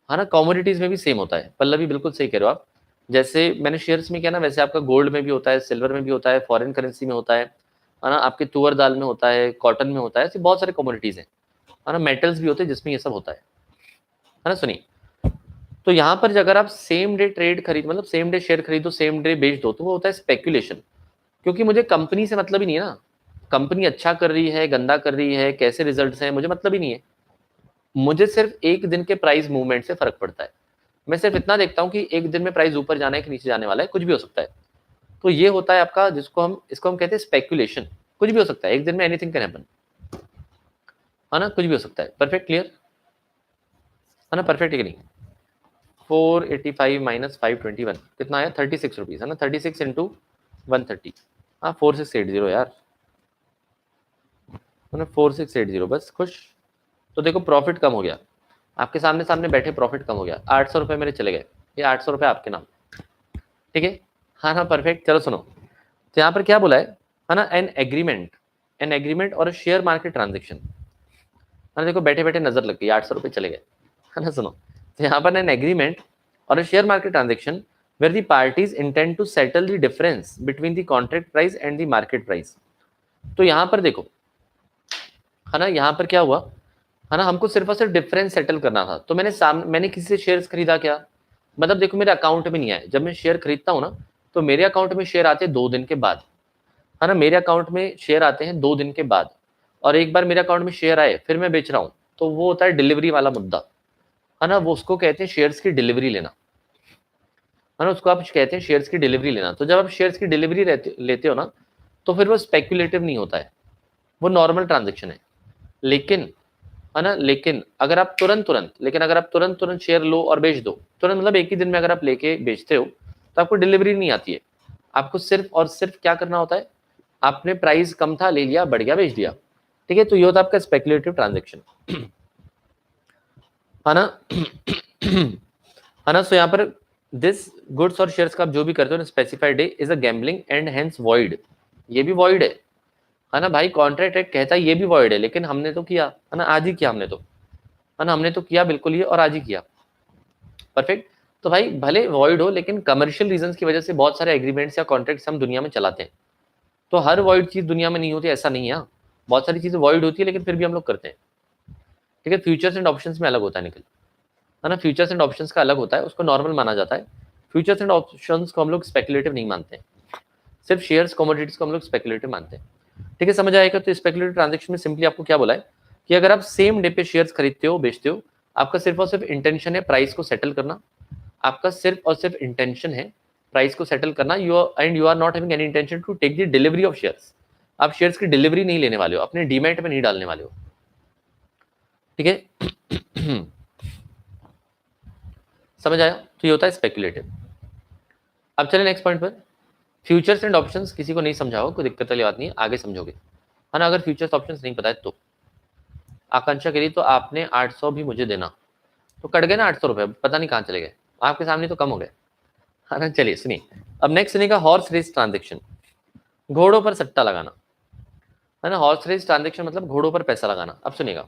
है ना, कमोडिटीज में भी सेम होता है। पल्लवी बिल्कुल सही कह रहे हो आप, जैसे मैंने शेयर्स में किया ना, वैसे आपका गोल्ड में भी होता है, सिल्वर में भी होता है, फॉरेन करेंसी में होता है ना, आपके तुअर दाल में होता है, कॉटन में होता है, ऐसे बहुत सारे कमोडिटीज हैं, है ना, मेटल्स भी होते हैं जिसमें ये सब होता है ना। सुनिए, तो यहाँ पर अगर आप सेम डे ट्रेड खरीद, मतलब सेम डे शेयर खरीदो, सेम डे बेच दो, तो वो होता है स्पेक्यूलेशन। क्योंकि मुझे कंपनी से मतलब ही नहीं है ना, कंपनी अच्छा कर रही है, गंदा कर रही है, कैसे रिजल्ट्स हैं, मुझे मतलब ही नहीं है। मुझे सिर्फ एक दिन के प्राइस मूवमेंट से फर्क पड़ता है। मैं सिर्फ इतना देखता हूँ कि एक दिन में प्राइस ऊपर जाना है कि नीचे जाने वाला है, कुछ भी हो सकता है। तो ये होता है आपका, जिसको हम, इसको हम कहते हैं स्पेक्यूलेशन। कुछ भी हो सकता है एक दिन में, एनीथिंग कैन हैपन, है ना, कुछ भी हो सकता है। परफेक्ट क्लियर, है ना, परफेक्ट है कि नहीं। 485 माइनस 521 कितना आया, 36 रुपीज, है ना, 36 इंटू 130, हाँ 4680 यार, है ना, 4680, बस खुश। तो देखो प्रॉफिट कम हो गया, आपके सामने सामने बैठे प्रॉफिट कम हो गया, 800 रुपए मेरे चले गए, ये 800 रुपए आपके नाम। ठीक है, हाँ हाँ परफेक्ट। चलो सुनो, तो यहाँ पर क्या बोला है ना, एन एग्रीमेंट और शेयर मार्केट ट्रांजेक्शन, है ना, देखो बैठे बैठे नजर लग गई, 800 रुपए चले गए, है ना। सुनो, तो यहाँ पर एन एग्रीमेंट और share market transaction where the parties intend to settle the difference between the contract price and the market price। तो यहाँ पर देखो, है ना, यहाँ पर क्या हुआ, है ना, हमको सिर्फ और सिर्फ डिफरेंस सेटल करना था। तो मैंने किसी से शेयर्स खरीदा क्या, मतलब देखो मेरे अकाउंट में नहीं आए, जब मैं शेयर खरीदता हूँ ना, तो मेरे अकाउंट में शेयर आते हैं 2 दिन के बाद, है ना, मेरे अकाउंट में शेयर आते हैं 2 दिन के बाद। और एक बार मेरे अकाउंट में शेयर आए फिर मैं बेच रहा हूँ, तो वो होता है डिलीवरी वाला मुद्दा, है ना, वो उसको कहते हैं शेयर्स की डिलीवरी लेना, है ना, उसको आप कहते हैं शेयर्स की डिलीवरी लेना। तो जब आप शेयर्स की डिलीवरी लेते हो ना, तो फिर वो स्पेक्यूलेटिव नहीं होता है, वो नॉर्मल ट्रांजेक्शन है। लेकिन, है ना, लेकिन अगर आप तुरंत शेयर लो और बेच दो, तुरंत मतलब एक ही दिन में अगर आप लेके बेचते हो, तो आपको डिलीवरी नहीं आती है। आपको सिर्फ और सिर्फ क्या करना होता है, आपने प्राइस कम था ले लिया, बढ़ गया बेच दिया। ठीक है, तो ये होता है आपका स्पेक्यूलेटिव ट्रांजेक्शन, है ना। है ना, सो यहाँ पर दिस गुड्स और शेयर्स का आप जो भी करते हो specified day is a gambling and hence void, ये भी वॉइड है ना भाई, कॉन्ट्रैक्ट एक्ट कहता है ये भी वॉइड है, लेकिन हमने तो किया, है ना, आज ही किया हमने तो, है ना, हमने तो किया बिल्कुल ये, और आज ही किया। परफेक्ट। तो भाई भले वॉइड हो, लेकिन कमर्शियल रीजंस की वजह से बहुत सारे एग्रीमेंट्स या कॉन्ट्रैक्ट्स हम दुनिया में चलाते हैं। तो हर वॉइड चीज दुनिया में नहीं होती, ऐसा नहीं है, बहुत सारी चीजें वॉइड होती है लेकिन फिर भी हम लोग करते हैं। ठीक है, फ्यूचर्स एंड ऑप्शंस में अलग होता है निकल, है ना, फ्यूचर्स एंड ऑप्शंस का अलग होता है, उसको नॉर्मल माना जाता है। फ्यूचर्स एंड ऑप्शंस को हम लोग स्पेकुलेटिव नहीं मानते हैं, सिर्फ शेयर्स कमोडिटीज को हम लोग स्पेकुलेटिव मानते हैं। ठीक है, समझ आएगा। तो स्पेकुलेटिव ट्रांजेक्शन में सिंपली आपको क्या बोला है, कि अगर आप सेम डे पे शेयर्स खरीदते हो बेचते हो, आपका सिर्फ और सिर्फ इंटेंशन है प्राइस को सेटल करना, आपका सिर्फ और सिर्फ इंटेंशन है प्राइस को सेटल करना, you are not having any intention to take the delivery of shares. आप शेयर्स की डिलीवरी नहीं लेने वाले हो, अपने डीमैट में नहीं डालने वाले हो। ठीक है, समझ आया। तो ये होता है स्पेकुलेटिव। अब चले नेक्स्ट पॉइंट पर, फ्यूचर्स एंड ऑप्शंस किसी को नहीं समझा हो कोई दिक्कत वाली बात नहीं है, आगे समझोगे, है ना। अगर फ्यूचर्स ऑप्शंस नहीं पता है तो आकांक्षा करी, तो आपने 800 भी मुझे देना, तो कट गए ना 800 रुपए, पता नहीं कहाँ चले गए, आपके सामने तो कम हो गए, है ना। चलिए सुनिए, अब नेक्स्ट सुनिएगा हॉर्स रेस ट्रांजेक्शन, घोड़ों पर सट्टा लगाना, है ना, हॉर्स रेस ट्रांजेक्शन मतलब घोड़ों पर पैसा लगाना। अब सुनिएगा,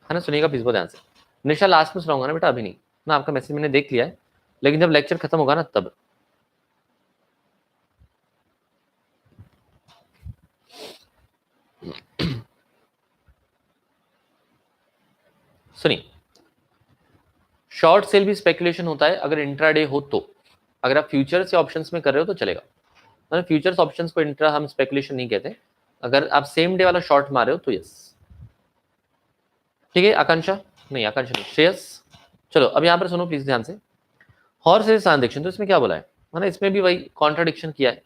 है ना, सुनिएगा प्लीज बहुत ध्यान से। निशा लास्ट में सुनाऊंगा ना बेटा, अभी नहीं ना, आपका मैसेज मैंने देख लिया है, लेकिन जब लेक्चर खत्म होगा ना तब। सुनिए, शॉर्ट सेल भी स्पेकुलेशन होता है अगर इंट्राडे हो तो, अगर आप फ्यूचर्स या ऑप्शंस में कर रहे हो तो चलेगा, है ना। फ्यूचर्स ऑप्शंस को इंट्रा हम स्पेकुलेशन नहीं कहते, अगर आप सेम डे वाला शॉर्ट मारे हो तो यस। ठीक है आकांक्षा, नहीं आकांक्षा नहीं, श्रेयस। चलो अब यहाँ पर सुनो प्लीज ध्यान से, हॉर्स रेस ट्रांजेक्शन, तो इसमें क्या बोला है ना, इसमें भी वही कॉन्ट्राडिक्शन किया है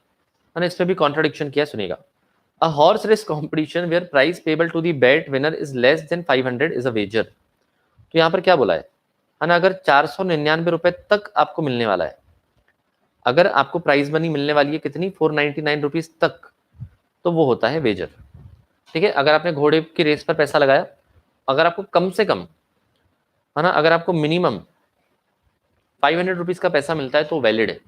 ना, इसमें भी कॉन्ट्राडिक्शन किया है, सुनिएगा। A horse race competition where prize payable to the bet winner is less than 500 is a wager. तो यहाँ पर क्या बोला है ना, अगर 499 रुपए तक आपको मिलने वाला है, अगर आपको प्राइज मनी मिलने वाली है कितनी 499 रुपीज तक, तो वो होता है वेजर। ठीक है, अगर आपने घोड़े की रेस पर पैसा लगाया, अगर आपको कम से कम है ना, अगर आपको मिनिमम 500 रुपीज का पैसा मिलता है तो वैलिड है,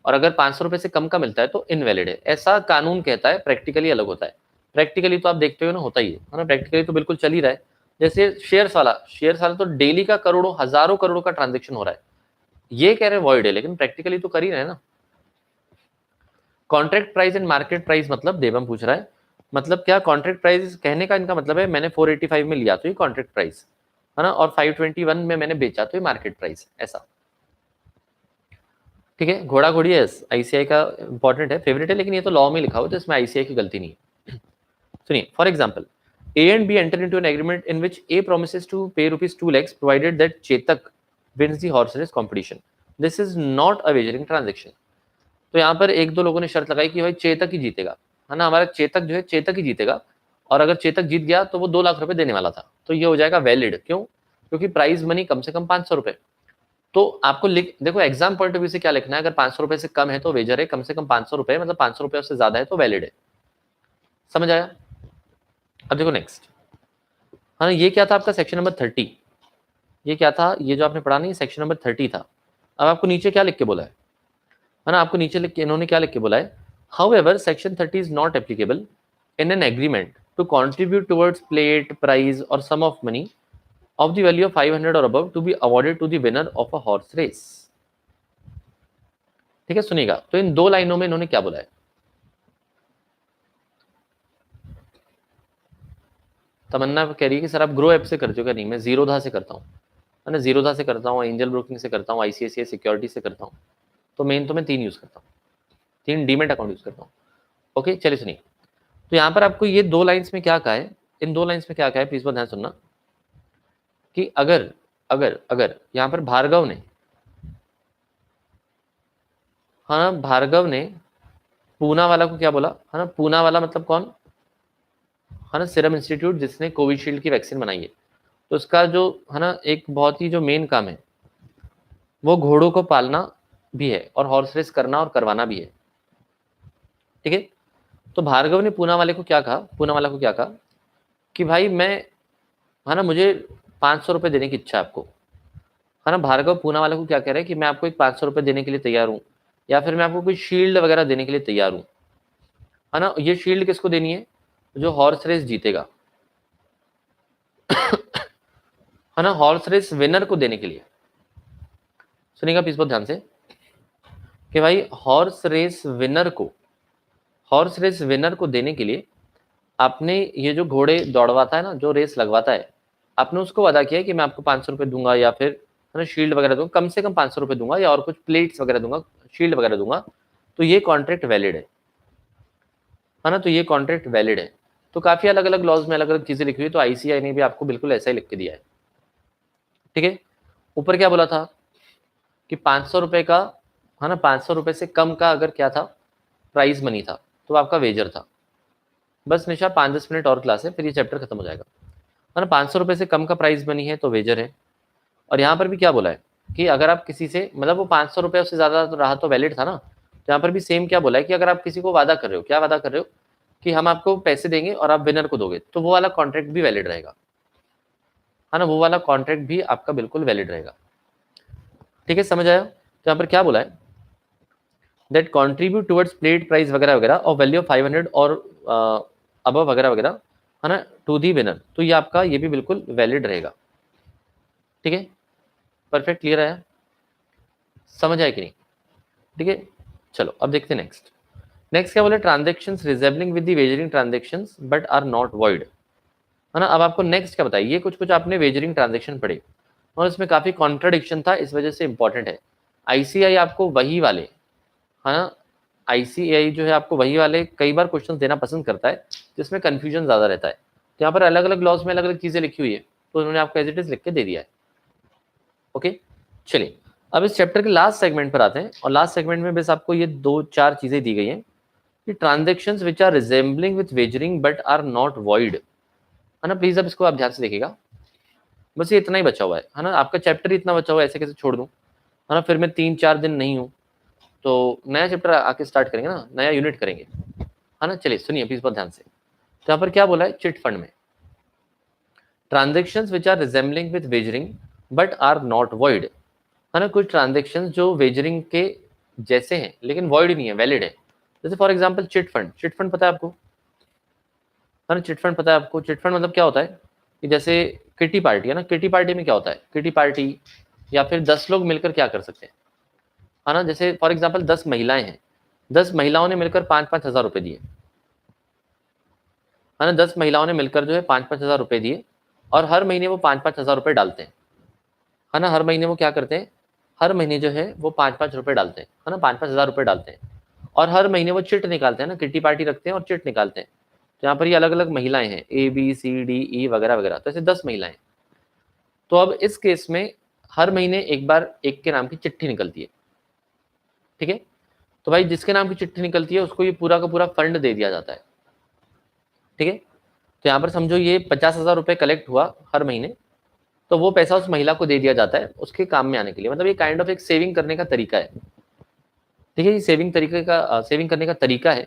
और अगर 500 रुपए से कम का मिलता है तो इनवैलिड है। ऐसा कानून कहता है, प्रैक्टिकली अलग होता है। प्रैक्टिकली तो आप देखते हो ना, होता ही है ना, प्रैक्टिकली तो बिल्कुल चल ही रहा है। जैसे शेयर्स वाला तो डेली का करोड़ों हजारों करोड़ों का ट्रांजेक्शन हो रहा है, ये कह रहे हैं वॉइड है, लेकिन प्रैक्टिकली तो कर ही रहे हैं ना। Contract price and market price मतलब देवम पूछ रहा है, मतलब क्या कॉन्ट्रैक्ट प्राइस कहने का इनका मतलब है मैंने 485 में लिया तो ये कॉन्ट्रैक्ट प्राइस है ना, और 521 में मैंने बेचा तो ये मार्केट प्राइस, ऐसा। ठीक है, घोड़ा घोड़ी है, आईसीआई का इंपॉर्टेंट है, फेवरेट है, लेकिन ये तो लॉ में लिखा हुआ है तो इसमें आईसीआई की गलती नहीं है। सुनिए, for example A and B enter into an agreement in which A promises to pay rupees 2 lakhs provided that Chetak wins the horse race competition. This is not a wagering transaction. तो यहाँ पर एक दो लोगों ने शर्त लगाई कि भाई चेतक ही जीतेगा, है ना, हमारा चेतक जो है चेतक ही जीतेगा, और अगर चेतक जीत गया तो वो 2 लाख रुपए देने वाला था, तो ये हो जाएगा वैलिड। क्यों? क्योंकि प्राइज मनी कम से कम 500 रुपए। तो आपको देखो एग्जाम पॉइंट ऑफ व्यू से क्या लिखना है, अगर 500 रुपए से कम है तो वेजर है, कम से कम 500 रुपए मतलब 500 रुपए उससे ज्यादा है तो वैलिड है। समझ आया? अब देखो नेक्स्ट, हाँ ये क्या था आपका सेक्शन नंबर 30, ये क्या था, ये जो आपने पढ़ा नहीं सेक्शन नंबर 30 था। अब आपको नीचे क्या लिख के बोला है ना, आपको नीचे लिख के इन्होंने क्या लिख के बोला है, however section 30 is not applicable in an agreement to contribute towards plate prize or sum of money of the value of 500 or above to be awarded to the winner of a horse race। ठीक है, सुनिएगा, तो इन दो लाइनों में इन्होंने क्या बोला है, तमन्ना कह रही है कि सर आप ग्रो ऐप से करते हो क्या? नहीं, मैं जीरोधा से करता हूँ, है ना, जीरोधा से करता हूँ, एंजल ब्रोकिंग से करता हूँ, आईसीआईसीआई सिक्योरिटी से करता हूँ। तो मेन तो मैं 3 यूज करता हूँ, 3 डीमेट अकाउंट यूज करता हूँ। ओके चलिए सुनिए, तो यहाँ पर आपको ये 2 लाइन्स में क्या कहा है, इन 2 लाइन्स में क्या कहा है, प्लीज बहुत ध्यान सुनना, कि अगर अगर अगर यहाँ पर भार्गव ने, हाँ भार्गव ने पूना वाला को क्या बोला, है ना, पूना वाला मतलब कौन, है ना, सीरम इंस्टीट्यूट जिसने कोविशील्ड की वैक्सीन बनाई है, तो उसका जो है ना एक बहुत ही जो मेन काम है वो घोड़ों को पालना भी है और हॉर्स रेस करना और करवाना भी है। ठीक है, तो भार्गव ने पूना वाले को क्या कहा, पूना वाला को क्या कहा कि भाई मैं, है ना, मुझे 500 रुपए देने की इच्छा है आपको, है ना। भार्गव पूना वाले को क्या कह रहे हैं कि मैं आपको एक 500 रुपए देने के लिए तैयार हूँ, या फिर मैं आपको कोई शील्ड वगैरह देने के लिए तैयार हूँ, है ना। ये शील्ड किसको देनी है? जो हॉर्स रेस जीतेगा, है ना, हॉर्स रेस विनर को देने के लिए। सुनिएगा प्लीज बहुत ध्यान से, कि भाई हॉर्स रेस विनर को, हॉर्स रेस विनर को देने के लिए आपने ये जो घोड़े दौड़वाता है ना, जो रेस लगवाता है, आपने उसको वादा किया है कि मैं आपको 500 रुपए दूंगा, या फिर है ना शील्ड वगैरह दूंगा, कम से कम 500 रुपए दूंगा, या और कुछ प्लेट्स वगैरह दूंगा, शील्ड वगैरह दूंगा, तो ये कॉन्ट्रैक्ट वैलिड है ना, तो ये कॉन्ट्रैक्ट वैलिड है। तो काफी अलग अलग लॉज में अलग अलग चीजें लिखी हुई, तो आईसीआई ने भी आपको बिल्कुल ऐसा ही लिख के दिया है। ठीक है, ऊपर क्या बोला था कि 500 रुपए का, है ना, 500 रुपए से कम का अगर क्या था, प्राइज मनी था, तो आपका वेजर था। बस निशा 5-10 मिनट और क्लास है, फिर ये चैप्टर खत्म हो जाएगा, है ना। 500 रुपए से कम का प्राइस मनी है तो वेजर है। और यहाँ पर भी क्या बोला है कि अगर आप किसी से, मतलब वो 500 रुपए उससे ज्यादा रहा तो वैलिड था ना, तो यहाँ पर भी सेम क्या बोला है कि अगर आप किसी को वादा कर रहे हो, क्या वादा कर रहे हो कि हम आपको पैसे देंगे और आप विनर को दोगे, तो वो वाला कॉन्ट्रैक्ट भी वैलिड रहेगा, है ना, वो वाला कॉन्ट्रैक्ट भी आपका बिल्कुल वैलिड रहेगा। ठीक है, समझ आया? तो यहाँ पर क्या बोला है, that contribute towards plate price वगैरह वगैरह और वैल्यू ऑफ 500 और अबव वगैरह वगैरह, है ना, टू दी विनर, तो ये आपका ये भी बिल्कुल वैलिड रहेगा। ठीक है, परफेक्ट, क्लियर है, समझ आया कि नहीं? ठीक है, चलो अब देखते हैं नेक्स्ट। नेक्स्ट क्या बोला, transactions resembling with the wagering transactions but are not void, है ना। अब आपको नेक्स्ट क्या बताइए, ये कुछ कुछ आपने वेजरिंग ट्रांजेक्शन पढ़े और इसमें काफी कॉन्ट्राडिक्शन था, इस वजह से इंपॉर्टेंट है। आईसीआई आपको वही वाले, है ना, आईसीआई जो है आपको वही वाले कई बार क्वेश्चन देना पसंद करता है जिसमें कंफ्यूजन ज्यादा रहता है। तो यहाँ पर अलग अलग लॉज में अलग अलग चीजें लिखी हुई है, तो उन्होंने आपको एज इट इज लिख के दे दिया है। ओके चलिए, अब इस चैप्टर के लास्ट सेगमेंट पर आते हैं, और लास्ट सेगमेंट में बस आपको ये 2-4 चीजें दी गई हैं कि transactions which are resembling with wagering but are not void, है ना। प्लीज अब इसको आप ध्यान से देखिएगा। बस ये इतना ही बचा हुआ है ना, आपका चैप्टर इतना बचा हुआ है, ऐसे कैसे छोड़ दूं, है ना, फिर मैं 3-4 दिन नहीं हूँ तो नया चैप्टर आके स्टार्ट करेंगे ना, नया यूनिट करेंगे, है ना। चलिए सुनिए प्लीज बहुत ध्यान से। तो यहाँ पर क्या बोला है, चिट फंड में transactions which are resembling with wagering but are not void, है ना, कुछ ट्रांजेक्शन्स जो वेजरिंग के जैसे हैं लेकिन वॉइड नहीं है, वैलिड है। जैसे for example chit fund, chit fund पता है आपको, है ना, चिट फंड पता है आपको। चिट फंड मतलब क्या होता है कि जैसे किटी पार्टी है ना, किटी पार्टी में क्या होता है, किटी पार्टी या फिर 10 लोग मिलकर क्या कर सकते हैं, है ना, जैसे फॉर एग्जांपल 10 महिलाएं हैं, 10 महिलाओं ने मिलकर 5-5 हजार रुपए दिए, है ना, 10 महिलाओं ने मिलकर जो है 5-5 हजार रुपए दिए और हर महीने वो 5-5 हजार रुपए डालते हैं, है ना, हर महीने वो क्या करते हैं, हर महीने जो है वो 5-5 रुपए डालते हैं, है ना, 5-5 हजार रुपए डालते हैं और हर महीने वो चिट निकालते हैं ना, किट्टी पार्टी रखते हैं और चिट निकालते हैं। तो यहाँ पर ये अलग अलग महिलाएं हैं, A B C D E वगैरह वगैरह, तो ऐसे 10 महिलाएं। तो अब इस केस में हर महीने एक बार एक के नाम की चिट्ठी निकलती है, ठीक है। तो भाई जिसके नाम की चिट्ठी निकलती है उसको ये पूरा का पूरा फंड दे दिया जाता है, ठीक है। तो यहाँ पर समझो ये 50,000 रुपए कलेक्ट हुआ हर महीने, तो वो पैसा उस महिला को दे दिया जाता है उसके काम में आने के लिए, मतलब ये काइंड ऑफ एक सेविंग करने का तरीका है, ठीक है। ये सेविंग तरीके का सेविंग करने का तरीका है।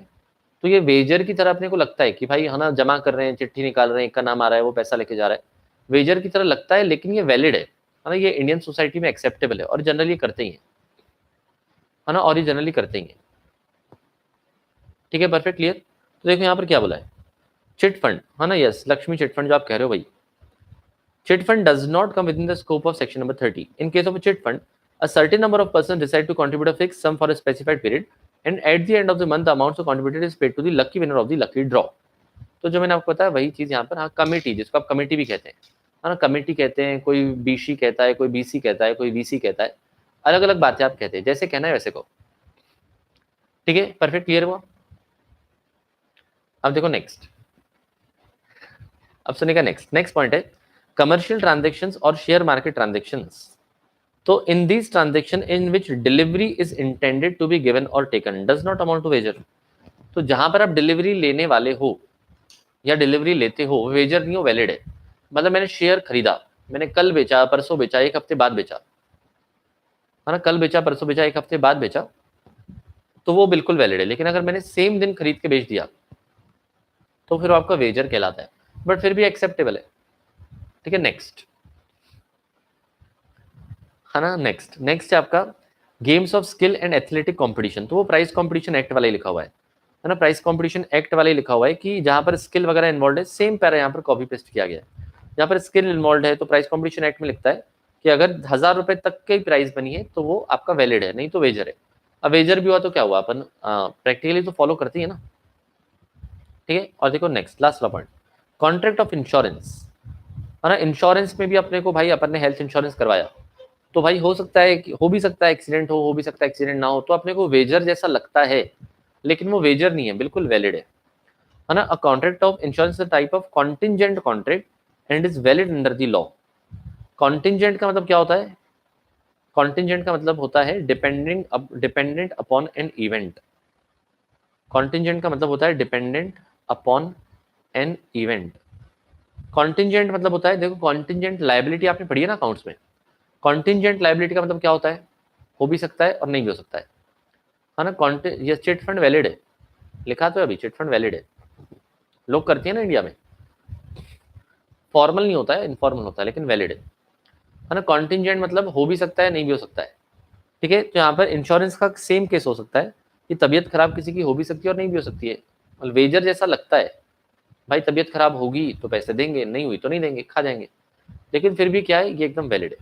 तो ये वेजर की तरह अपने को लगता है कि भाई है ना, जमा कर रहे हैं, चिट्ठी निकाल रहे हैं, एक का नाम आ रहा है, वो पैसा लेके जा रहा है, वेजर की तरह लगता है, लेकिन ये वैलिड है ना, ये इंडियन सोसाइटी में एक्सेप्टेबल है और जनरली करते ही है ना, और ये जनरली करते ही है, ठीक है, परफेक्ट क्लियर। तो देखो यहाँ पर क्या बोला है, चिट फंड, है ना, यस, लक्ष्मी चिट फंड जो आप कह रहे हो भाई, chit fund does not come with in the scope of section number 30। In case of a chit fund, a certain number of persons decide to contribute a fixed sum for a specified period, and at the end of the month, the amount so contributed is paid to the lucky winner of the lucky draw. तो जो मैंने आपको बताया वही चीज यहाँ पर, हाँ, कमेटी, जिसको आप कमेटी भी कहते हैं, है ना, कमेटी कहते हैं, कोई बीसी कहता है, कोई बीसी कहता है, कोई वीसी कहता है, अलग अलग बातें आप कहते हैं, जैसे कहना है वैसे को, ठीक है, परफेक्ट क्लियर हुआ। अब देखो नेक्स्ट, अब सुनेगा नेक्स्ट, नेक्स्ट पॉइंट है कमर्शियल ट्रांजेक्शन्स और शेयर मार्केट ट्रांजेक्शन्स। तो in this transaction in which delivery is intended to be given और taken does not amount to wager. तो जहां पर आप डिलीवरी लेने वाले हो या डिलीवरी लेते हो, वेजर नहीं हो, वैलिड है। मतलब मैंने शेयर खरीदा, मैंने कल बेचा, परसों बेचा, एक हफ्ते बाद बेचा, है ना, कल बेचा, परसों बेचा, एक हफ्ते बाद बेचा, तो वो बिल्कुल वैलिड है। लेकिन अगर मैंने सेम दिन खरीद के बेच दिया तो फिर वो आपका वेजर कहलाता है, बट फिर भी एक्सेप्टेबल है, ठीक है। नेक्स्ट, है ना, नेक्स्ट नेक्स्ट है आपका games of skill and athletic competition. तो वो प्राइस कंपटीशन एक्ट वाला ही लिखा हुआ है ना, प्राइस कंपटीशन एक्ट वाला ही लिखा हुआ है कि जहां पर स्किल वगैरह इन्वॉल्व है, सेम पैरा यहाँ पर कॉपी पेस्ट किया गया है। जहां पर स्किल इन्वॉल्व है तो प्राइस कंपटीशन एक्ट में लिखता है कि अगर 1000 रुपए तक की प्राइस बनी है तो वो आपका वैलिड है, नहीं तो वेजर है। अब वेजर भी हुआ तो क्या हुआ, अपन प्रैक्टिकली तो फॉलो करते ही है ना, ठीक है। और देखो नेक्स्ट लास्ट वाला पॉइंट, कॉन्ट्रैक्ट ऑफ इंश्योरेंस, है ना, इंश्योरेंस में भी अपने को भाई अपन ने हेल्थ इंश्योरेंस करवाया, तो भाई हो सकता है कि हो भी सकता है एक्सीडेंट हो भी सकता है एक्सीडेंट ना हो, तो अपने को वेजर जैसा लगता है लेकिन वो वेजर नहीं है, बिल्कुल वैलिड है ना। अ contract of insurance type of contingent contract and is valid under the law. Contingent का मतलब क्या होता है, कॉन्टिंजेंट का मतलब होता है dependent upon an event. Contingent का मतलब होता है dependent upon an event. Contingent मतलब होता है, देखो कॉन्टिंजेंट लायबिलिटी आपने पढ़ी है ना अकाउंट्स में, कॉन्टिंजेंट लायबिलिटी का मतलब क्या होता है, हो भी सकता है और नहीं भी हो सकता है ना। ये चिट फंड वैलिड है, लिखा तो अभी चिट फंड वैलिड है, लोग करते हैं ना इंडिया में, फॉर्मल नहीं होता है, इनफॉर्मल होता है, लेकिन वैलिड है ना। कॉन्टिंजेंट मतलब हो भी सकता है नहीं भी हो सकता है, ठीक है। तो यहाँ पर इंश्योरेंस का सेम केस हो सकता है कि तबीयत खराब किसी की हो भी सकती है और नहीं भी हो सकती है, और वेजर जैसा लगता है, भाई तबीयत खराब होगी तो पैसे देंगे, नहीं हुई तो नहीं देंगे, खा जाएंगे, लेकिन फिर भी क्या है, ये एकदम वैलिड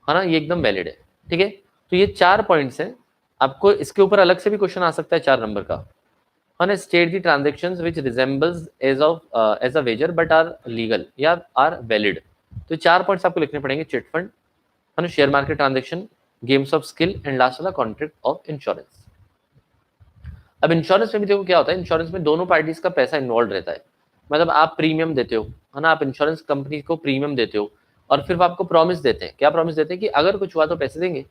है ना, ये एकदम वैलिड है, ठीक है। तो ये 4 पॉइंट्स हैं, आपको इसके ऊपर अलग से भी क्वेश्चन आ सकता है 4 नंबर का, है ना। State the transactions which resembles as a wager but are legal या आर वैलिड। तो 4 पॉइंट्स आपको लिखने पड़ेंगे, चिट फंड, है ना, share market transaction, games of skill and last वाला कॉन्ट्रैक्ट ऑफ इंश्योरेंस। अब इंश्योरेंस में भी देखो क्या होता है, इंश्योरेंस में दोनों पार्टीज का पैसा इन्वॉल्व रहता है, मतलब आप प्रीमियम देते हो, है ना, आप इंश्योरेंस कंपनी को प्रीमियम देते हो और फिर वो आपको प्रॉमिस देते हैं, क्या प्रॉमिस देते हैं कि अगर कुछ हुआ तो पैसे देंगे,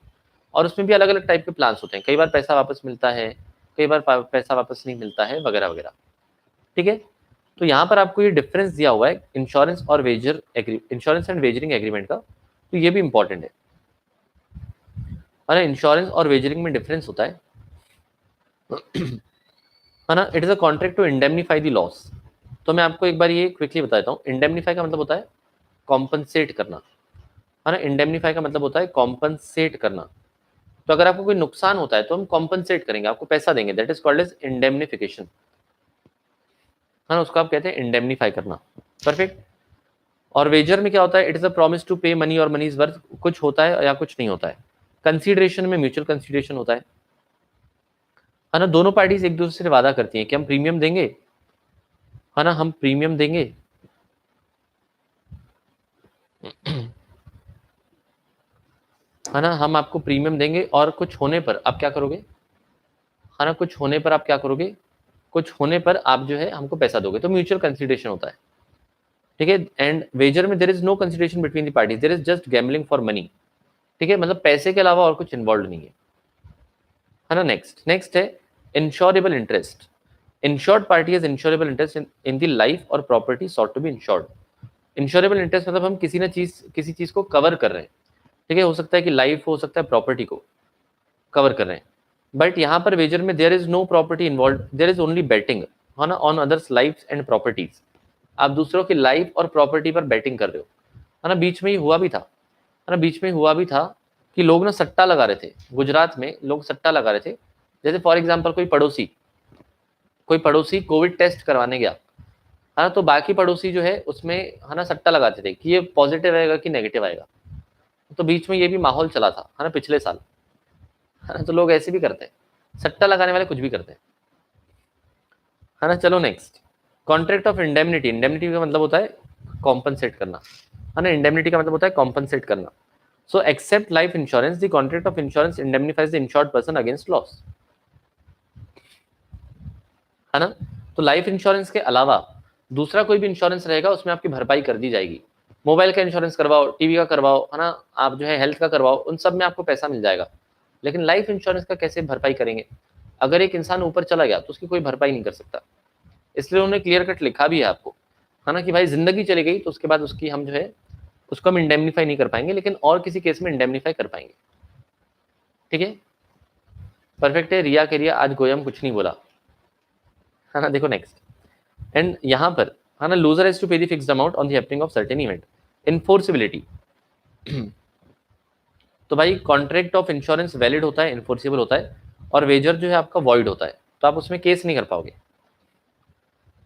और उसमें भी अलग अलग टाइप के प्लान्स होते हैं, कई बार पैसा वापस मिलता है, कई बार पैसा वापस नहीं मिलता है, वगैरह वगैरह, ठीक है। तो यहाँ पर आपको ये डिफरेंस दिया हुआ है इंश्योरेंस और इंश्योरेंस एंड वेजरिंग एग्रीमेंट का, तो ये भी इंपॉर्टेंट है। और इंश्योरेंस और वेजरिंग में डिफरेंस होता है ना, it is a contract to indemnify the loss. तो मैं आपको एक बार ये क्विकली बताता हूँ। इंडेमनीफाई का मतलब होता है कॉम्पनसेट करना, है ना। इंडेमनीफाई का मतलब होता है कॉम्पनसेट करना। तो अगर आपको कोई नुकसान होता है तो हम कॉम्पनसेट करेंगे, आपको पैसा देंगे, that is called as indemnification, है ना। उसको आप कहते हैं इंडेमनीफाई करना। परफेक्ट। और वेजर में क्या होता है, it is a promise to pay money और मनी इज वर्थ, कुछ होता है या कुछ नहीं होता है। कंसीडरेशन में म्यूचुअल कंसीडरेशन होता है ना। दोनों पार्टीज एक दूसरे से वादा करती हैं कि हम प्रीमियम देंगे, है ना, हम प्रीमियम देंगे है ना, हम आपको प्रीमियम देंगे और कुछ होने पर आप क्या करोगे, है ना, कुछ होने पर आप क्या करोगे, कुछ होने पर आप जो है हमको पैसा दोगे। तो म्यूचुअल कंसीडरेशन होता है, ठीक है। एंड वेजर में there is no consideration between the parties, there is just gambling for money, ठीक है। मतलब पैसे के अलावा और कुछ इन्वॉल्व नहीं है ना। नेक्स्ट है insurable interest. Insured party has insurable interest in the life or property sought to be insured. Insurable interest मतलब हम किसी चीज को कवर कर रहे हैं, ठीक है। हो सकता है कि लाइफ, हो सकता है प्रॉपर्टी को कवर कर रहे हैं। बट यहाँ पर वेजर में there is no property involve, there is only betting, है ना, on others life and properties. आप दूसरों की लाइफ और प्रॉपर्टी पर बैटिंग कर रहे हो, है ना। बीच में ही हुआ भी था, है ना, बीच में हुआ भी था कि लोग ना सट्टा लगा रहे थे। गुजरात में लोग सट्टा लगा रहे थे। जैसे फॉर एग्जाम्पल कोई पड़ोसी कोविड टेस्ट करवाने गया, है ना, तो बाकी पड़ोसी जो है उसमें, है ना, सट्टा लगाते थे कि ये पॉजिटिव आएगा कि नेगेटिव आएगा। तो बीच में ये भी माहौल चला था, है ना, पिछले साल, है ना। तो लोग ऐसे भी करते हैं, सट्टा लगाने वाले कुछ भी करते हैं, है ना। चलो next, contract of indemnity. Indemnity का मतलब होता है कॉम्पनसेट करना, है ना। इंडेमनिटी का मतलब होता है कॉम्पनसेट करना। So except life insurance, the contract of insurance indemnifies the insured person against loss, है ना। तो लाइफ इंश्योरेंस के अलावा दूसरा कोई भी इंश्योरेंस रहेगा उसमें आपकी भरपाई कर दी जाएगी। मोबाइल का इंश्योरेंस करवाओ, टीवी का करवाओ, है ना, आप जो है हेल्थ का करवाओ, उन सब में आपको पैसा मिल जाएगा। लेकिन लाइफ इंश्योरेंस का कैसे भरपाई करेंगे? अगर एक इंसान ऊपर चला गया तो उसकी कोई भरपाई नहीं कर सकता। इसलिए उन्होंने क्लियर कट लिखा भी है आपको, है ना, कि भाई जिंदगी चली गई तो उसके बाद उसकी हम जो है उसको हम इंडेमनीफाई नहीं कर पाएंगे, लेकिन और किसी केस में इंडेमनीफाई कर पाएंगे, ठीक है। परफेक्ट है। रिया के रिया, आज गोयम कुछ नहीं बोला, है ना। देखो नेक्स्ट, एंड यहाँ पर, है ना, लूजर हैज टू पे the fixed amount on the happening of certain event. Enforceability तो भाई कॉन्ट्रैक्ट ऑफ इंश्योरेंस वैलिड होता है, इन्फोर्सिबल होता है, और वेजर जो है आपका वॉइड होता है, तो आप उसमें केस नहीं कर पाओगे।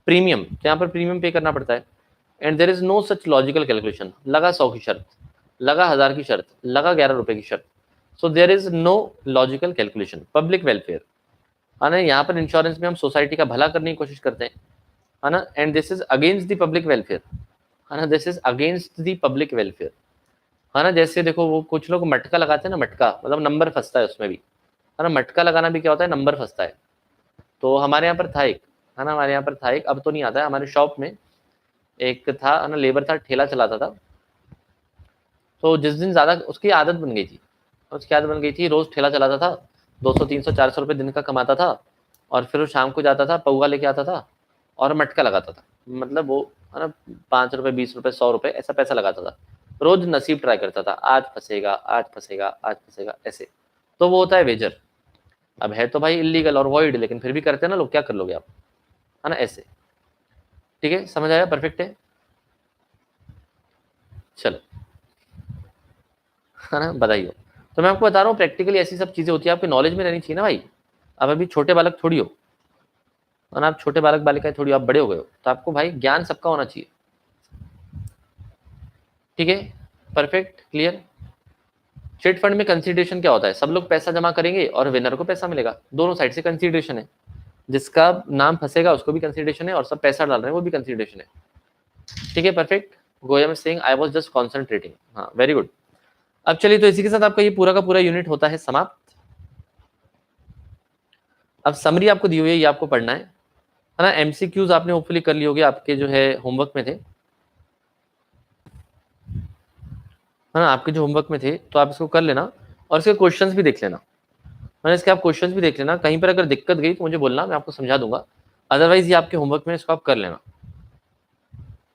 प्रीमियम, तो यहाँ पर प्रीमियम पे करना पड़ता है। And there is no such logical calculation, लगा 100 की शर्त, लगा 1000 की शर्त, लगा 11 रुपए की शर्त, so there is no logical calculation. Public welfare, है ना, यहाँ पर इंश्योरेंस में हम सोसाइटी का भला करने की कोशिश करते हैं, है ना। And this is against the public welfare, है ना, this is against the public welfare, है ना। जैसे देखो वो कुछ लोग मटका लगाते हैं ना, मटका मतलब नंबर फंसता है उसमें भी, है ना। मटका लगाना भी क्या होता है, नंबर फंसता है। तो हमारे यहाँ पर था एक, है ना, हमारे यहाँ पर था एक, अब तो नहीं आता है, हमारे शॉप में एक था, है ना, लेबर था, ठेला चलाता था। तो जिस दिन ज्यादा उसकी आदत बन गई थी, रोज ठेला चलाता था, 200 300 400 रुपए दिन का कमाता था, और फिर वो शाम को जाता था, पौवा लेके आता था और मटका लगाता था। मतलब वो, है ना, 5 रुपए 20 रुपए 100 रुपए ऐसा पैसा लगाता था। रोज नसीब ट्राई करता था, आज फंसेगा आज फंसेगा आज फंसेगा ऐसे। तो वो होता है वेजर। अब है तो भाई इलीगल और वॉइड, लेकिन फिर भी करते हैं ना लोग, क्या कर लोगे आप, है ना, ऐसे। ठीक है, समझ आया? परफेक्ट है। चलो, है ना, बधाई हो। तो मैं आपको बता रहा हूँ प्रैक्टिकली ऐसी सब चीजें होती है, आपके नॉलेज में रहनी चाहिए ना भाई। अब अभी छोटे बालक थोड़ी हो, और आप छोटे बालक बालिकाएं थोड़ी, आप बड़े हो गए हो, तो आपको भाई ज्ञान सबका होना चाहिए, ठीक है। Perfect, clear. चिट फंड में कंसीडरेशन क्या होता है, सब लोग पैसा जमा करेंगे और विनर को पैसा मिलेगा, दोनों साइड से कंसीडरेशन है। जिसका नाम फंसेगा उसको भी कंसीडरेशन है, और सब पैसा डाल रहे हैं वो भी कंसीडरेशन है, ठीक है। Perfect. Goyam Singh, I was just concentrating, हाँ वेरी गुड। अब चलिए, तो इसी के साथ आपका ये पूरा का पूरा यूनिट होता है समाप्त। अब समरी आपको दी हुई है, ये आपको पढ़ना है ना। एमसीक्यूज आपने होपफुली कर ली होगी, आपके जो है होमवर्क में थे, है ना, आपके जो होमवर्क में थे, तो आप इसको कर लेना और इसके क्वेश्चंस भी देख लेना, मैंने इसके आप क्वेश्चंस भी देख लेना। कहीं पर अगर दिक्कत गई तो मुझे बोलना, मैं आपको समझा दूंगा। अदरवाइज ये आपके होमवर्क में, इसको आप कर लेना,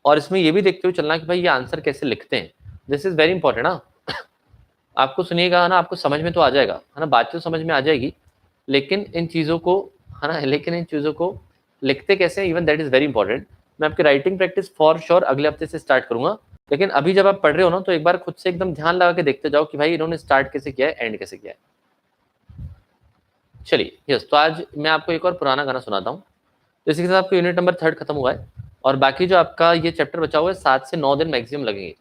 और इसमें ये भी देखते हुए चलना कि भाई ये आंसर कैसे लिखते हैं, दिस इज वेरी इंपॉर्टेंट ना। आपको सुनिएगा ना, आपको समझ में तो आ जाएगा है ना, बात तो समझ में आ जाएगी, लेकिन इन चीजों को है ना, लेकिन इन चीजों को लिखते कैसे हैं, even that is very important. मैं आपकी राइटिंग प्रैक्टिस फॉर श्योर अगले हफ्ते से स्टार्ट करूंगा, लेकिन अभी जब आप पढ़ रहे हो ना, तो एक बार खुद से एकदम ध्यान लगा के देखते जाओ कि भाई इन्होंने स्टार्ट कैसे किया है, एंड कैसे किया है। चलिए यस, तो आज मैं आपको एक और पुराना गाना सुनाता हूँ। तो इसी के साथ आपका यूनिट नंबर 3 खत्म हुआ है, और बाकी जो आपका ये चैप्टर बचा हुआ है 7 से 9 दिन मैक्सिमम लगेंगे।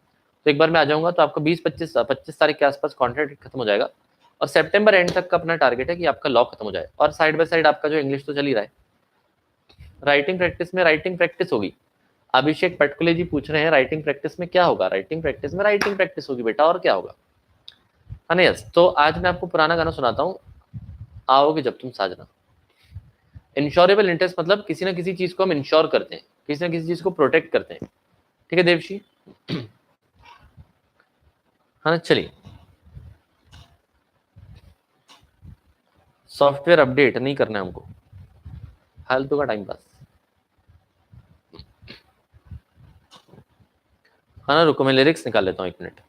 तो एक बार मैं आ जाऊंगा तो आपका 20-25 तारीख के आसपास कॉन्ट्रैक्ट खत्म हो जाएगा, और सितंबर एंड तक का अपना टारगेट है कि आपका लॉ खत्म हो जाए, और साइड बाय साइड आपका जो इंग्लिश तो चल ही रहा है। राइटिंग प्रैक्टिस में राइटिंग प्रैक्टिस होगी। अभिषेक पटकुले जी पूछ रहे हैं राइटिंग प्रैक्टिस में क्या होगा, राइटिंग प्रैक्टिस में राइटिंग प्रैक्टिस होगी बेटा, और क्या होगा, है ना। यस, तो आज मैं आपको पुराना गाना सुनाता हूँ, आओगे जब तुम साजना। इंश्योरेबल इंटरेस्ट मतलब किसी ना किसी चीज को हम इंश्योर करते हैं, किसी ना किसी चीज को प्रोटेक्ट करते हैं, ठीक है देवशी, हाँ चलिए। सॉफ्टवेयर अपडेट नहीं करना है हमको, फालतू का टाइम पास, हाँ ना। रुको मैं लिरिक्स निकाल लेता हूँ 1 मिनट।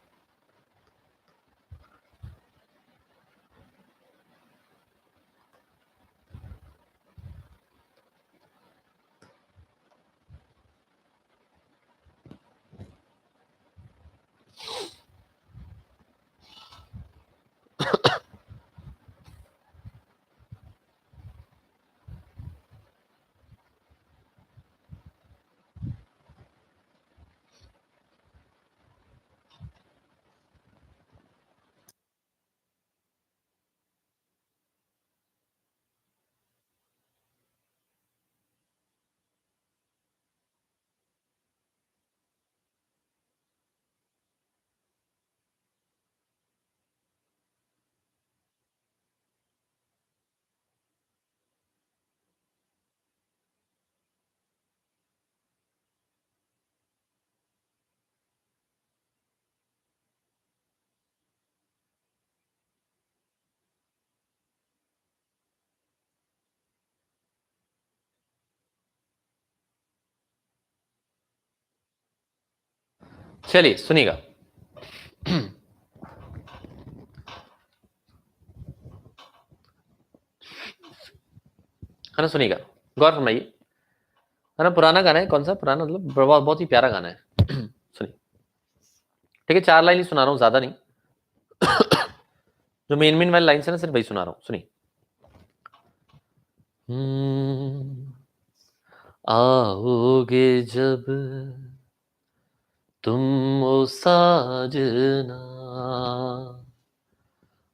चलिए सुनिएगा, है ना, सुनिएगा, गौर फरमाइए, है ना। पुराना गाना है, कौन सा पुराना, मतलब बहुत बहुत ही प्यारा गाना है। सुनिए, ठीक है, 4 लाइन ही सुना रहा हूँ, ज्यादा नहीं। जो मेन मेन वाली लाइन है ना, सिर्फ वही सुना रहा हूँ, सुनिए। आओगे जब तुम ओ साजना,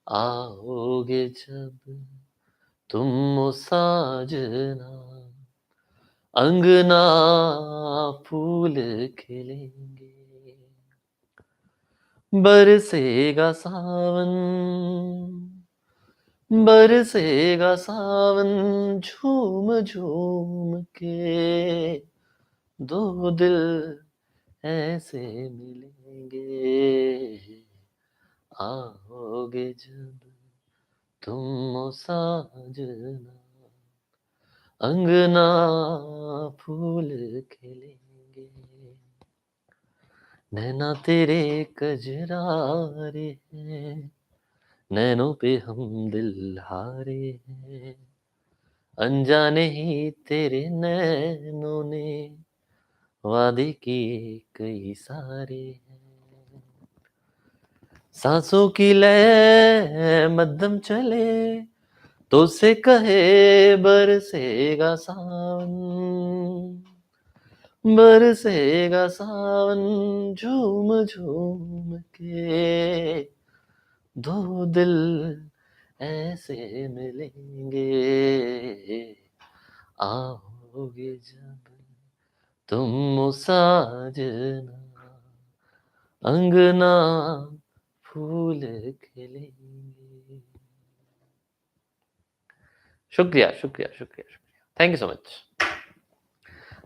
आओगे जब तुम ओ साजना, अंगना फूल खिलेंगे, बरसेगा सावन, बरसेगा सावन, झूम झूम के दो दिल ऐसे मिलेंगे, आओगे जब तुम ओ साजना, अंगना फूल खिलेंगे, नैना तेरे कजरारे हैं, नैनों पे हम दिल हारे हैं, अनजाने ही तेरे नैनों ने वादे किए कई सारे हैं, सांसों की लय मध्यम चले तो से कहे बरसेगा सावन, बरसेगा सावन, झूम झूम के दो दिल ऐसे मिलेंगे, आओगे जब तुम ओ साजना, अंगना फूल खिलेंगे। शुक्रिया शुक्रिया शुक्रिया शुक्रिया, थैंक यू सो मच।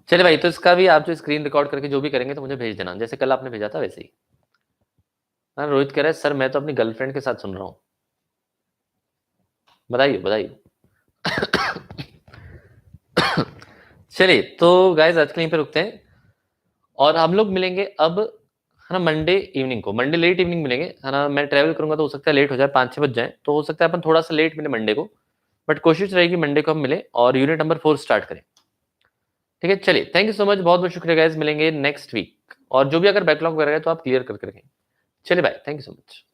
चलिए भाई, तो इसका भी आप जो स्क्रीन रिकॉर्ड करके जो भी करेंगे तो मुझे भेज देना, जैसे कल आपने भेजा था वैसे ही। हाँ, रोहित कह रहा है सर मैं तो अपनी गर्लफ्रेंड के साथ सुन रहा हूँ, बताइए बताइए। चलिए तो गाइस आज के यहीं पे रुकते हैं, और हम लोग मिलेंगे अब, है ना, मंडे इवनिंग को, मंडे लेट इवनिंग मिलेंगे, है ना। मैं ट्रैवल करूंगा तो हो सकता है लेट हो जाए, 5-6 बज जाए, तो हो सकता है अपन थोड़ा सा लेट मिले मंडे को, बट कोशिश रहेगी मंडे को हम मिले और यूनिट नंबर 4 स्टार्ट करें। ठीक है, चलिए, थैंक यू सो मच, बहुत बहुत शुक्रिया गाइस, मिलेंगे नेक्स्ट वीक। और जो भी अगर बैकलॉग वगैरह है तो आप क्लियर करके रखें। चलिए bye, thank you so much.